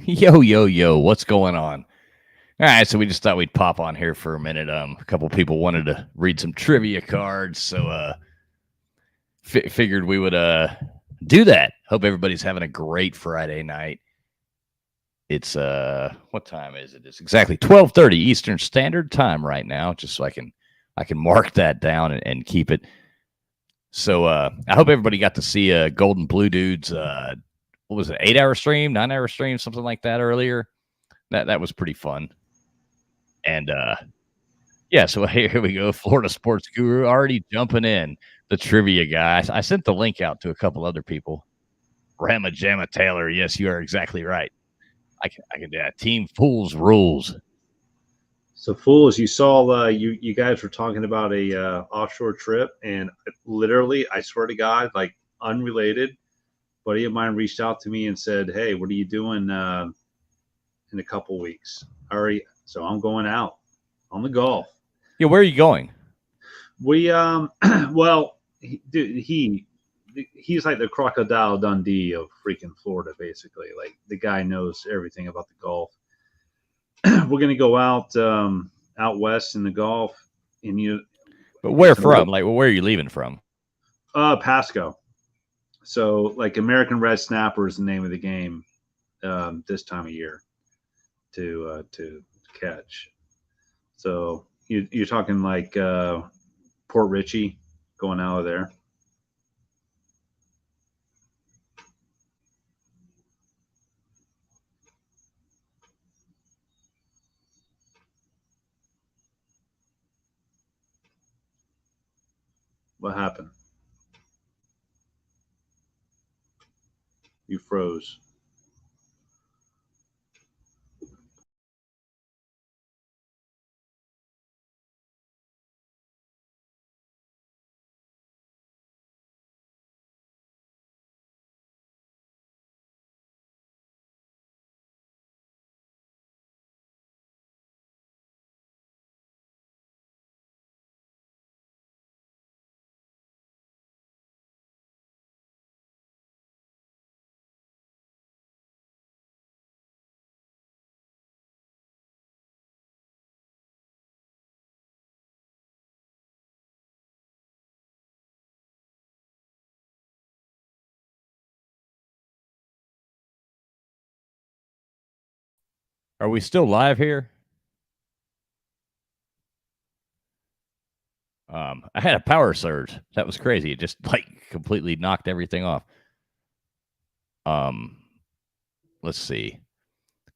Yo, yo, yo, what's going on? All right, so we just thought we'd pop on here for a minute. A couple people wanted to read some trivia cards, so figured we would do that. Hope everybody's having a great Friday night. It's what time is it? It's exactly 12:30 Eastern Standard Time right now, just so I can mark that down and keep it. So I hope everybody got to see Golden Blue Dude's what was it, 8-hour stream, 9-hour stream, something like that earlier. That was pretty fun. And yeah, so here we go. Florida sports guru already jumping in. The trivia guy. I sent the link out to a couple other people. Rama Jamma Taylor. Yes, you are exactly right. I can do that. Team Fools rules. So, Fools, you saw you guys were talking about a offshore trip, and literally, I swear to God, like unrelated, a buddy of mine reached out to me and said, "Hey, what are you doing in a couple weeks?" So I'm going out on the Gulf. Yeah, where are you going? We well, he's like the Crocodile Dundee of freaking Florida, basically. Like the guy knows everything about the Gulf. We're gonna go out west in the Gulf, and But where from? Like, well, where are you leaving from? Pasco. So, like, American red snapper is the name of the game this time of year to catch. So you're talking like Port Richey, going out of there. What happened? You froze. Are we still live here? I had a power surge. That was crazy. It just like completely knocked everything off. Let's see.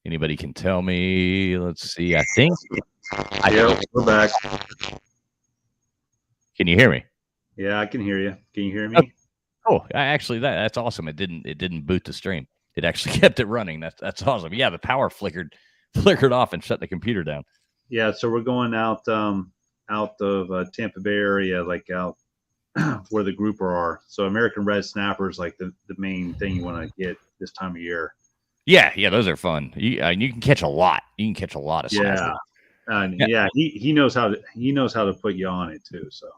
Anybody can tell me? Let's see. I think. We're back. Can you hear me? Yeah, I can hear you. Can you hear me? Oh, actually, that's awesome. It didn't boot the stream. It actually kept it running. That's awesome. Yeah, the power flickered off and shut the computer down. Yeah, so we're going out of Tampa Bay area, like out where the grouper are. So American red snapper is like the main thing you want to get this time of year. Yeah, those are fun. You can catch a lot. You can catch a lot of snappers. Yeah, he knows how to put you on it too. So.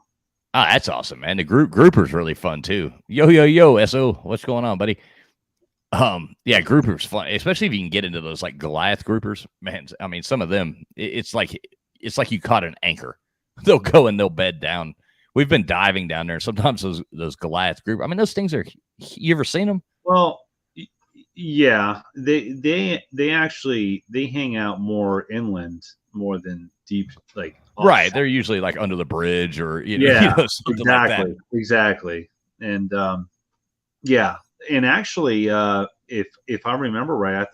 Ah, that's awesome, man. The grouper's really fun too. Yo, SO, what's going on, buddy? Yeah, groupers fun, especially if you can get into those like Goliath groupers. Man, I mean, some of them, it's like you caught an anchor. They'll go and they'll bed down. We've been diving down there. Sometimes those Goliath group. I mean, those things are. You ever seen them? Well, yeah, they actually hang out more inland more than deep, like right. They're usually like under the bridge or something like that. Exactly. And yeah, and actually, if I remember right, I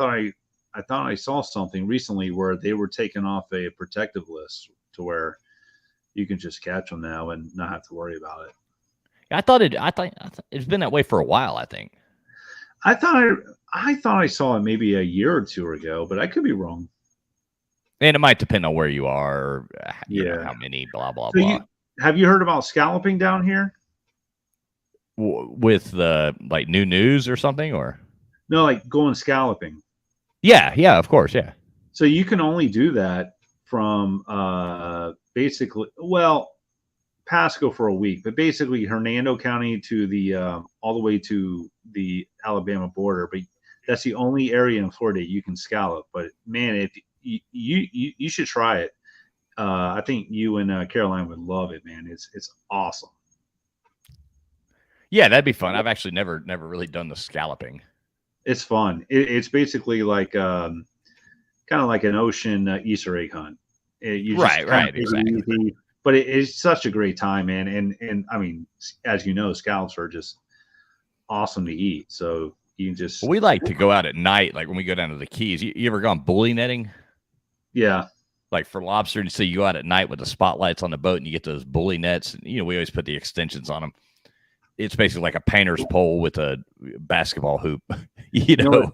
thought I saw something recently where they were taken off a protective list to where you can just catch them now and not have to worry about it. I thought it's been that way for a while. I think. I thought I saw it maybe a year or two ago, but I could be wrong. And it might depend on where you are, or how many, blah blah blah. Have you heard about scalloping down here? With the like new news or something, or no, like going scalloping. Yeah, of course, yeah. So you can only do that from basically, well, Pasco for a week, but basically Hernando County to the all the way to the Alabama border. But That's the only area in Florida you can scallop. But man, if you should try it. I think you and Caroline would love it, man. It's awesome. Yeah, that'd be fun. I've actually never really done the scalloping. It's fun. It's basically like kind of like an ocean Easter egg hunt. You just Right, take it exactly. easy, but it's such a great time, man. And I mean, as you know, scallops are just awesome to eat. So you can just We like to go out at night, like when we go down to the Keys. You ever gone bully netting? yeah. Like for lobster, and so you go out at night with the spotlights on the boat, and you get those bully nets. And, we always put the extensions on them. It's basically like a painter's pole with a basketball hoop. You know,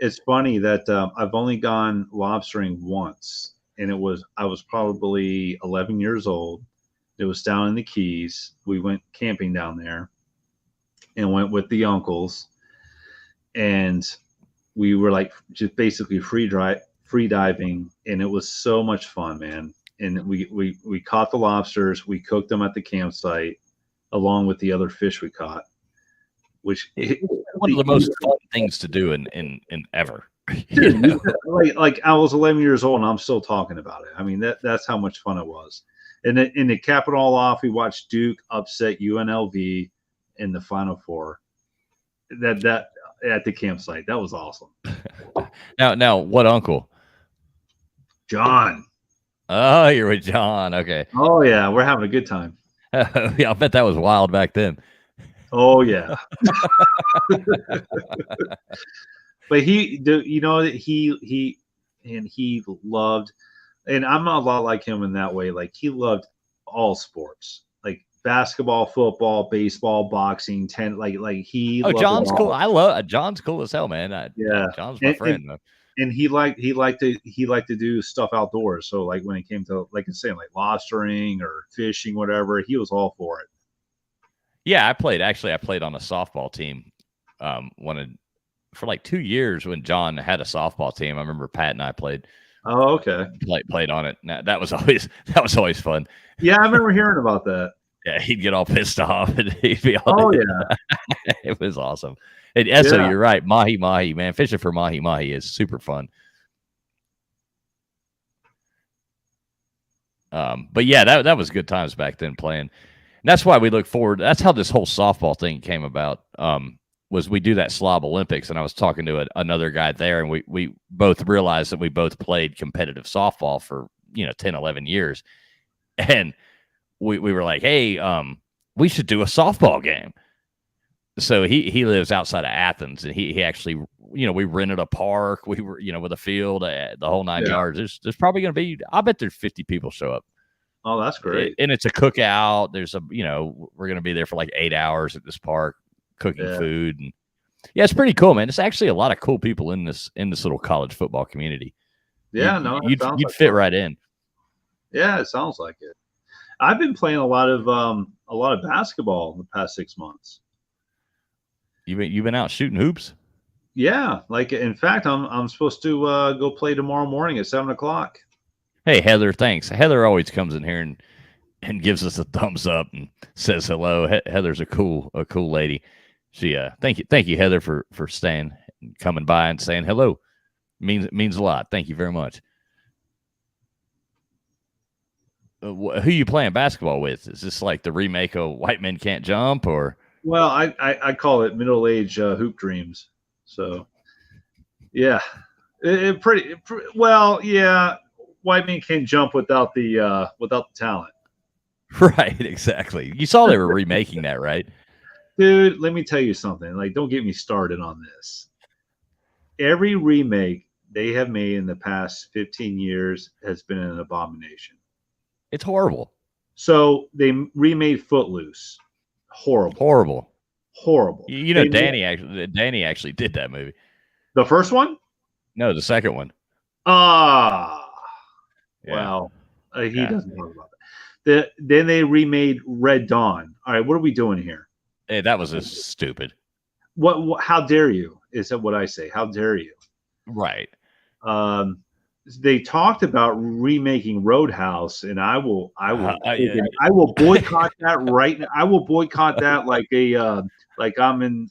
it's funny that I've only gone lobstering once, and I was probably 11 years old. It was down in the Keys. We went camping down there, and went with the uncles, and we were like just basically free diving, and it was so much fun, man. And we caught the lobsters, we cooked them at the campsite along with the other fish we caught, which one of the most fun things to do in ever. Dude, like I was 11 years old and I'm still talking about it. I mean, that's how much fun it was. And then to cap it all off, we watched Duke upset UNLV in the Final Four. That at the campsite, that was awesome. Now, what uncle? John. Oh, you're with John. Okay. Oh yeah, we're having a good time. Yeah, I bet that was wild back then. Oh yeah. But he loved, and I'm a lot like him in that way. Like he loved all sports, like basketball, football, baseball, boxing, like he. Oh, John's cool. I love John's cool as hell, man. Yeah, John's my friend. And he liked to do stuff outdoors. So like when it came to, like I'm saying, like lobstering or fishing, whatever, he was all for it. Yeah, I played on a softball team. For like 2 years when John had a softball team. I remember Pat and I played. Oh, okay. Played on it. Now, that was always fun. Yeah, I remember hearing about that. Yeah, he'd get all pissed off and he'd be all. Oh yeah, it was awesome. And so you're right, mahi man. Fishing for mahi is super fun. But yeah, that was good times back then playing. And that's why we look forward. That's how this whole softball thing came about. Was we do that Slob Olympics, and I was talking to another guy there, and we both realized that we both played competitive softball for 10, 11 years, and we were like, hey, we should do a softball game. So he lives outside of Athens, and he actually, we rented a park. We were, with a field, the whole 9 yards. There's probably going to be, I bet there's 50 people show up. Oh, that's great. And it's a cookout. There's we're going to be there for like 8 hours at this park cooking food. And yeah, it's pretty cool, man. It's actually a lot of cool people in this little college football community. Yeah, you'd fit right in. Yeah, it sounds like it. I've been playing a lot of basketball in the past 6 months. You've been out shooting hoops? Yeah, like in fact, I'm supposed to go play tomorrow morning at 7:00. Hey Heather, thanks. Heather always comes in here and gives us a thumbs up and says hello. Heather's a cool lady. She thank you Heather for staying and coming by and saying hello. Means a lot. Thank you very much. Who you playing basketball with? Is this like the remake of White Men Can't Jump, or? Well, I call it middle-age hoop dreams. So, yeah, well, yeah. White Men Can't Jump without the talent. Right, exactly. You saw they were remaking that, right? Dude, let me tell you something. Like, don't get me started on this. Every remake they have made in the past 15 years has been an abomination. It's horrible. So they remade Footloose. Horrible. Danny actually did that movie. The first one? No, the second one. Yeah. Well, he doesn't talk about that. Then they remade Red Dawn. All right, what are we doing here? Hey, that was just stupid. What? How dare you? Is that what I say? How dare you? Right. They talked about remaking Roadhouse, and I will boycott that right now. I will boycott that like I'm in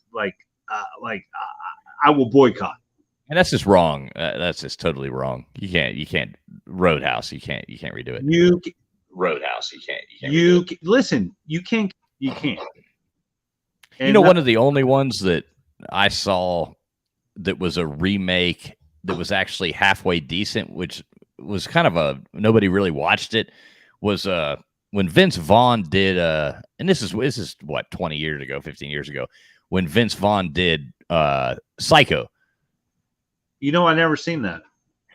I will boycott. And that's just wrong. That's just totally wrong. You can't Roadhouse. You can't redo it. Roadhouse. Listen. You can't. And one of the only ones that I saw that was a remake that was actually halfway decent, which was kind of nobody really watched it, was when Vince Vaughn did and this is what, 20 years ago, 15 years ago, when Vince Vaughn did Psycho. I never seen that.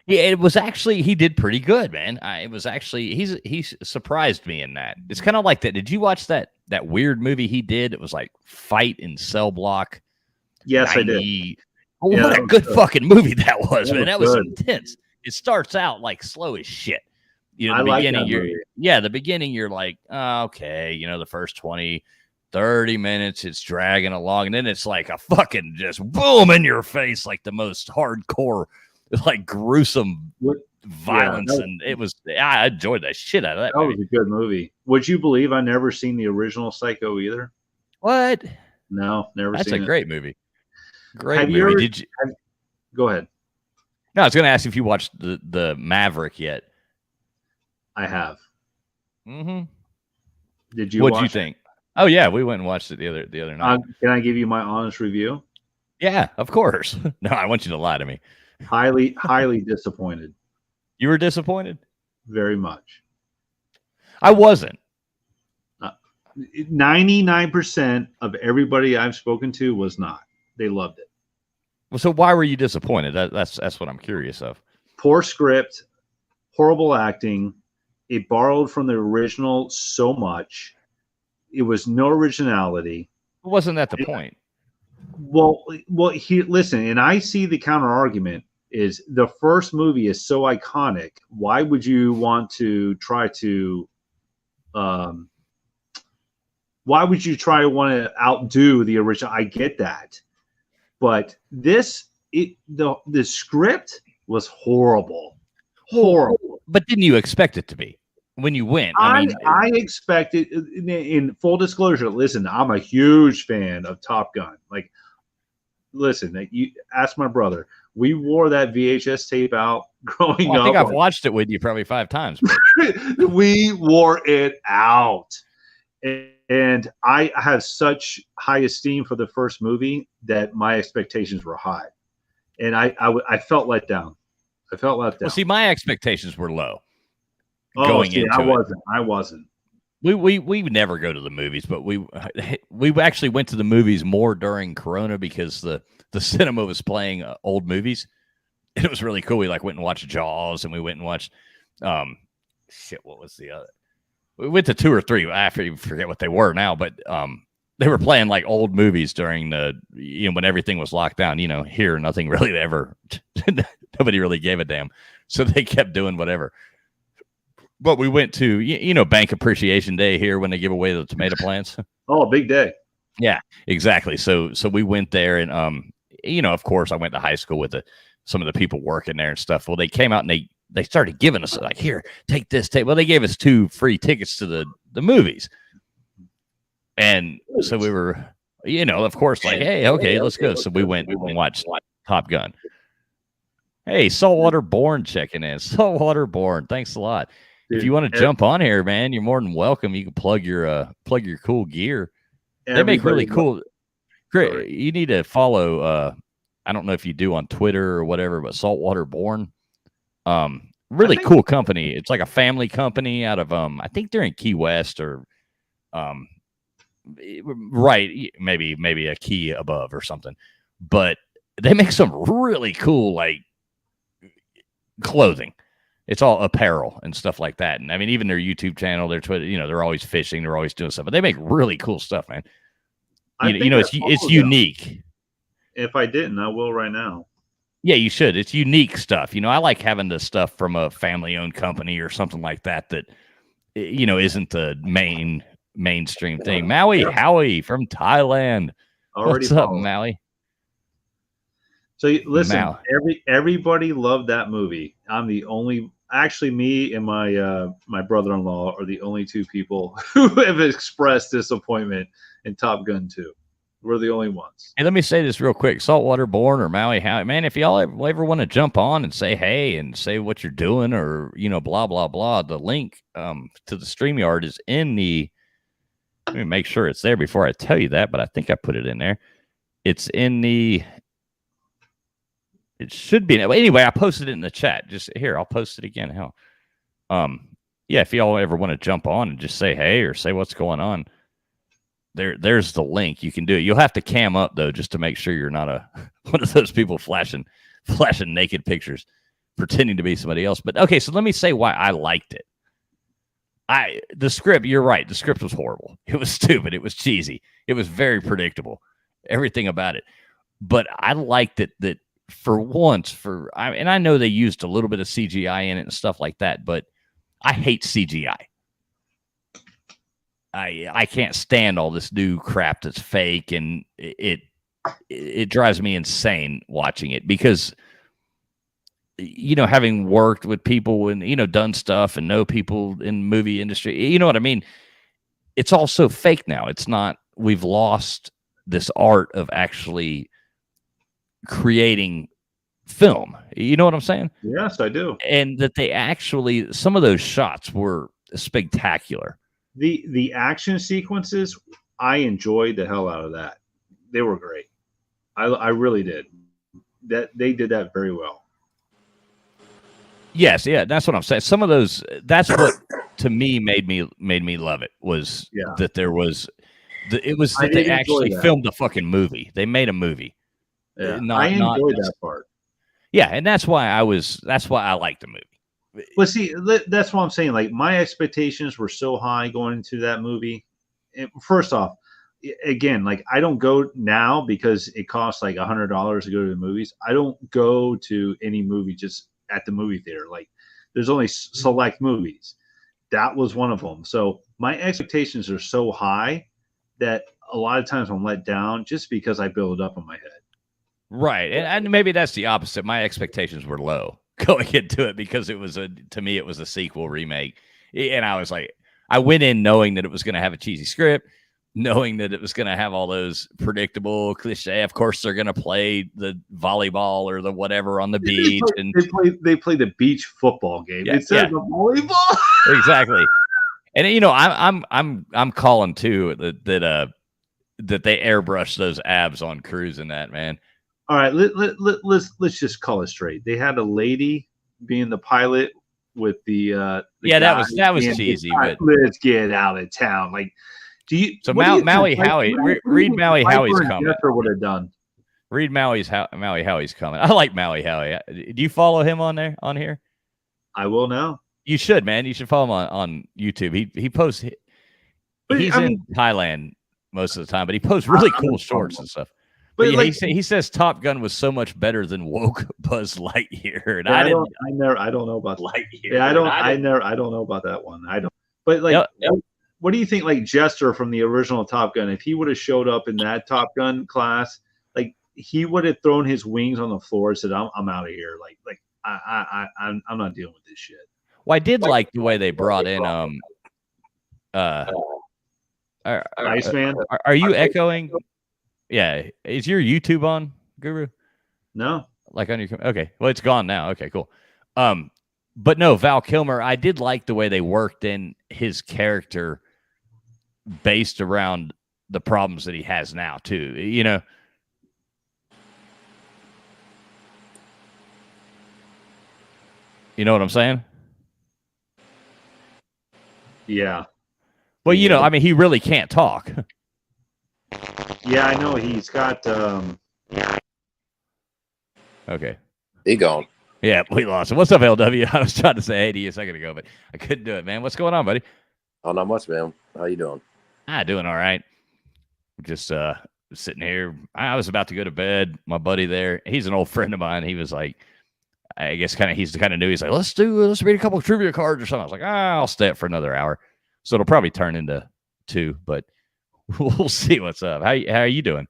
Yeah, it was actually, he did pretty good, man. He's surprised me in that. It's kind of like that. Did you watch that weird movie he did? It was like Fight in Cell Block. Yes, 90. I did. Oh, yeah, what a good fucking movie that was, man. That was intense. It starts out like slow as shit. The beginning, the beginning, you're like, oh, okay, the first 20, 30 minutes, it's dragging along, and then it's like a fucking just boom in your face, like the most hardcore, like gruesome violence. And it was, I enjoyed that shit out of that. That movie was a good movie. Would you believe I never seen the original Psycho either? What? No, never seen it. That's a great movie. Great movie. Go ahead. No, I was going to ask if you watched the Maverick yet. I have. Mm-hmm. Did you? What'd you think? Oh yeah, we went and watched it the other night. Can I give you my honest review? Yeah, of course. No, I want you to lie to me. Highly disappointed. You were disappointed? Very much. I wasn't. 99% of everybody I've spoken to was not. They loved it. Well, so why were you disappointed? That's what I'm curious of. Poor script, horrible acting. It borrowed from the original so much. It was no originality. Wasn't that the point? Well, here, listen, and I see the counter argument is the first movie is so iconic. Why would you want to try to, want to outdo the original? I get that. But the script was horrible. Horrible. But didn't you expect it to be when you went? I expected, in full disclosure, listen, I'm a huge fan of Top Gun. Like, listen, you ask my brother. We wore that VHS tape out growing up. I think I've watched it with you probably 5 times. We wore it out. And I have such high esteem for the first movie that my expectations were high. And I felt let down. Well, see, my expectations were low. I wasn't. We never go to the movies, but we actually went to the movies more during Corona because the cinema was playing old movies. It was really cool. We went and watched Jaws, and we went and watched what was the other? We went to 2 or 3. I forget what they were now, but they were playing like old movies during the when everything was locked down. Here nothing really ever. Nobody really gave a damn, so they kept doing whatever. But we went to Bank Appreciation Day here when they give away the tomato plants. Oh, big day. Yeah, exactly. So we went there, and of course, I went to high school with some of the people working there and stuff. Well, they came out and they started giving us like, here, take this tape. Well, they gave us 2 free tickets to the movies, and so we were, of course, like, hey, okay, let's go. So we went and watched Top Gun. Hey, Saltwater Born checking in. Saltwater Born, thanks a lot. Dude, if you want to jump on here, man, you're more than welcome. You can plug your cool gear. They make really cool. Great. You need to follow. I don't know if you do on Twitter or whatever, but Saltwater Born. Really cool company. It's like a family company out of I think they're in Key West or right, maybe a key above or something. But they make some really cool like clothing. It's all apparel and stuff like that. And I mean, even their YouTube channel, their Twitter, they're always fishing, they're always doing stuff, but they make really cool stuff, man. It's unique. If I didn't, I will right now. Yeah, you should. It's unique stuff. I like having the stuff from a family-owned company or something like that isn't the mainstream thing. Maui Howie from Thailand. What's up, Maui? So listen, everybody loved that movie. I'm the only. Actually, me and my brother-in-law are the only 2 people who have expressed disappointment in Top Gun 2. We're the only ones. Hey, let me say this real quick. Saltwater Born or Maui Howie, man, if y'all ever want to jump on and say hey and say what you're doing or, blah, blah, blah, the link to the StreamYard is in the, let me make sure it's there before I tell you that, but I think I put it in there. It's in the, it should be. Anyway, I posted it in the chat. Just here, I'll post it again. Hell. Yeah, if y'all ever want to jump on and just say hey or say what's going on, there's the link. You can do it. You'll have to cam up though, just to make sure you're not one of those people flashing naked pictures, pretending to be somebody else. But okay, so let me say why I liked it. The script, you're right. The script was horrible. It was stupid. It was cheesy. It was very predictable. Everything about it. But I liked it that for once, and I know they used a little bit of CGI in it and stuff like that, but I hate CGI. I can't stand all this new crap that's fake, and it drives me insane watching it because, having worked with people and, done stuff and know people in the movie industry, you know what I mean? It's all so fake now. It's not, we've lost this art of actually creating film. You know what I'm saying? Yes, I do. And that they actually, some of those shots were spectacular. The action sequences, I enjoyed the hell out of that. They were great. I really did. That they did that very well. Yes, yeah, that's what I'm saying. Some of those, that's what to me made me love it, was that there was it was that they actually filmed a fucking movie. They made a movie. Yeah, I enjoyed that part. Yeah, and that's why I liked the movie. Well, see, that's what I'm saying. Like, my expectations were so high going into that movie. First off, again, like, I don't go now because it costs like $100 to go to the movies. I don't go to any movie just at the movie theater. Like, there's only select movies. That was one of them. So my expectations are so high that a lot of times I'm let down just because I build it up in my head. Right. And maybe that's the opposite. My expectations were low going into it because it was to me, it was a sequel remake. And I was like, I went in knowing that it was going to have a cheesy script, knowing that it was going to have all those predictable cliche. Of course, they're going to play the volleyball or the whatever on the beach. They play the beach football game. Yeah, it says the volleyball. Exactly. And I'm calling too that they airbrush those abs on Cruise in that, man. All right, let's just call it straight. They had a lady being the pilot with the that was cheesy. But let's get out of town. Like, Maui Howie? Read Maui Howie's comment. Would have done. Read Maui Howie's comment. I like Maui Howie. Do you follow him on here? I will now. You should, man. You should follow him on YouTube. He posts. He's in Thailand most of the time, but he posts really cool shorts and stuff. But yeah, he says Top Gun was so much better than woke Buzz Lightyear. And I don't know about Lightyear. Yeah, I don't know about that one. I don't. But like, what do you think? Like Jester from the original Top Gun, if he would have showed up in that Top Gun class, like he would have thrown his wings on the floor and said, "I'm out of here." Like I'm not dealing with this shit. Well, I did like the way they brought in Iceman. Are you echoing? Yeah, is your YouTube on, Guru? No, like on your okay. Well, it's gone now. Okay, cool. But no, Val Kilmer. I did like the way they worked in his character, based around the problems that he has now, too. You know. You know what I'm saying? Yeah. Well, I mean, he really can't talk. Yeah, I know he's got. Okay. He gone. Yeah, we lost him. What's up, LW? I was trying to say hey to you a second ago, but I couldn't do it, man. What's going on, buddy? Oh, not much, man. How you doing? Doing all right. Just sitting here. I was about to go to bed. My buddy there, he's an old friend of mine. He was like, I guess he's kind of new. He's like, let's read a couple of trivia cards or something. I was like, I'll stay up for another hour. So it'll probably turn into 2, but we'll see what's up. How are you doing?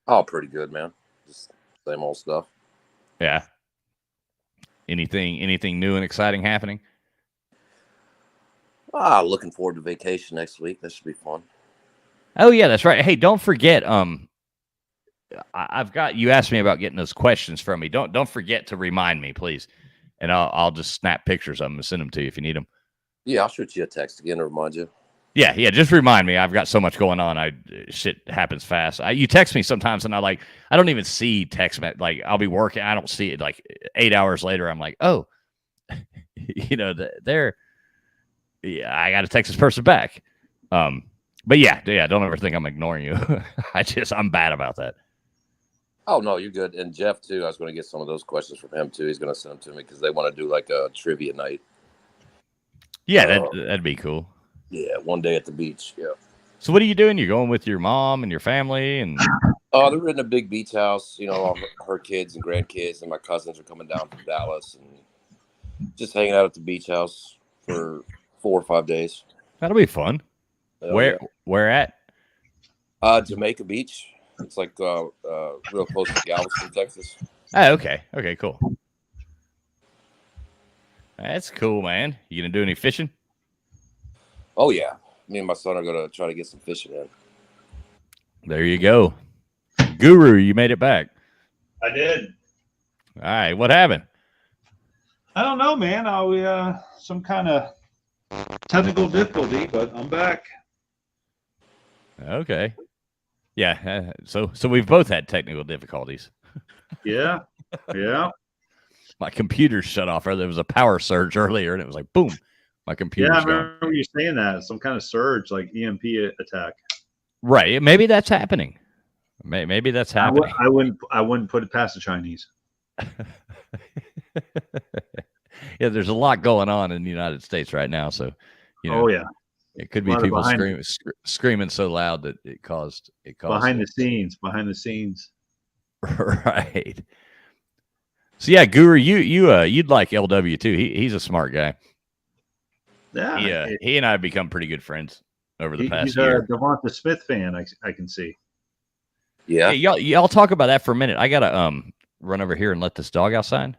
Oh, pretty good, man. Just same old stuff. Yeah. Anything new and exciting happening? Looking forward to vacation next week. That should be fun. Oh yeah, that's right. Hey, don't forget, I've got you asked me about getting those questions from me. Don't forget to remind me, please, and I'll just snap pictures of them and send them to you if you need them. Yeah, I'll shoot you a text again to remind you. Yeah. Just remind me. I've got so much going on. Shit happens fast. You text me sometimes, and I don't even see text. Like I'll be working, I don't see it. Like 8 hours later, I'm like, oh, they're. Yeah, I got to text this person back. But yeah, don't ever think I'm ignoring you. I'm bad about that. Oh no, you're good. And Jeff too. I was going to get some of those questions from him too. He's going to send them to me because they want to do like a trivia night. Yeah, that'd be cool. Yeah, one day at the beach. Yeah. So what are you doing? You're going with your mom and your family, and they're in a big beach house. All her kids and grandkids, and my cousins are coming down from Dallas, and just hanging out at the beach house for 4 or 5 days. That'll be fun. Where at? Jamaica Beach. It's like real close to Galveston, Texas. Oh, okay, cool. That's cool, man. You gonna do any fishing? Oh yeah, me and my son are gonna try to get some fishing in. There you go, Guru. You made it back. I did. All right, what happened? I don't know, man. We some kind of technical difficulty, but I'm back. Okay. Yeah. So we've both had technical difficulties. Yeah. My computer shut off. Or there was a power surge earlier, and it was like boom. My computer. Yeah, I remember you saying that. Some kind of surge, like EMP attack. Right. Maybe that's happening. Maybe that's happening. I wouldn't put it past the Chinese. Yeah, there's a lot going on in the United States right now, so Oh yeah, it could be people screaming so loud that it caused behind the scenes. Right. So yeah, Guru, you'd like LW too. He's a smart guy. Yeah, he and I have become pretty good friends over the past year. He's a Devonta Smith fan. I can see. Yeah. Hey, y'all talk about that for a minute. I gotta run over here and let this dog outside.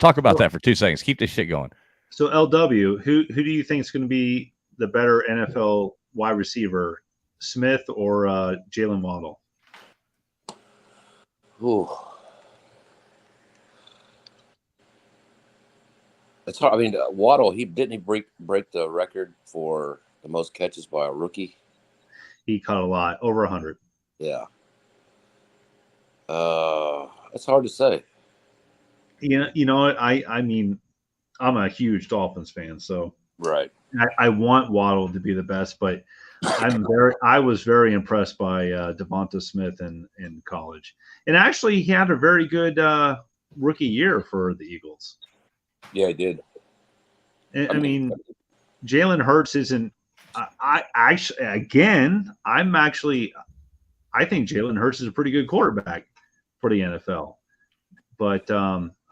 Talk about that for 2 seconds. Keep this shit going. So LW, who do you think is going to be the better NFL wide receiver, Smith or Jalen Waddle? Ooh. It's hard. I mean, Waddle, he break the record for the most catches by a rookie. He caught a lot, over 100. Yeah. It's hard to say. You know what? I mean, I'm a huge Dolphins fan, so right. I want Waddle to be the best, but I was very impressed by Devonta Smith in college, and actually he had a very good rookie year for the Eagles. Yeah, he did. And, I mean, Jalen Hurts isn't. I think Jalen Hurts is a pretty good quarterback for the NFL, but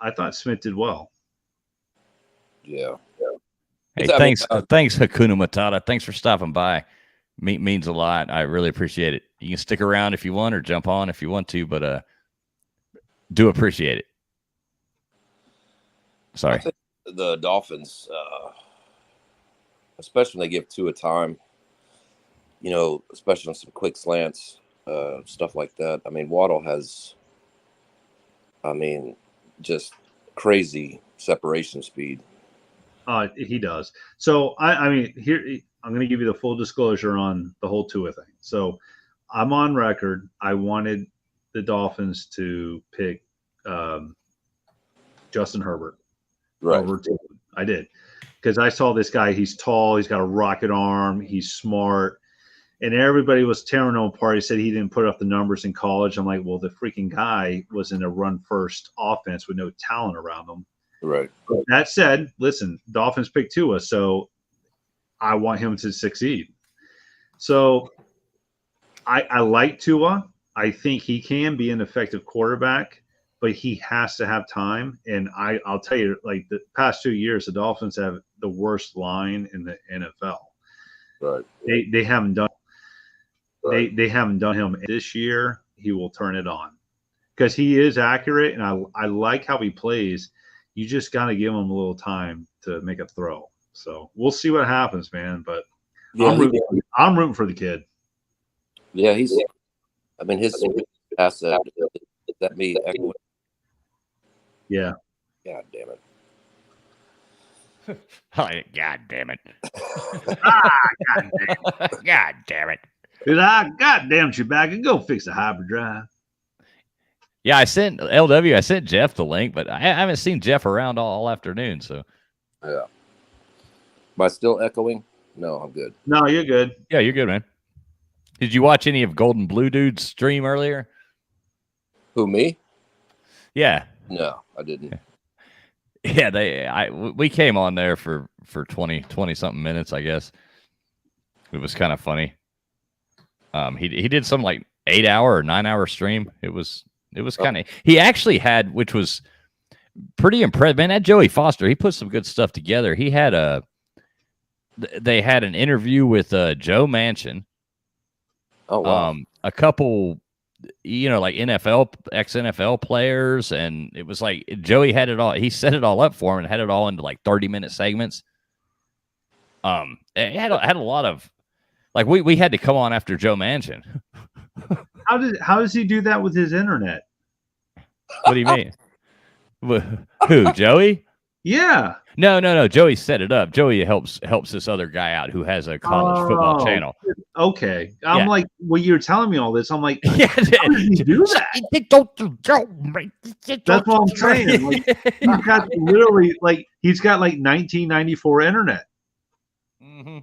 I thought Smith did well. Yeah. Hey, thanks, Hakuna Matata. Thanks for stopping by. Means a lot. I really appreciate it. You can stick around if you want or jump on if you want to, but do appreciate it. Sorry. The Dolphins, especially when they give two a time, especially on some quick slants, stuff like that. I mean, Waddle has, just crazy separation speed. He does. So, here, I'm going to give you the full disclosure on the whole Tua thing. So, I'm on record. I wanted the Dolphins to pick Justin Herbert. Right. Over Tua. I did. Because I saw this guy. He's tall. He's got a rocket arm. He's smart. And everybody was tearing him apart. He said he didn't put up the numbers in college. I'm like, well, the freaking guy was in a run-first offense with no talent around him. Right. That said, listen, Dolphins picked Tua, so I want him to succeed. So I like Tua. I think he can be an effective quarterback, but he has to have time. And I'll tell you, like the past 2 years, the Dolphins have the worst line in the NFL. Right. They haven't done. Right. They haven't done him this year. He will turn it on because he is accurate, and I like how he plays. You just got to give him a little time to make a throw. So we'll see what happens, man. But yeah, I'm rooting for the kid. Yeah, I mean, his asset. Is that me echoing? Yeah. God damn it. Oh, God damn it. God damn. God damn it. God damn Chewbacca, go fix the hyperdrive. Yeah, I sent LW. I sent Jeff the link, but I haven't seen Jeff around all afternoon. So Yeah. Am I still echoing? No, I'm good. No, you're good. yeah, you're good, man. Did you watch any of Golden Blue Dude's stream earlier? Who, me? Yeah. No, I didn't. Yeah, we came on there for 20 something minutes, I guess. It was kind of funny. He did some like 8-hour or 9-hour stream. It was kind of, he actually had, which was pretty impressive. Man, that Joey Foster, he put some good stuff together. They had an interview with Joe Manchin. Oh, wow. A couple, like ex-NFL players, and it was like Joey had it all. He set it all up for him and had it all into like 30-minute segments. It had a lot of, like, we had to come on after Joe Manchin. How does he do that with his internet? What do you mean? Who, Joey? Yeah. No. Joey set it up. Joey helps this other guy out who has a college football channel. Okay. I'm like, when you're telling me all this, I'm like, yeah, how does he do that? That's what I'm saying. Like, he's got literally, like, he's got like 1994 internet. Mm-hmm.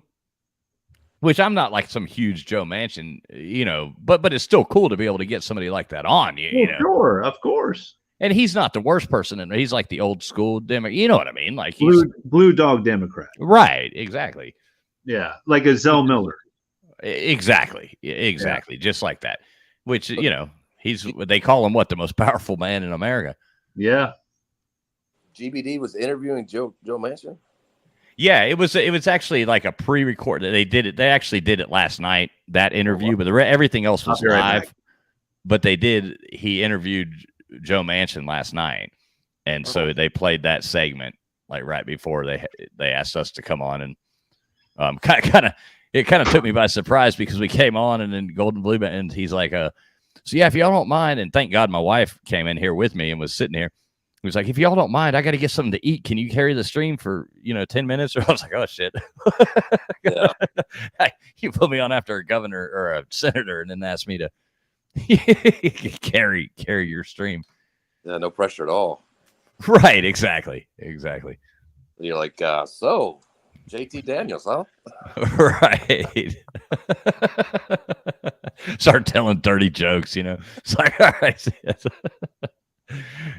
Which I'm not like some huge Joe Manchin, but it's still cool to be able to get somebody like that on. Sure, of course. And he's not the worst person in there. He's like the old school Democrat. You know what I mean? Like blue dog Democrat. Right. Exactly. Yeah. Like a Zell Miller. Exactly. Yeah. Just like that, which, they call him the most powerful man in America. Yeah. GBD was interviewing Joe Manchin. Yeah, it was actually like a pre-record. They actually did it last night, that interview, but everything else was live. But he interviewed Joe Manchin last night, and so they played that segment like right before they asked us to come on, and it kind of took me by surprise because we came on, and then Golden Blue, and he's like, so yeah, if y'all don't mind, and thank God my wife came in here with me and was sitting here. He was like, if y'all don't mind, I got to get something to eat. Can you carry the stream for 10 minutes? Or I was like, oh shit, yeah. You put me on after a governor or a senator, and then asked me to carry your stream. Yeah, no pressure at all. Right, exactly. And you're like, so JT Daniels, huh? Right. Start telling dirty jokes, It's like, all right.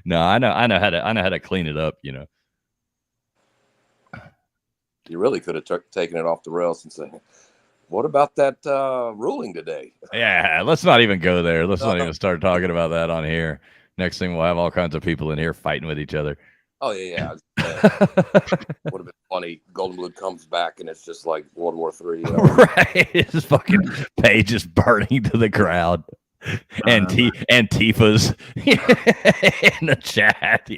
No, I know how to clean it up, You really could have taken it off the rails and said, what about that ruling today? Yeah, let's not even go there. Let's not even start talking about that on here. Next thing we'll have all kinds of people in here fighting with each other. Oh, yeah. Would have been funny. Golden Blue comes back and it's just like World War III. Right. His fucking page is burning to the ground. Antifa's in the chat.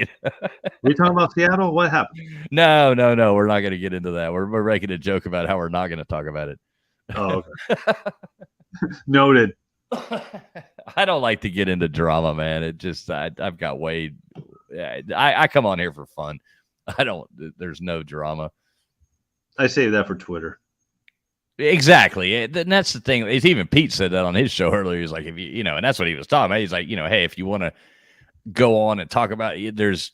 We talking about Seattle? What happened? No. We're not going to get into that. We're making a joke about how we're not going to talk about it. Oh, okay. Noted. I don't like to get into drama, man. It just I've got way. I come on here for fun. There's no drama. I save that for Twitter. Exactly. And that's the thing. It's even Pete said that on his show earlier. He's like, if and that's what he was talking about. He's like, hey, if you want to go on and talk about it, there's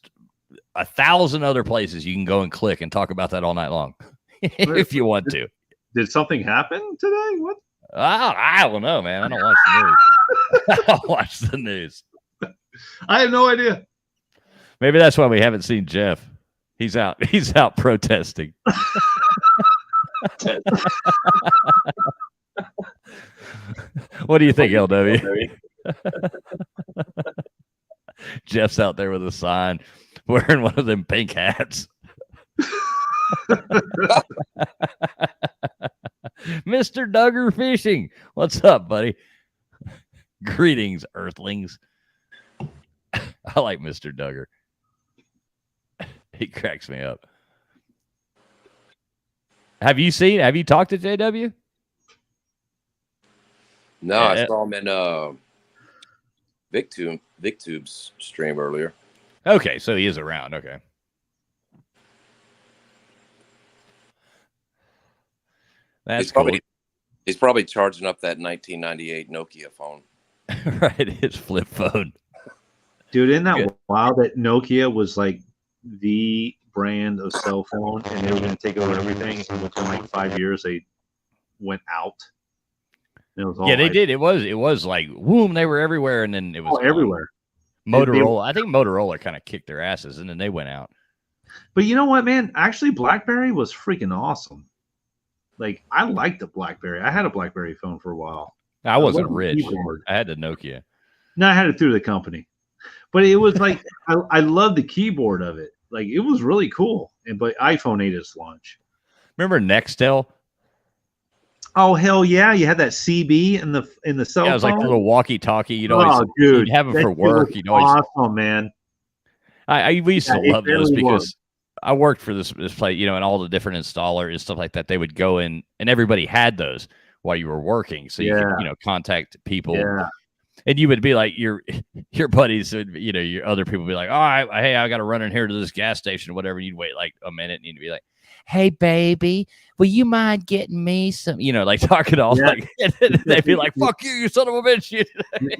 1,000 other places you can go and click and talk about that all night long if you want to. Did something happen today? What? I don't know, man. I don't watch the news. I don't watch the news. I have no idea. Maybe that's why we haven't seen Jeff. He's out. He's out protesting. What do you think, LW? Jeff's out there with a sign, wearing one of them pink hats. Mr. Duggar Fishing. What's up, buddy? Greetings, Earthlings. I like Mr. Duggar. He cracks me up. Have you talked to JW? No, I saw him in VicTube's stream earlier. Okay, so he is around. Okay. That's cool. He's probably charging up that 1998 Nokia phone. Right, his flip phone. Dude, isn't that wild that Nokia was like the brand of cell phone and they were going to take over everything, and within like 5 years they went out. It was all they did. It was like boom, they were everywhere, and then it was everywhere. Motorola. I think Motorola kind of kicked their asses, and then they went out. But you know what, man? Actually, BlackBerry was freaking awesome. Like, I liked the BlackBerry. I had a BlackBerry phone for a while. I wasn't rich. I had the Nokia. No, I had it through the company. But it was like, I loved the keyboard of it. Like, it was really cool. But iPhone ate its lunch. Remember Nextel? Oh, hell yeah. You had that CB in the cell phone. It was like a little walkie-talkie. You'd have it for work. Awesome, man. We used to love those because I worked for this place, and all the different installers and stuff like that. They would go in, and everybody had those while you were working, so you could, contact people. Yeah. And you would be like your buddies, would, your other people would be like, "Oh, hey, I got to run in here to this gas station or whatever." And you'd wait like a minute, and you'd be like, "Hey, baby, will you mind getting me some?" Like talking all like. They'd be like, "Fuck you, you son of a bitch!"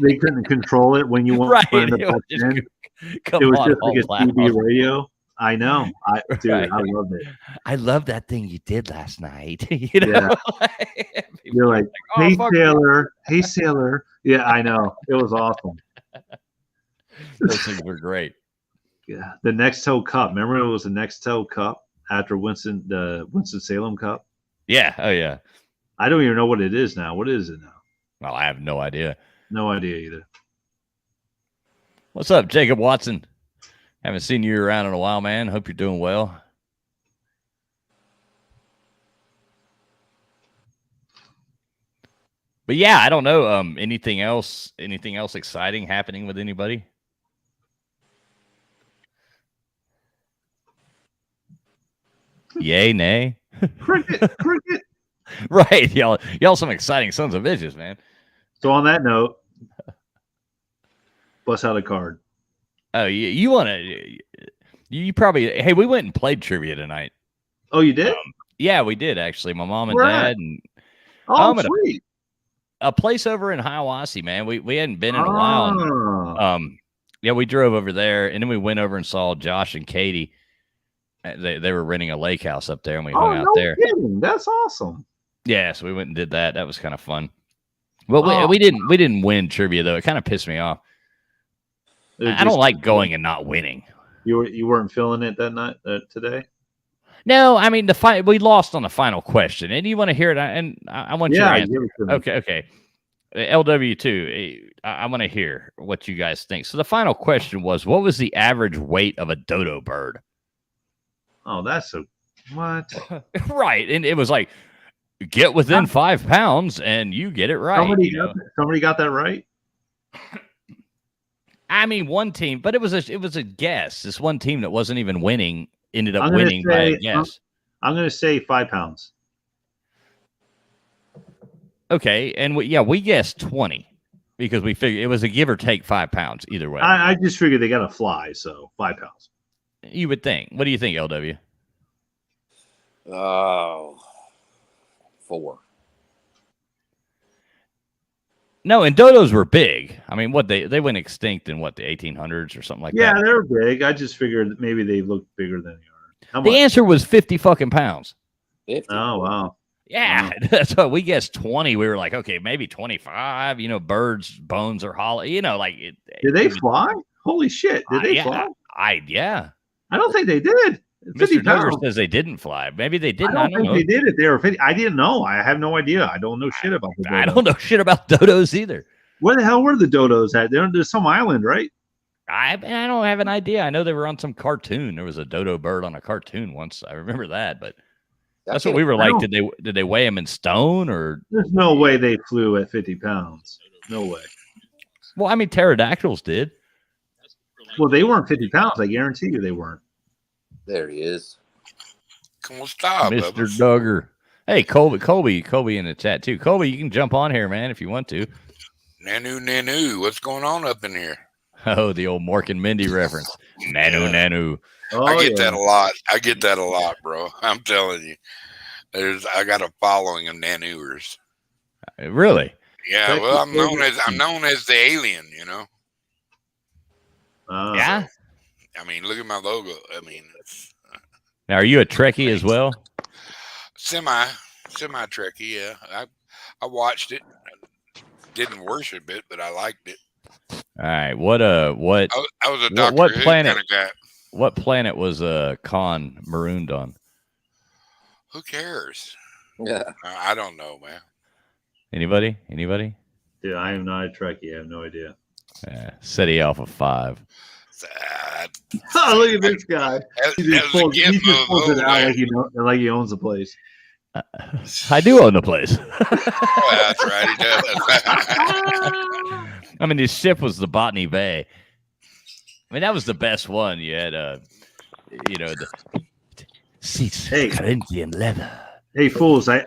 They couldn't control it when you went right. It was just like a TV radio. I know. I loved it. I love that thing you did last night. Yeah. You're like, hey, Sailor. Hey, Sailor. Yeah, I know. It was awesome. Those things were great. Yeah. The Nextel Cup. Remember it was the Nextel Cup after the Winston-Salem Cup? Yeah. Oh, yeah. I don't even know what it is now. What is it now? Well, I have no idea. No idea either. What's up, Jacob Watson? Haven't seen you around in a while, man. Hope you're doing well. But yeah, I don't know. Anything else exciting happening with anybody? Yay, nay? Cricket. Right. Y'all some exciting sons of bitches, man. So on that note, bust out a card. Oh, you want to? You probably. Hey, we went and played trivia tonight. Oh, you did? Yeah, we did actually. My mom and dad and sweet. A place over in Hiawassee, man. We hadn't been in a while. Yeah, we drove over there, and then we went over and saw Josh and Katie. They were renting a lake house up there, and we hung out there. Kidding. That's awesome. Yeah, so we went and did that. That was kind of fun. Well, we didn't win trivia though. It kind of pissed me off. I don't like going and not winning. You weren't feeling it that night today? No, I mean we lost on the final question, and you want to hear it, and I want you to answer. Okay. LW2, I want to hear what you guys think. So the final question was, what was the average weight of a dodo bird? Oh, that's what? Right, and it was like, get within 5 pounds, and you get it right. Somebody got that right. I mean, one team, but it was a guess. This one team that wasn't even winning ended up winning by a guess. I'm going to say 5 pounds. Okay, and we guessed 20 because we figured it was a give or take 5 pounds either way. I just figured they got to fly, so 5 pounds. You would think. What do you think, LW? 4. No, and dodos were big. I mean, they went extinct in the 1800s or something like that. Yeah, they're big. I just figured that maybe they looked bigger than they are. The answer was 50 fucking pounds. 50. Oh, wow. Yeah, wow. That's what we guessed 20. We were like, okay, maybe 25. Birds' bones are hollow. Did they fly? Holy shit! Did they fly? I don't think they did. Mr. Dozer says they didn't fly. Maybe they didn't. I don't think they did it. They were 50. I didn't know. I have no idea. I don't know shit about the dodos. I don't know shit about dodos either. Where the hell were the dodos at? There's some island, right? I don't have an idea. I know they were on some cartoon. There was a dodo bird on a cartoon once. I remember that, but that's what we were like. Did they weigh them in stone or? There's no way they flew at 50 pounds. No way. Well, I mean, pterodactyls did. Well, they weren't 50 pounds. I guarantee you they weren't. There he is. Come on, stop, Mr. Duggar. Hey, Colby in the chat too. Colby, you can jump on here, man, if you want to. Nanu, what's going on up in here? Oh, the old Mork and Mindy reference. Nanu. Oh, I get that a lot. I get that a lot, bro. I'm telling you. I got a following of Nanuers. Really? Yeah, well, I'm known as the alien, you know. Yeah. I mean, look at my logo. I mean, Now, are you a Trekkie as well? semi Trekkie. Yeah, I watched it. Didn't worship it, but I liked it. All right. What? I was a Doctor what Who planet? kind of guy. What planet was Khan marooned on? Who cares? Yeah. I don't know, man. Anybody? Dude, I am not a Trekkie. I have no idea. SETI Alpha 5. Oh, look at this guy. He just pulls it out like he owns the place. I do own the place. That's right, he does. I mean, his ship was the Botany Bay. I mean, that was the best one. You had, the seats, Corinthian leather. Hey, fools! I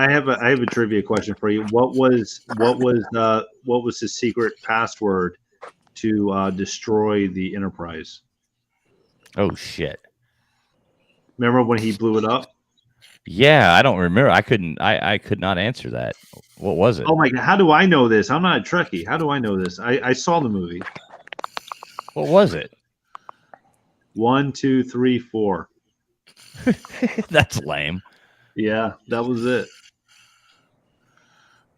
have a trivia question for you. What was the secret password to destroy the Enterprise? Oh shit! Remember when he blew it up? Yeah, I don't remember. I could not answer that. What was it? Oh my god! How do I know this? I'm not a Trekkie. How do I know this? I saw the movie. What was it? 1, 2, 3, 4. That's lame. Yeah, that was it.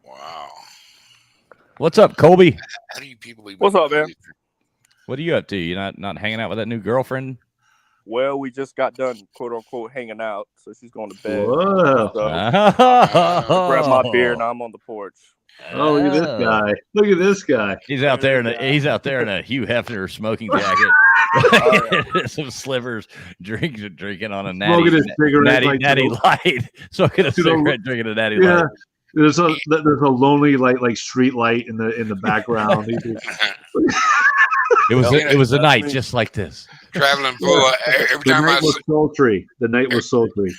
Wow. What's up, Colby? How do you people even? What's up, man? What are you up to? You not hanging out with that new girlfriend? Well, we just got done, quote unquote, hanging out, so she's going to bed. Whoa. So I grabbed my beer and I'm on the porch. Oh, look at this guy! Look at this guy. He's out there in a Hugh Hefner smoking jacket. Some slivers, drinking on a Smoking a cigarette, natty light. Smoking a cigarette, drinking a natty light. There's a lonely like street light in the background. It was a night just like this. Traveling full. Every time the night was sultry. The night was sultry.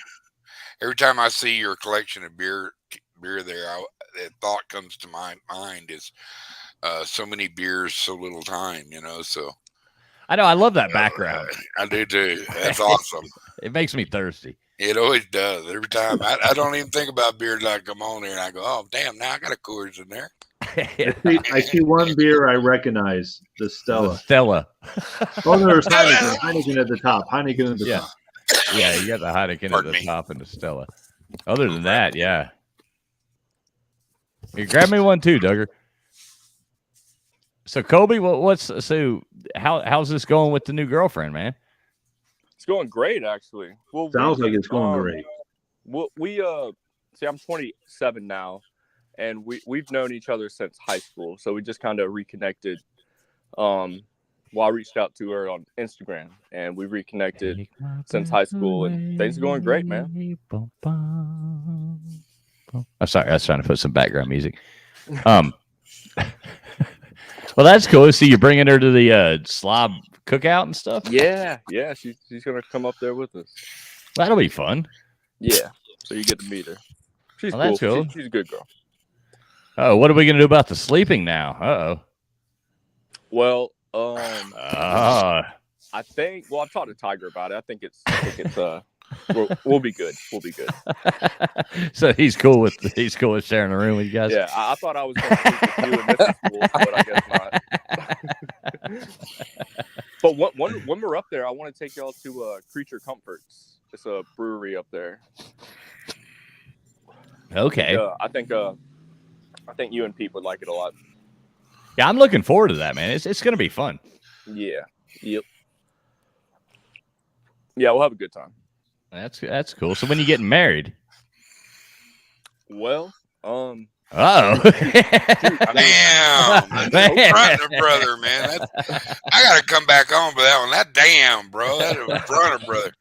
Every time I see your collection of beer there, the thought comes to my mind is so many beers, so little time. You know, so. I know. I love that background. I do too. That's awesome. It makes me thirsty. It always does. Every time. I don't even think about beer till I come on here and I go, oh, damn, now I got a Coors in there. I see one beer I recognize, the Stella. Oh, there's Heineken. Heineken at the top. Heineken at the top. Yeah, you got the Heineken at the top and the Stella. Other than that, yeah. Here, grab me one too, Duggar. So, Kobe, how's this going with the new girlfriend, man? It's going great, actually. Well, sounds like it's going great. Well, see, I'm 27 now, and we've known each other since high school, so we just kind of reconnected. Well, I reached out to her on Instagram, and we reconnected since high school, and things are going great, man. I'm sorry, I was trying to put some background music. Well, that's cool. So you're bringing her to the slob cookout and stuff? Yeah. She's gonna come up there with us. That'll be fun. Yeah. So you get to meet her. She's cool. That's cool. She's a good girl. Oh, what are we gonna do about the sleeping now? Uh-oh. Well, I think. Well, I've talked to Tiger about it. I think it's we'll be good. We'll be good. So he's cool with sharing a room with you guys. Yeah, I thought I was going to sleep with you in this school, but I guess not. But when we're up there, I want to take y'all to Creature Comforts. It's a brewery up there. Okay. I think you and Pete would like it a lot. Yeah, I'm looking forward to that, man. It's going to be fun. Yeah. Yep. Yeah, we'll have a good time. That's cool. So when you getting married? Well, Oh. Damn, man. Front brother, man. I gotta come back on for that one. That damn, bro. That was front brother.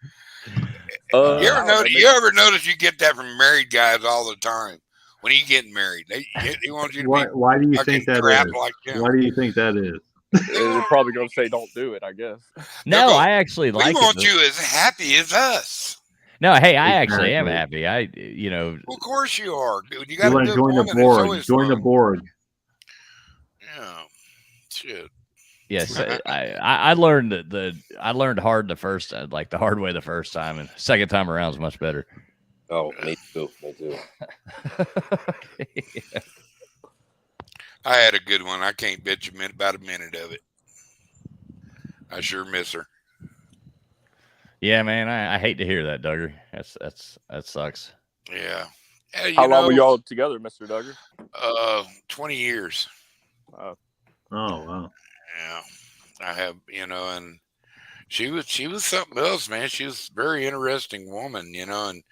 You ever notice you get that from married guys all the time? When you getting married, they want you to be. Why do you think that is? Like why do you think that is? They're probably going to say don't do it, I guess. No, I actually like it. We want you as happy as us. No, hey, I actually am happy. Of course you are, dude. You want to join the board. Join the board. Yeah. Shit. Yes, I learned I learned hard the first like the hard way the first time, and second time around is much better. Oh, me too. Me too. Yeah. I had a good one. I can't bet you about a minute of it. I sure miss her. Yeah, man, I hate to hear that, Duggar. That sucks. Yeah. How long were y'all together, Mr. Duggar? 20 years. Oh wow. Yeah. I have, and she was something else, man. She was a very interesting woman, and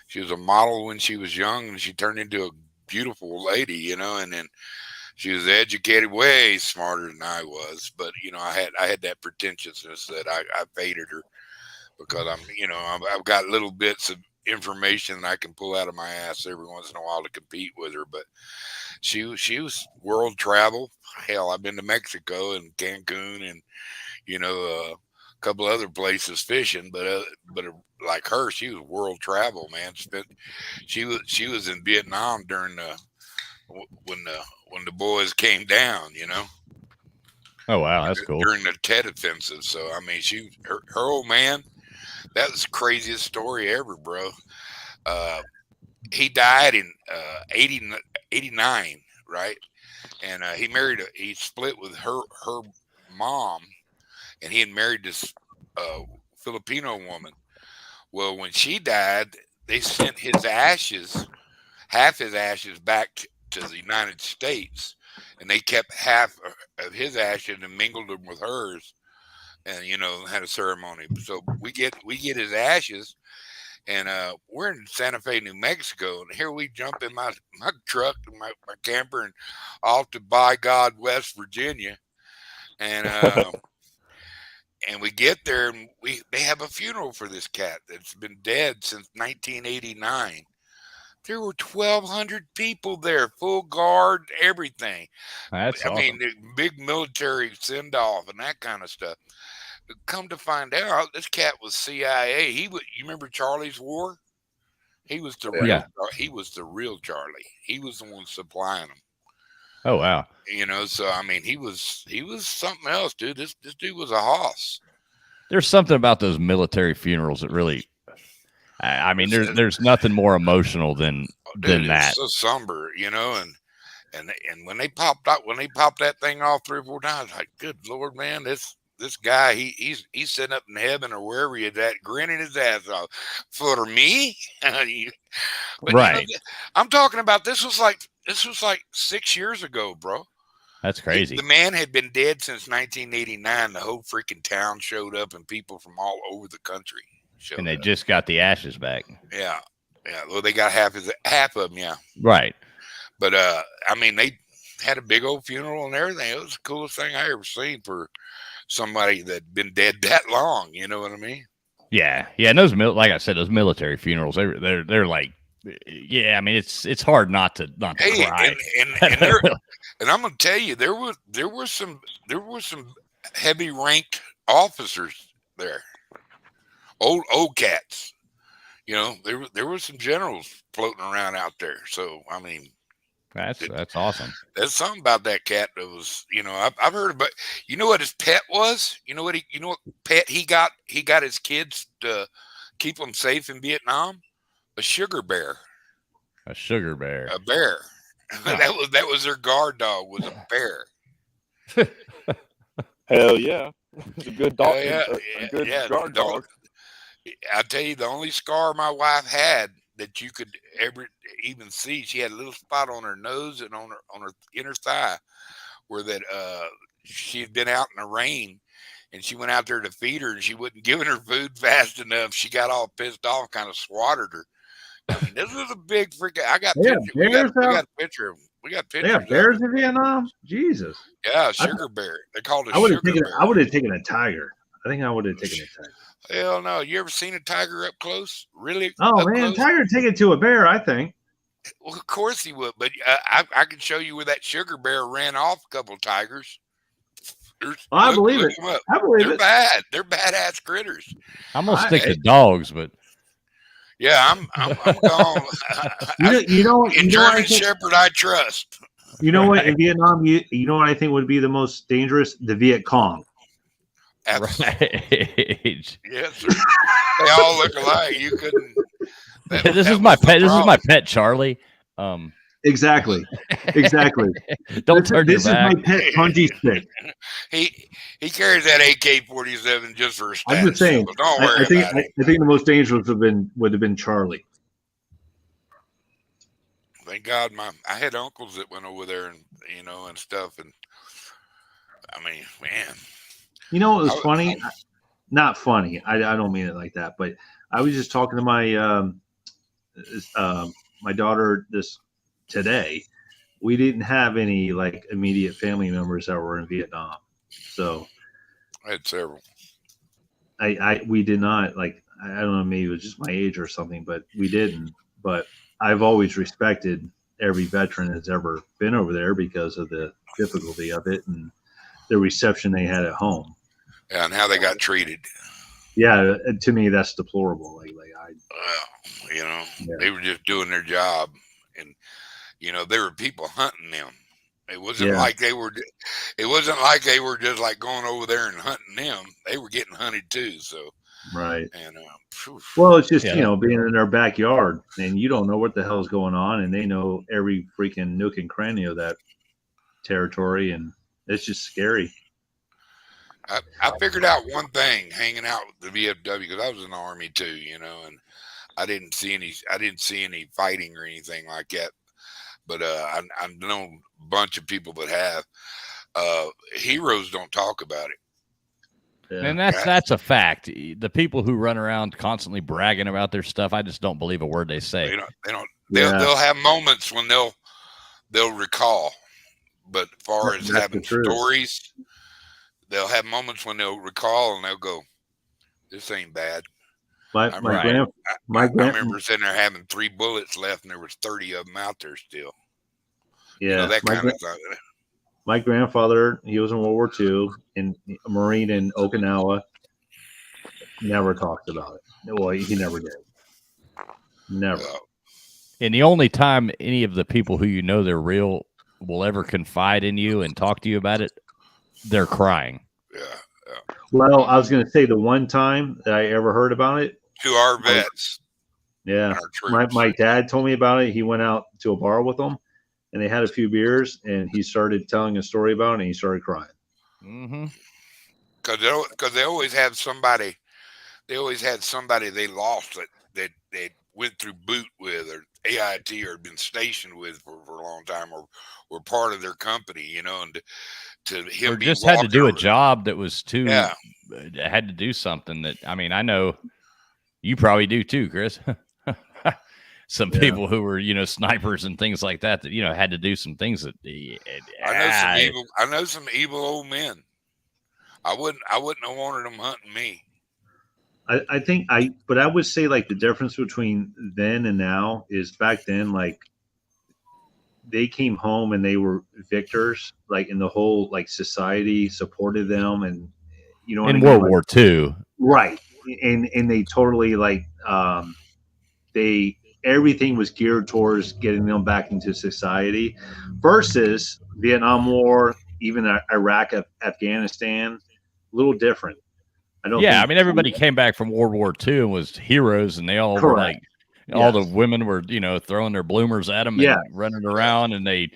she was a model when she was young, and she turned into a beautiful lady, and then she was educated, way smarter than I was. But I had that pretentiousness that I faded her because I've got little bits of information that I can pull out of my ass every once in a while to compete with her. But she was world travel. Hell, I've been to Mexico and Cancun and a couple other places fishing, but like her, she was world travel, man. She was in Vietnam during when the boys came down, Oh wow, that's cool. during the Tet Offensive. So I mean, her old man, that was the craziest story ever, bro. He died in 89, right? And he split with her mom, and he had married this Filipino woman. Well, when she died, they sent his ashes, half his ashes, back to the United States, and they kept half of his ashes and mingled them with hers, and had a ceremony. So we get his ashes, and we're in Santa Fe, New Mexico, and here we jump in my truck, my camper, and off to by God, West Virginia, and and we get there, and they have a funeral for this cat that's been dead since 1989. There were 1,200 people there, full guard, everything. That's awesome. I mean, the big military send off and that kind of stuff. Come to find out, this cat was CIA. You remember Charlie's War? He was the real. He was the real Charlie. He was the one supplying them. Oh wow. So I mean, he was something else, dude. This dude was a hoss. There's something about those military funerals that really, I mean, there's nothing more emotional than that. It's so somber, and when they popped that thing off 3 or 4 times, like, good Lord, man, this guy, he's sitting up in heaven or wherever he's at, grinning his ass off. For me, but right? I'm talking about this was like 6 years ago, bro. That's crazy. The man had been dead since 1989. The whole freaking town showed up, and people from all over the country showed and they up. just got the ashes back. Yeah. Well, they got half of them. Yeah. Right. But I mean, they had a big old funeral and everything. It was the coolest thing I ever seen for somebody that'd been dead that long. You know what I mean? Yeah. And those like I said, those military funerals, they're like, yeah. I mean, it's hard not to cry. And I'm gonna tell you, there were some heavy ranked officers there, old cats. There were some generals floating around out there. So I mean, that's awesome. There's something about that cat that was, I've heard about. You know what his pet was? You know what pet he got? He got his kids to keep them safe in Vietnam. A sugar bear. A sugar bear. A bear. Oh. That was their guard dog. Was a bear. Hell yeah, it's a good dog. A good guard dog. I tell you, the only scar my wife had that you could ever even see, she had a little spot on her nose and on her inner thigh, where that she had been out in the rain, and she went out there to feed her, and she wasn't giving her food fast enough. She got all pissed off, kind of swatted her. I mean, this was a big freaking. I got pictures. We got a picture of them. We got pictures. They have bears in Vietnam. Jesus. Yeah, sugar bear. They called it. I would have taken a tiger. I think I would have taken a tiger. Hell no! You ever seen a tiger up close? Really? Oh man, tiger take it to a bear. I think. Well, of course he would, but I can show you where that sugar bear ran off a couple of tigers. I believe it. I believe They're it. bad. They're badass critters. I'm gonna stick to dogs, but yeah, I'm gone. You don't. In German Shepherd, I trust. You know what? Right. In Vietnam, you know what I think would be the most dangerous? The Viet Cong. Right. Yes, sir. They all look alike. You couldn't. This is my pet. This is my pet, Charlie. Exactly. Exactly. Don't turn your This is back. my pet punji stick. He carries that AK-47 just for a I'm just status saying. symbol. Don't worry I think about it. I think the most dangerous would have been Charlie. Thank God, I had uncles that went over there and and stuff, and I mean, man. You know what was funny? Not funny. I don't mean it like that, but I was just talking to my my daughter today. We didn't have any like immediate family members that were in Vietnam, so I had several. we did not like. I don't know, maybe it was just my age or something, but we didn't. But I've always respected every veteran that's ever been over there because of the difficulty of it and the reception they had at home. Yeah, and how they got treated. Yeah, to me that's deplorable. They were just doing their job, and there were people hunting them. It wasn't like they were. It wasn't like they were just like going over there and hunting them. They were getting hunted too. So right. And well, it's just being in their backyard, and you don't know what the hell's going on, and they know every freaking nook and cranny of that territory, and it's just scary. I figured out one thing hanging out with the VFW because I was in the Army too, and I didn't see any fighting or anything like that. But I know a bunch of people that have. Heroes don't talk about it. Yeah. And that's a fact. The people who run around constantly bragging about their stuff, I just don't believe a word they say. They don't. They'll have moments when they'll recall, but as far as having stories, they'll have moments when they'll recall and they'll go, "This ain't bad." I remember sitting there having 3 bullets left, and there was 30 of them out there still. Yeah, that kind of thing. My grandfather, he was in World War II, in a Marine in Okinawa. Never talked about it. Well, he never did. Never. And the only time any of the people who they're real will ever confide in you and talk to you about it, they're crying. Yeah. Well, I was going to say the one time that I ever heard about it. To our vets. Yeah. My dad told me about it. He went out to a bar with them, and they had a few beers, and he started telling a story about it, and he started crying. Mm-hmm. Because they always have somebody. They always had somebody they lost that they went through boot with, or AIT, or been stationed with for a long time, or were part of their company, and to him, or just had to do a job that was had to do something that, I mean, I know you probably do too, Chris. Some people who were, snipers and things like that, had to do some things that I know some evil old men. I wouldn't have wanted them hunting me. But I would say like the difference between then and now is back then, like they came home and they were victors, like in the whole like society supported them, and in World War II, right? And they totally like everything was geared towards getting them back into society, versus Vietnam War, even Iraq, Afghanistan, a little different. I mean, everybody came back from World War II and was heroes, and they all were like, all the women were, throwing their bloomers at them and running around, and they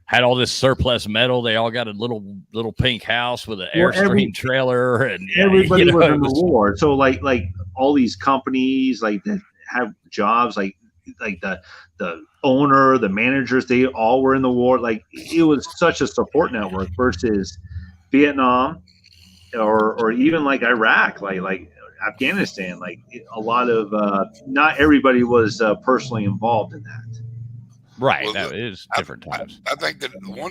had all this surplus metal. They all got a little pink house with an Airstream trailer, and everybody was in the war. So like all these companies like that have jobs, like the owner, the managers, they all were in the war. Like it was such a support network versus Vietnam. Or even like Iraq, like Afghanistan, like a lot of not everybody was personally involved in that. Right, that is different times. I think that one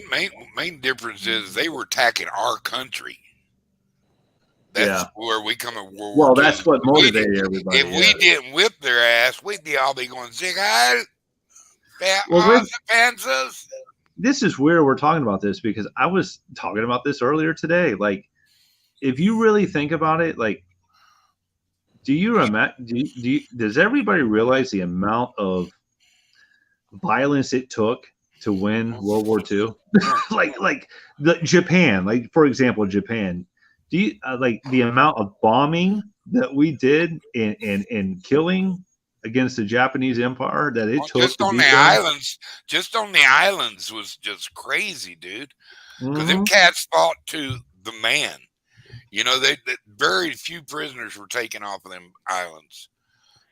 main difference is they were attacking our country. That's where we come in World War II. That's what motivated everybody. If we didn't whip their ass, we'd all be going, "Sick eyes, panzers." This is weird. We're talking about this because I was talking about this earlier today. Like, if you really think about it, like, does everybody realize the amount of violence it took to win World War II? like the Japan, like for example, Japan. Do you like the amount of bombing that we did in killing against the Japanese Empire that it took just to on beat the them? islands? Just on the islands was just crazy, dude. Because them Mhm. cats fought to the man. You know, they very few prisoners were taken off of them islands.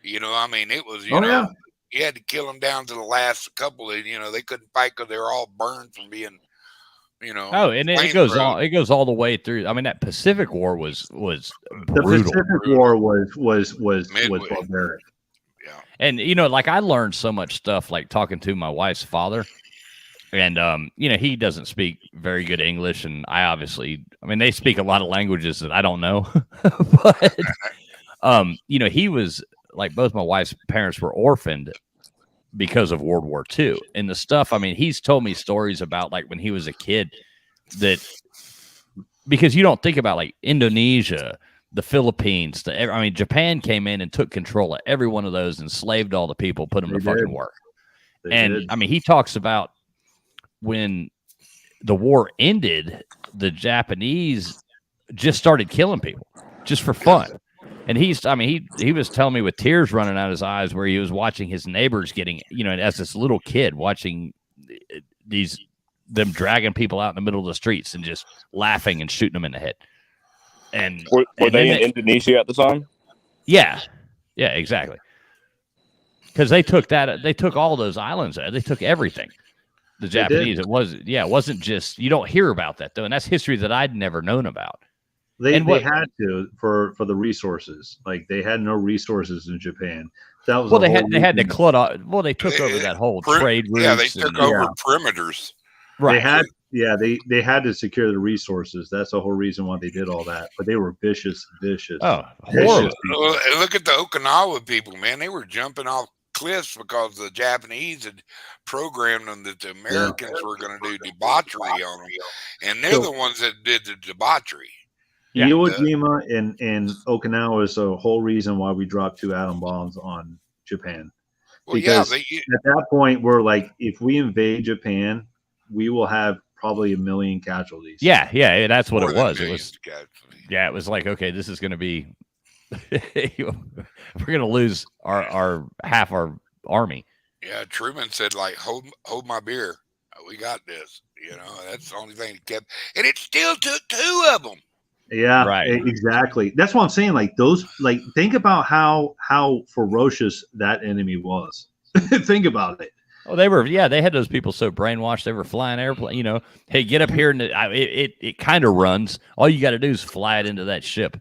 You know, I mean, it was, Oh yeah, you had to kill them down to the last couple. And, they couldn't fight because they were all burned from being, Oh, and it goes all the way through. I mean, that Pacific War was the brutal. Pacific War was Midway. barbaric. Yeah. And like I learned so much stuff, like talking to my wife's father, and he doesn't speak very good English, and I mean, they speak a lot of languages that I don't know, but he was like, both my wife's parents were orphaned because of World War II, and the stuff. I mean, he's told me stories about like when he was a kid, that because you don't think about like Indonesia, the Philippines, Japan came in and took control of every one of those, enslaved all the people, put them to fucking work. I mean, he talks about when the war ended, the Japanese just started killing people just for fun. And he was telling me with tears running out of his eyes where he was watching his neighbors getting, as this little kid watching them dragging people out in the middle of the streets and just laughing and shooting them in the head. And were they in Indonesia at the time? Yeah, exactly. Because they took all those islands. They took everything. The Japanese. It wasn't just, you don't hear about that though, and that's history that I'd never known about. They had to for the resources. Like they had no resources in Japan. That was they had to clud off. Well, they took over that whole trade route. Yeah, they took over perimeters. Right. They had to secure the resources. That's the whole reason why they did all that. But they were vicious. Oh, horrible. Look at the Okinawa people, man. They were jumping off cliffs because the Japanese had programmed them that the Americans were going to do debauchery on them, and they're the ones that did the debauchery. Yeah, Iwo Jima and Okinawa is the whole reason why we dropped 2 atom bombs on Japan. Well, because at that point we're like, if we invade Japan, we will have probably 1 million casualties. Yeah, that's what it was. It was like, okay, this is going to be we're going to lose our half our army. Yeah, Truman said, like, hold my beer. We got this. That's the only thing that kept, and it still took 2 of them. Yeah, right. Exactly. That's what I'm saying. Like those, like think about how ferocious that enemy was. Think about it. Oh, they had those people so brainwashed. They were flying airplane. Hey, get up here, and it kind of runs. All you got to do is fly it into that ship.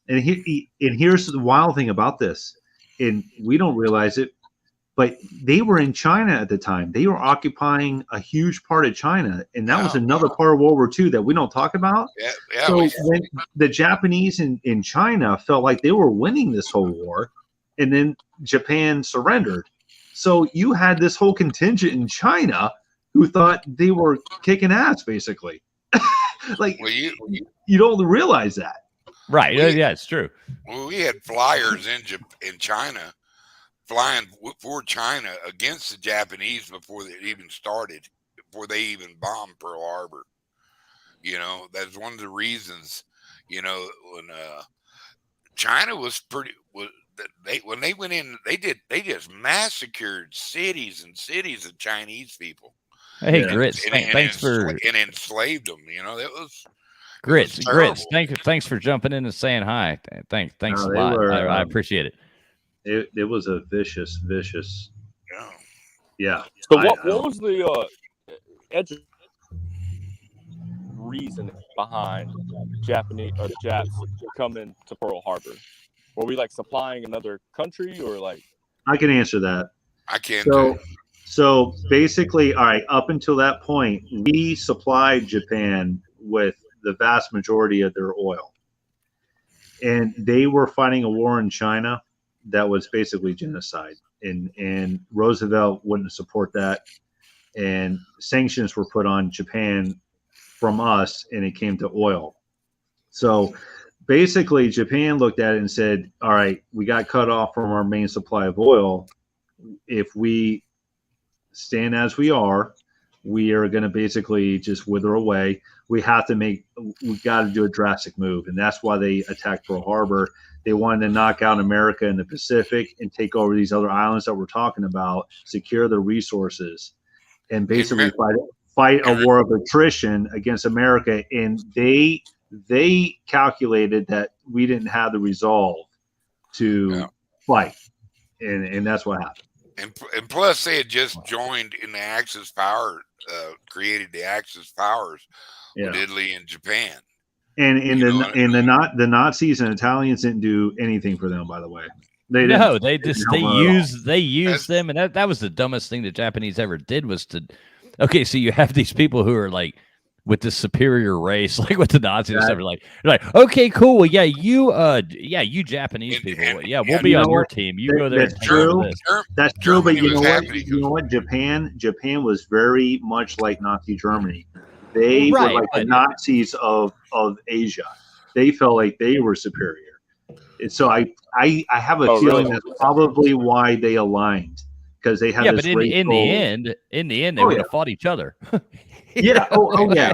And here's the wild thing about this, and we don't realize it, but they were in China at the time. They were occupying a huge part of China, and that was another part of World War II that we don't talk about. Yeah. So when the Japanese in China felt like they were winning this whole war, and then Japan surrendered. So you had this whole contingent in China who thought they were kicking ass, basically. You don't realize that. Right. Yeah, it's true. Well, we had flyers in China flying for China against the Japanese before they even started, before they even bombed Pearl Harbor. That's one of the reasons, when China when they went in, they just massacred cities and cities of Chinese people. Hey, Grits, thanks for and enslaved them. That was Grits. Thanks for jumping in and saying hi. Thanks a lot. I appreciate it. It was a vicious. Yeah. So what was the reason behind Japs coming to Pearl Harbor? Were we like supplying another country, or like? I can answer that. I can. So basically, all right. Up until that point, we supplied Japan with the vast majority of their oil, and they were fighting a war in China that was basically genocide, and Roosevelt wouldn't support that, and sanctions were put on Japan from us, and it came to oil. So basically Japan looked at it and said, all right, we got cut off from our main supply of oil. If we stand as we are, we are going to basically just wither away. We got to do a drastic move. And that's why they attacked Pearl Harbor. They wanted to knock out America in the Pacific and take over these other islands that we're talking about, secure the resources, and basically fight a war of attrition against America. And they calculated that we didn't have the resolve to fight. And that's what happened. And plus, they had just joined in the Axis power, created the Axis powers with Italy and Japan. And the Nazis and Italians didn't do anything for them, by the way. They used them, and that was the dumbest thing the Japanese ever did was to. Okay, so you have these people who are like with the superior race, like with the Nazis and stuff. You're like, okay, cool. Well, you Japanese people, we'll be on your team. You go there. That's true. That's true. But you know what? You know what? Japan was very much like Nazi Germany. They were like the Nazis of Asia. They felt like they were superior. And so I have a feeling that's probably why they aligned, because they had this but in the end, they would have fought each other. Yeah. Oh yeah.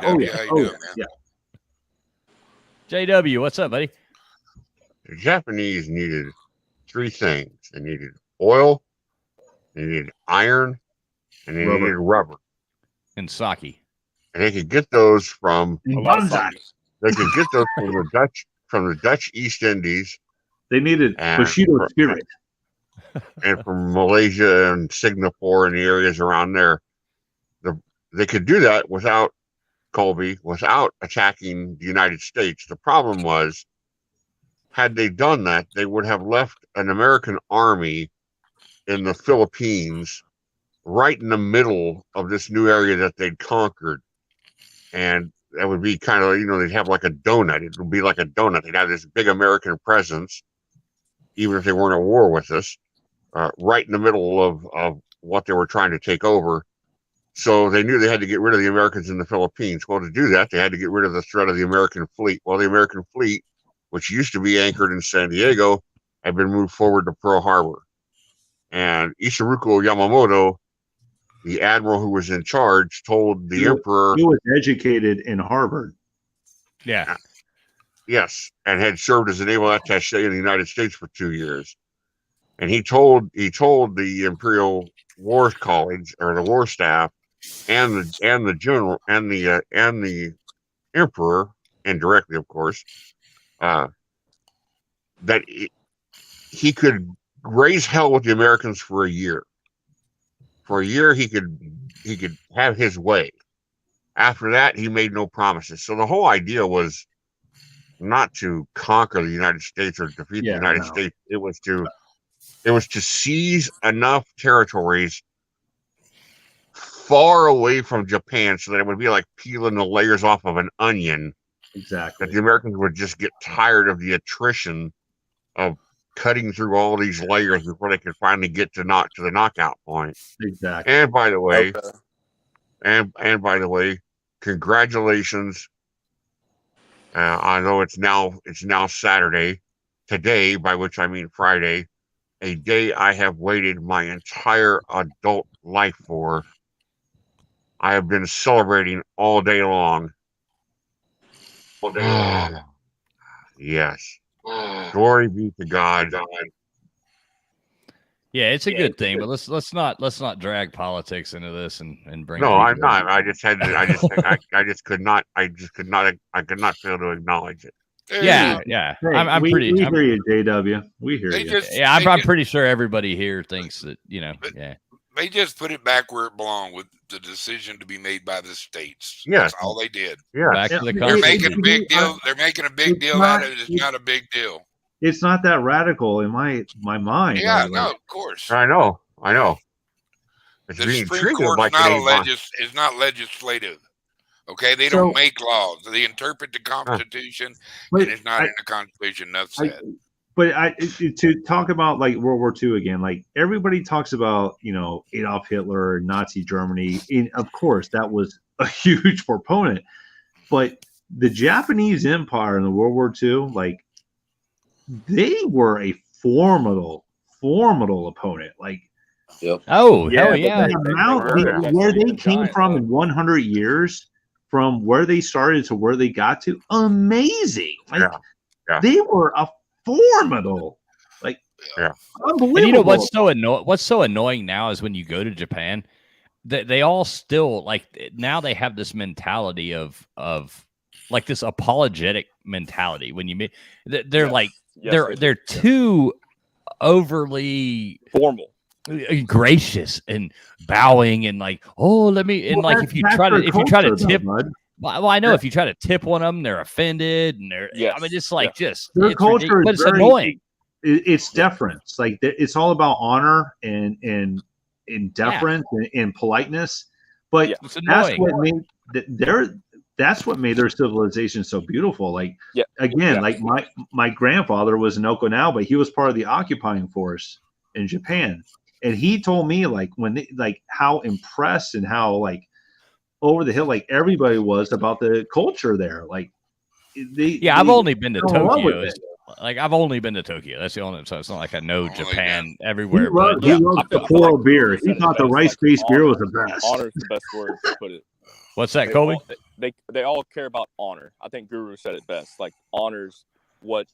JW, what's up, buddy? The Japanese needed three things. They needed oil, they needed iron, and they needed rubber. And sake. And they could get those from the Dutch East Indies. They needed Bushido spirit. And from Malaysia and Singapore and the areas around there. They could do that without attacking the United States. The problem was, had they done that, they would have left an American army in the Philippines right in the middle of this new area that they'd conquered. And that would be kind of, they'd have like a donut. It would be like a donut. They'd have this big American presence, even if they weren't at war with us, right in the middle of what they were trying to take over. So they knew they had to get rid of the Americans in the Philippines. Well, to do that, they had to get rid of the threat of the American fleet. Well, the American fleet, which used to be anchored in San Diego, had been moved forward to Pearl Harbor. And Ishiruko Yamamoto, the admiral who was in charge, told the emperor... He was educated in Harvard. Yeah. Yes, and had served as a naval attaché in the United States for 2 years. And he told the Imperial War College, or the War Staff, and the general and the emperor, indirectly, of course, that he could raise hell with the Americans for a year. For a year, he could have his way. After that, he made no promises. So the whole idea was not to conquer the United States or defeat the United States. It was to seize enough territories far away from Japan so that it would be like peeling the layers off of an onion. Exactly. That the Americans would just get tired of the attrition of cutting through all these layers before they could finally get to the knockout point. Exactly. And by the way, and by the way, congratulations. I know it's now Saturday, today, by which I mean Friday, a day I have waited my entire adult life for. I have been celebrating all day long. Yes. Glory be to God. Yeah, it's a good thing, but let's not drag politics into this and bring. No, I'm not. I just could not fail to acknowledge it. Yeah. Hey, I'm we pretty. hear you, JW. We hear you. I'm pretty sure everybody here thinks that They just put it back where it belonged, with the decision to be made by the states. Yes. That's all they did. Yeah. Back to the They're making a big deal. They're making a big deal out of it. It's not a big deal. It's not that radical in my mind. Yeah, no, of course. I know. It's The being Supreme treated Court's like is not legislative. Okay, they don't make laws. They interpret the Constitution, and it's not in the Constitution. Enough said. To talk about like World War II again, like everybody talks about, Adolf Hitler, Nazi Germany. And of course, that was a huge proponent. But the Japanese Empire in the World War II, like they were a formidable opponent. Like Yep. Oh, Yeah, hell but yeah. the amount where they came from in 100 years, from where they started to where they got to, amazing. Like Yeah. they were a formidable, like unbelievable. And you know what's so annoying now is when you go to Japan, they all still like now they have this mentality of like this apologetic mentality when you meet they're like they're too overly formal, gracious and bowing and like, oh, let me, and like if you try to tip, well, I know if you try to tip one of them, they're offended and they're, I mean, it's like just their it's culture but is it's very, annoying. It's deference. Like it's all about honor and deference and politeness. But that's what made that's what made their civilization so beautiful. Like again, like my grandfather was in Okinawa, but he was part of the occupying force in Japan. And he told me like when they, like how impressed and how like over the hill like everybody was about the culture there. Like I've only been to Tokyo. Like I've only been to Tokyo. That's the only. So it's not like I know Japan everywhere. He loved the Polo beer. He thought the rice-based beer was the best. Honor is the best word to put it. What's that, Colby? They all care about honor. I think Guru said it best. Like honors what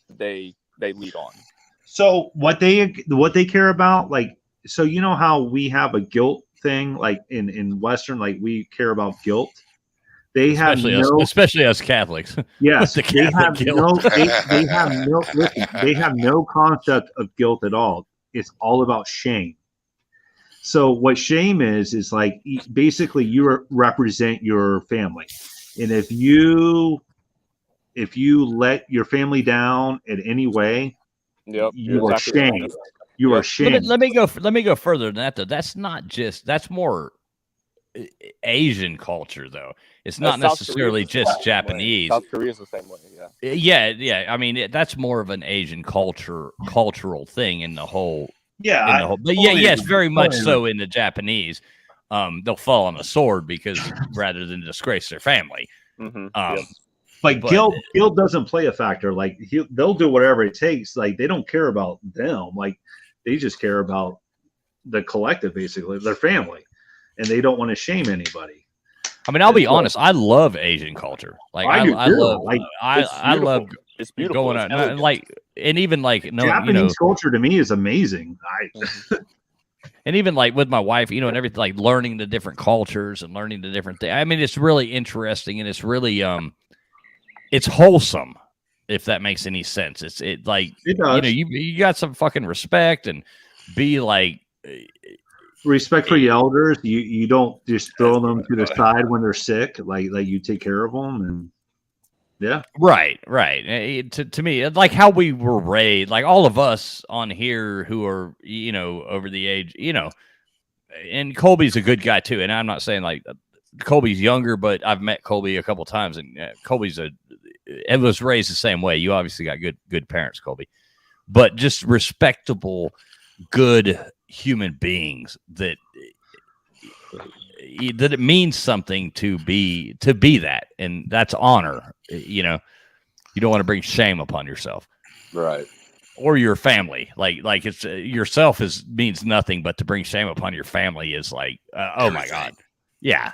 they lead on. So what they care about, like, so you know how we have a guilt thing, like in Western, like we care about guilt. They have especially us Catholics. Yes, the they have guilt. they have no concept of guilt at all. It's all about shame. So what shame is like basically you represent your family, and if you let your family down in any way, you are shamed. You are shamed. Let me go further than that though. That's more Asian culture though. It's not necessarily just Japanese. South Korea's the same way. Yeah. I mean, that's more of an Asian cultural thing in the whole. But yes, very much so in the Japanese. They'll fall on the sword because rather than disgrace their family. But guilt doesn't play a factor. Like they'll do whatever it takes. Like they don't care about them. Like they just care about the collective, basically their family, and they don't want to shame anybody. I mean, I'll be honest. I love Asian culture. Like I love it's beautiful. Going on like, and even like Japanese culture to me is amazing. And even like with my wife, and everything, like learning the different cultures and learning the different things. I mean, it's really interesting and it's really it's wholesome, if that makes any sense. It does. You got some fucking respect and be like. Respect for your elders. You don't just throw them to the side when they're sick. Like you take care of them, and right. To me, like how we were raised, like all of us on here who are over the age, and Colby's a good guy too. And I'm not saying like Colby's younger, but I've met Colby a couple times, and Colby's and was raised the same way. You obviously got good parents, Colby, but just respectable, good human beings that it means something to be that, and that's honor. You don't want to bring shame upon yourself, right, or your family. Like it's yourself means nothing, but to bring shame upon your family is like oh my god, yeah.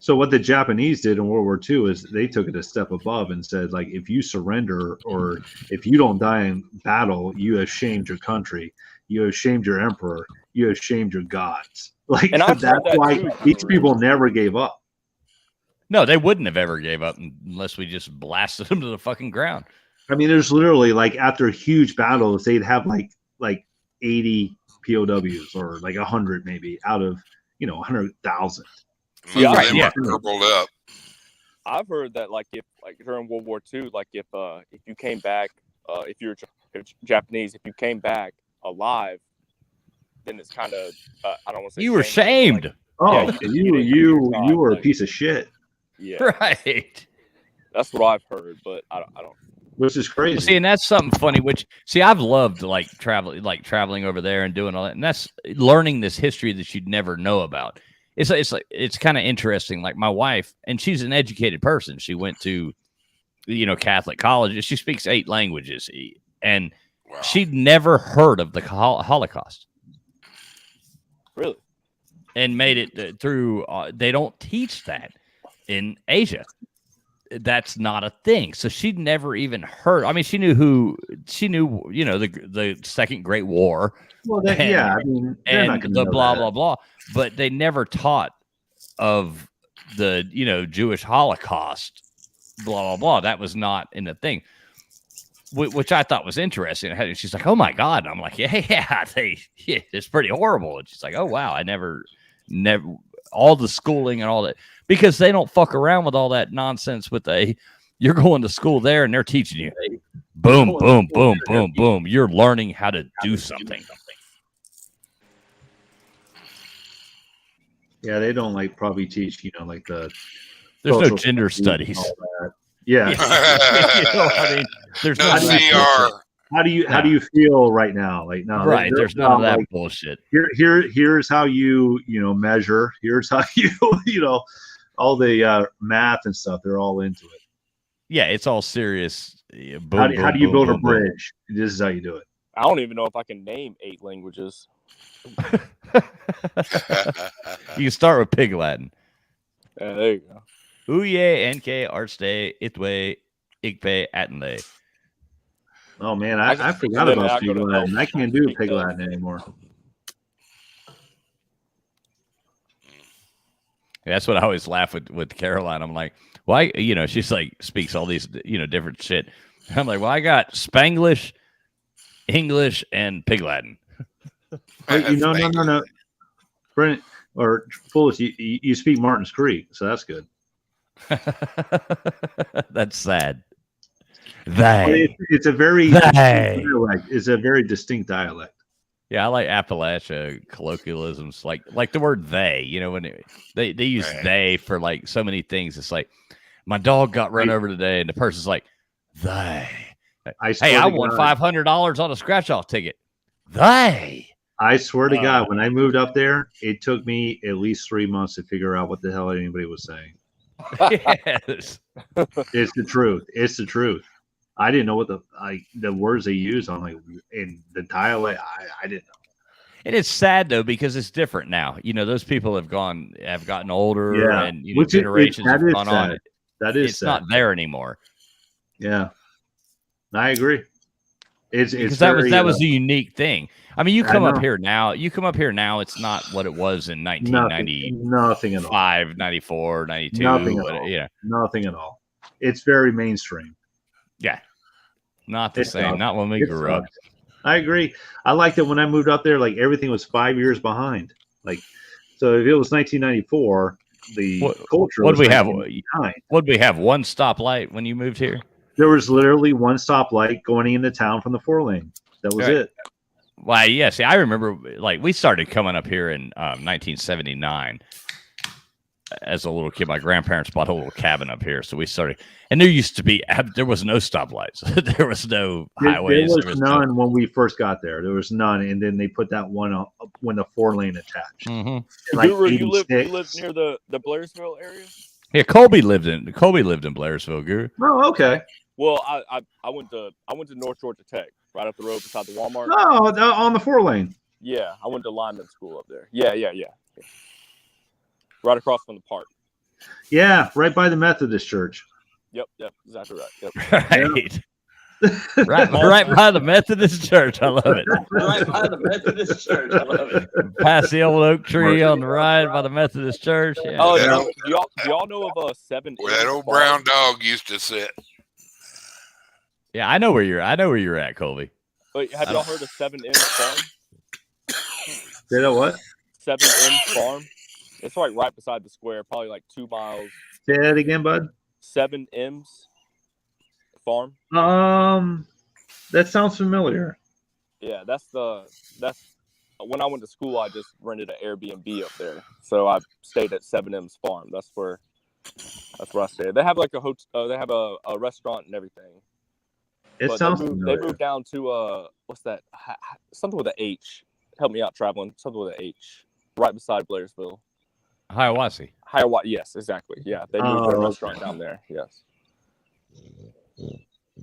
So what the Japanese did in World War II is they took it a step above and said, like, if you surrender or if you don't die in battle, you have shamed your country. You have shamed your emperor. You have shamed your gods. Like, and that's why these people never gave up. No, they wouldn't have ever gave up unless we just blasted them to the fucking ground. I mean, there's literally like after huge battles, they'd have like 80 POWs or like 100 maybe out of 100,000. Crippled up. I've heard that like if during World War II, like if you came back, if you're Japanese, if you came back alive, then it's kind of I don't want to say you were shamed. You were a piece of shit. Yeah, right. That's what I've heard, but I don't. Which is crazy. See, and that's something funny. I've loved traveling over there and doing all that, and that's learning this history that you'd never know about. It's kind of interesting. Like my wife, and she's an educated person. She went to, Catholic college. She speaks 8 languages, and she'd never heard of the Holocaust. Really? And made it through. They don't teach that in Asia. That's not a thing. So she'd never even heard. I mean, she knew, the Second Great War. Well, and, I mean, they're not and gonna the know blah, that. blah, blah. But they never taught of the, Jewish Holocaust, blah, blah, blah. That was not in the thing, which I thought was interesting. And she's like, oh my God. And I'm like, yeah, it's pretty horrible. And she's like, oh wow, I never, all the schooling and all that, because they don't fuck around with all that nonsense you're going to school there and they're teaching you, boom, boom, boom, boom, boom. You're learning how to do something. Yeah, they don't probably teach, like the. There's no social gender studies studies. and all that. Yeah. I mean, there's No none of that bullshit. CR. How do you feel right now? No, Right. There's none of that bullshit. Here's how you measure. Here's how you all the math and stuff. They're all into it. Yeah, it's all serious. How do you build a bridge? This is how you do it. I don't even know if I can name 8 languages. You can start with Pig Latin. There you go. Uye, Enke, Arste, Itwe, Igpe, Atenle. Oh man, I I forgot then I about go Pig to Latin. I Elf can't to do speak Pig Elf. Latin anymore. That's what I always laugh with Caroline. I'm like, why? She's like, speaks all these, different shit. I'm like, well, I got Spanglish, English, and Pig Latin. Wait, no. Brent or Fullis, you speak Martin's Creek, so that's good. That's sad. It's a very distinct dialect. It's a very distinct dialect. Yeah, I like Appalachia colloquialisms, like the word they. When they use they for so many things. It's like, my dog got run over today, and the person's like, they. I won $500 on a scratch-off ticket. They. I swear to God, when I moved up there, it took me at least 3 months to figure out what the hell anybody was saying. Yes. It's the truth. It's the truth. I didn't know what the words they use on in the dialect. I didn't know. And it's sad though, because it's different now. Those people have gotten older, Yeah. and generations have gone on. That is it's sad. not there anymore. Yeah, I agree. Because that was a unique thing. I mean, you come up here now. It's not what it was in 1995, nothing at all. 94, 92. Nothing at all. Yeah, nothing at all. It's very mainstream. Yeah, not the same. Not when we grew up. I agree. I liked it when I moved up there. Everything was 5 years behind. So if it was 1994, the culture. What we have? What we have? One stoplight when you moved here. There was literally one stoplight going into town from the 4-lane. That was it. Why? Yeah. See, I remember we started coming up here in 1979. As a little kid, my grandparents bought a little cabin up here, so we started. And there was no stoplights. There was no highways. There was none when we first got there. There was none, and then they put that one up when the 4-lane attached. Mm-hmm. You live near the Blairsville area? Yeah, Colby lived in Blairsville, Guru. Oh, okay. Well, I went to North Georgia Tech, right up the road beside the Walmart. Oh, on the 4-lane. Yeah, I went to lineman school up there. Yeah. Right across from the park. Yeah, right by the Methodist church. Yep, exactly right. Yep. Right. right by the Methodist church. I love it. Right by the Methodist church. I love it. Past the old oak tree on the right by the Methodist church. Yeah. Oh, do y'all know of 7 where that old brown dog used to sit? Yeah, I know where you're at, Colby. Wait, have y'all heard of 7M Farm? Say that what? 7M Farm. It's right beside the square, probably 2 miles. Say that again, bud. 7M's Farm. That sounds familiar. Yeah, that's when I went to school. I just rented an Airbnb up there, so I stayed at 7M's Farm. That's where I stayed. They have a hotel. They have a restaurant and everything. They moved down to what's that? Something with an H. Help me out, traveling. Something with an H. Right beside Blairsville. Hiawassee. Yes, exactly. Yeah, they moved their restaurant down there. Yes,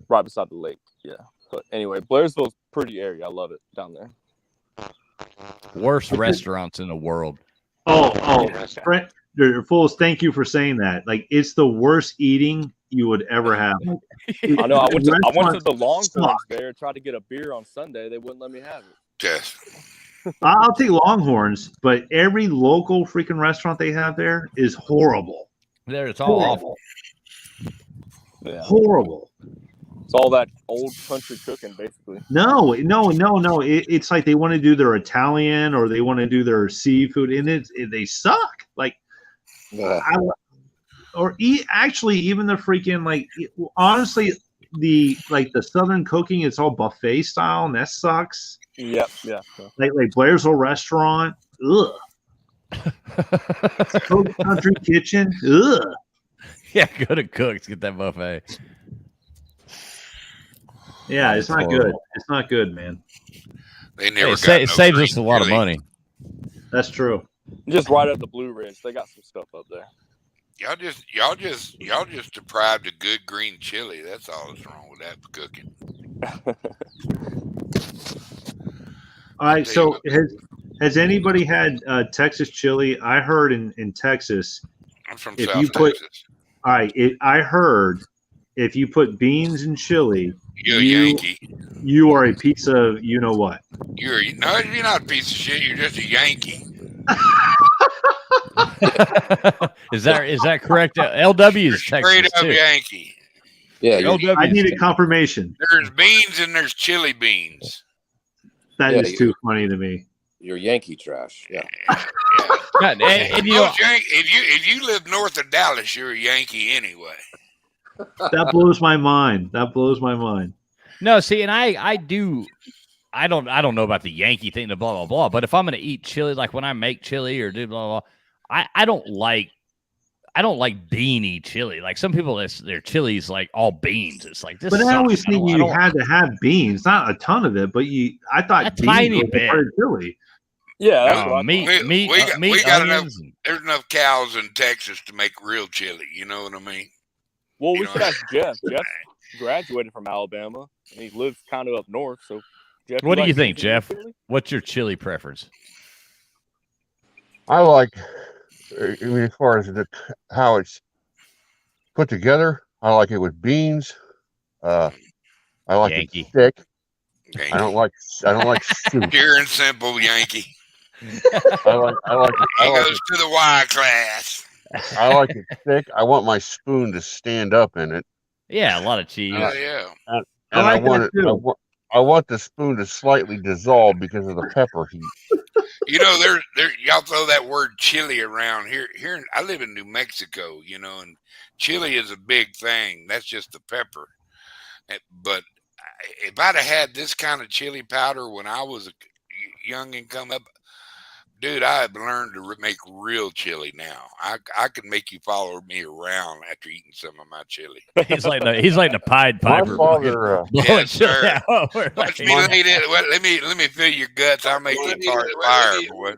right beside the lake. Yeah, but anyway, Blairsville's a pretty area. I love it down there. Worst restaurants in the world. Brent, Fools, thank you for saying that. Like, it's the worst eating you would ever have. I know. I went to the Longhorns suck. there, tried to get a beer on Sunday. They wouldn't let me have it. Yes. I'll take Longhorns, but every local freaking restaurant they have there is horrible. There, it's all awful. Yeah. Horrible. It's all that old country cooking, basically. No. It's like they want to do their Italian or they want to do their seafood, and they suck. Like, actually, even the freaking, like, honestly, the Southern cooking, it's all buffet style, and that sucks. Yep. Yeah. Like Blair's old restaurant. Ugh. Country kitchen. Ugh. Yeah, go to Cook's, get that buffet. Yeah, it's not good. It's not good, man. They never. It saves us a lot of money. That's true. Just right at the Blue Ridge, they got some stuff up there. Y'all just deprived of good green chili. That's all that's wrong with that cooking. All right, so has anybody had Texas chili? I heard in Texas, I'm from if South you put, Texas. all right, I heard if you put beans in chili, You're a Yankee. You are a piece of you know what. You're not a piece of shit. You're just a Yankee. Is that correct? LW is Texas Straight up too. Yankee. Yeah, LW I is need a Texas. confirmation. There's beans and there's chili beans. That Yeah, is too funny to me. you're Yankee trash. Yeah. God, and you know, If you live north of Dallas, you're a Yankee anyway. That blows my mind. That blows my mind. no, see, and I don't know about the Yankee thing, the blah blah blah. But if I'm gonna eat chili, like when I make chili or do blah blah, blah I don't like beany chili. Like some people, their chili's like all beans. It's like this. But I sucks. always think I you don't- had to have beans, not a ton of it, but I thought A beans tiny was bit. part of chili. Yeah, that's what I meat, thought. meat, we got onions. There's enough cows in Texas to make real chili. You know what I mean? Well, You we know, should ask Jeff. Jeff graduated from Alabama, and he lives kind of up north. So, Jeff, What do you like think, beans in your Jeff? chili? What's your chili preference? I like, I mean, as far as how it's put together, I like it with beans. I like Yankee. it thick. Yankee. I don't like soup. Pure and simple Yankee. I like He goes to the Y class. I like it thick. I want my spoon to stand up in it, Yeah, a lot of cheese. Yeah. and I like that too. I want the spoon to slightly dissolve because of the pepper heat. You know, there y'all throw that word chili around here. I live in New Mexico, you know, and chili is a big thing. That's just the pepper. But if I'd have had this kind of chili powder when I was young and come up, dude, I have learned to make real chili now. I can make you follow me around after eating some of my chili. He's like the Pied My Piper. father, blowing Yes, chili sir. out. We're Watch like, me lay that. Well, let me fill your guts. I'll make you part fire, boy.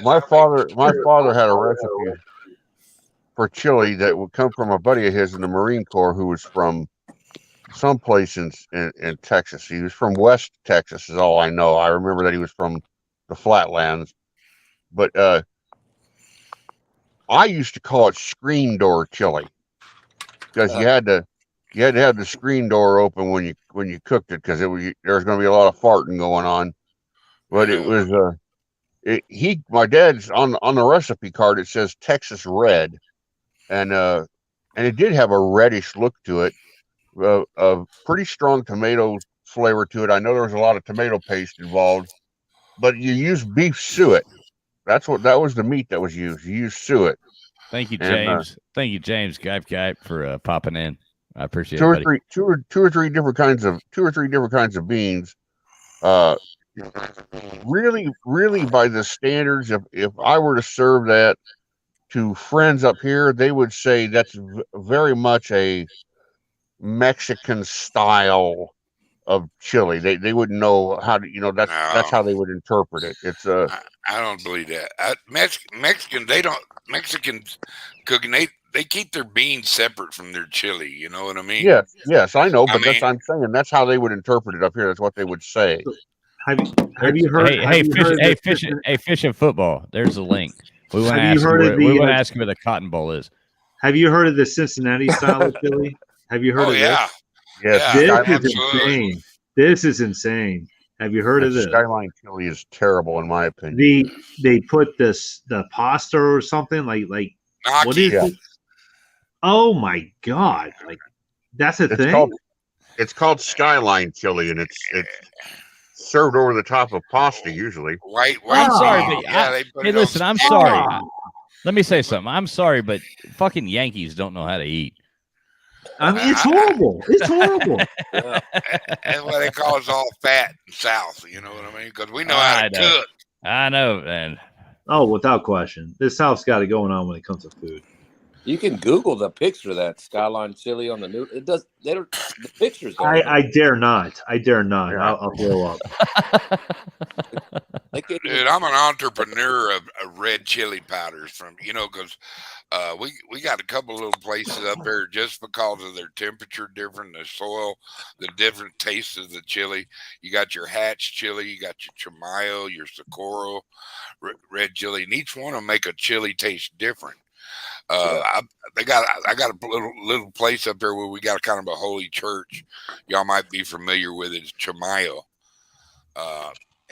my father had a recipe for chili that would come from a buddy of his in the Marine Corps who was from someplace in Texas. He was from West Texas, is all I know. I remember that he was from the Flatlands. But I used to call it screen door chili because you had to have the screen door open when you cooked it because there was going to be a lot of farting going on. But it was my dad's on the recipe card. It says Texas Red, and it did have a reddish look to it, a pretty strong tomato flavor to it. I know there was a lot of tomato paste involved, but you use beef suet. That was the meat that was used. You used suet. Thank you, And, James. Thank you, James Guy, for popping in. I appreciate two it. or three different kinds of beans. Really by the standards, if I were to serve that to friends up here, they would say that's very much a Mexican style of chili. They wouldn't know how to, that's how they would interpret it. It's I don't believe that. Mexicans cooking, they keep their beans separate from their chili. You know what I mean? yes, I know, but I mean- I'm saying that's how they would interpret it up here. That's what they would say. Have you heard? Fish and football. There's a link. We want to Have you ask heard him of we the, want to ask him where the Cotton Bowl is. Have you heard of the Cincinnati style of chili? Have you heard of yeah. Yes, Yeah, this? This Skyline, is insane. This is insane. Have you heard of this? Skyline chili is terrible in my opinion. They put the pasta or something like what is Yeah. it? Oh my god! Like that's a thing. It's called Skyline chili, and it's served over the top of pasta usually. White. I'm sorry, meat. but They put hey, it on listen, I'm steak. sorry. Let me say something. I'm sorry, but fucking Yankees don't know how to eat. I mean, it's horrible. It's horrible. That's why they call us all fat and south. You know what I mean? Because we know how to cook. I know, man. Oh, without question, this South's got it going on when it comes to food. You can Google the picture of that Skyline chili on the new. It does. They don't. The pictures. I dare not. I dare not. I'll throw up. Dude, I'm an entrepreneur of red chili powders from, because we got a couple little places up there just because of their temperature different, the soil, the different tastes of the chili. You got your Hatch chili, you got your Chamayo, your Socorro red chili, and each one will make a chili taste different. I got a little place up there where we got kind of a holy church. Y'all might be familiar with it. It's Chamayo.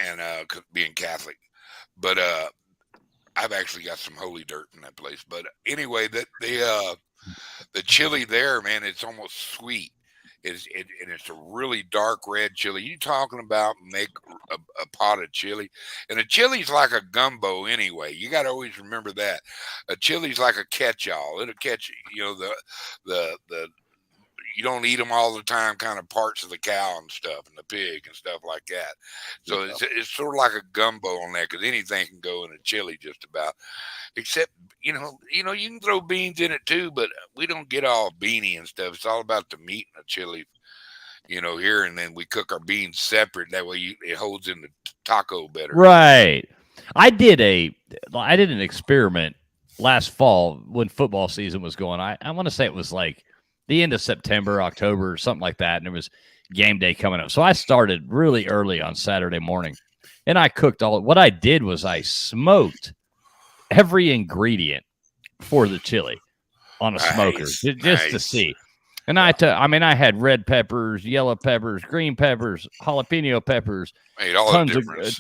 And being Catholic, but I've actually got some holy dirt in that place. But anyway, the chili there, man, it's almost sweet. And it's a really dark red chili. You talking about make a pot of chili, and a chili's like a gumbo anyway. You got to always remember that a chili's like a catch-all. It'll catch the you don't eat them all the time, kind of parts of the cow and stuff, and the pig and stuff like that. So it's sort of like a gumbo on that, because anything can go in a chili just about, except you can throw beans in it too, but we don't get all beany and stuff. It's all about the meat in a chili, here, and then we cook our beans separate. That way it holds in the taco better. Right. I did an experiment last fall when football season was going. I want to say it was like the end of September, October, something like that. And it was game day coming up. So I started really early on Saturday morning, and I cooked what I did was I smoked every ingredient for the chili on a smoker just to see. And I had red peppers, yellow peppers, green peppers, jalapeno peppers,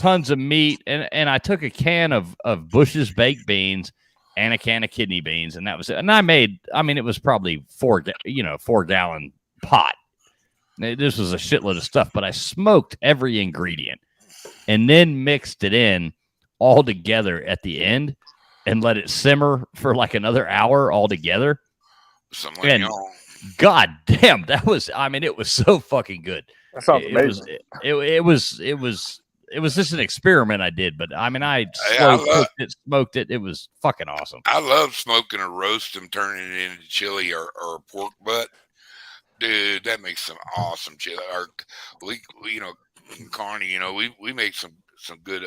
tons of meat. And I took a can of Bush's baked beans and a can of kidney beans, and that was it. And it was probably 4-gallon pot. This was a shitload of stuff, but I smoked every ingredient and then mixed it in all together at the end and let it simmer for like another hour all together. And God damn, it was so fucking good. That sounds amazing. It was just an experiment I did, but I cooked it, smoked it. It was fucking awesome. I love smoking a roast and turning it into chili or a pork butt. Dude, that makes some awesome chili. Carney, we make some good.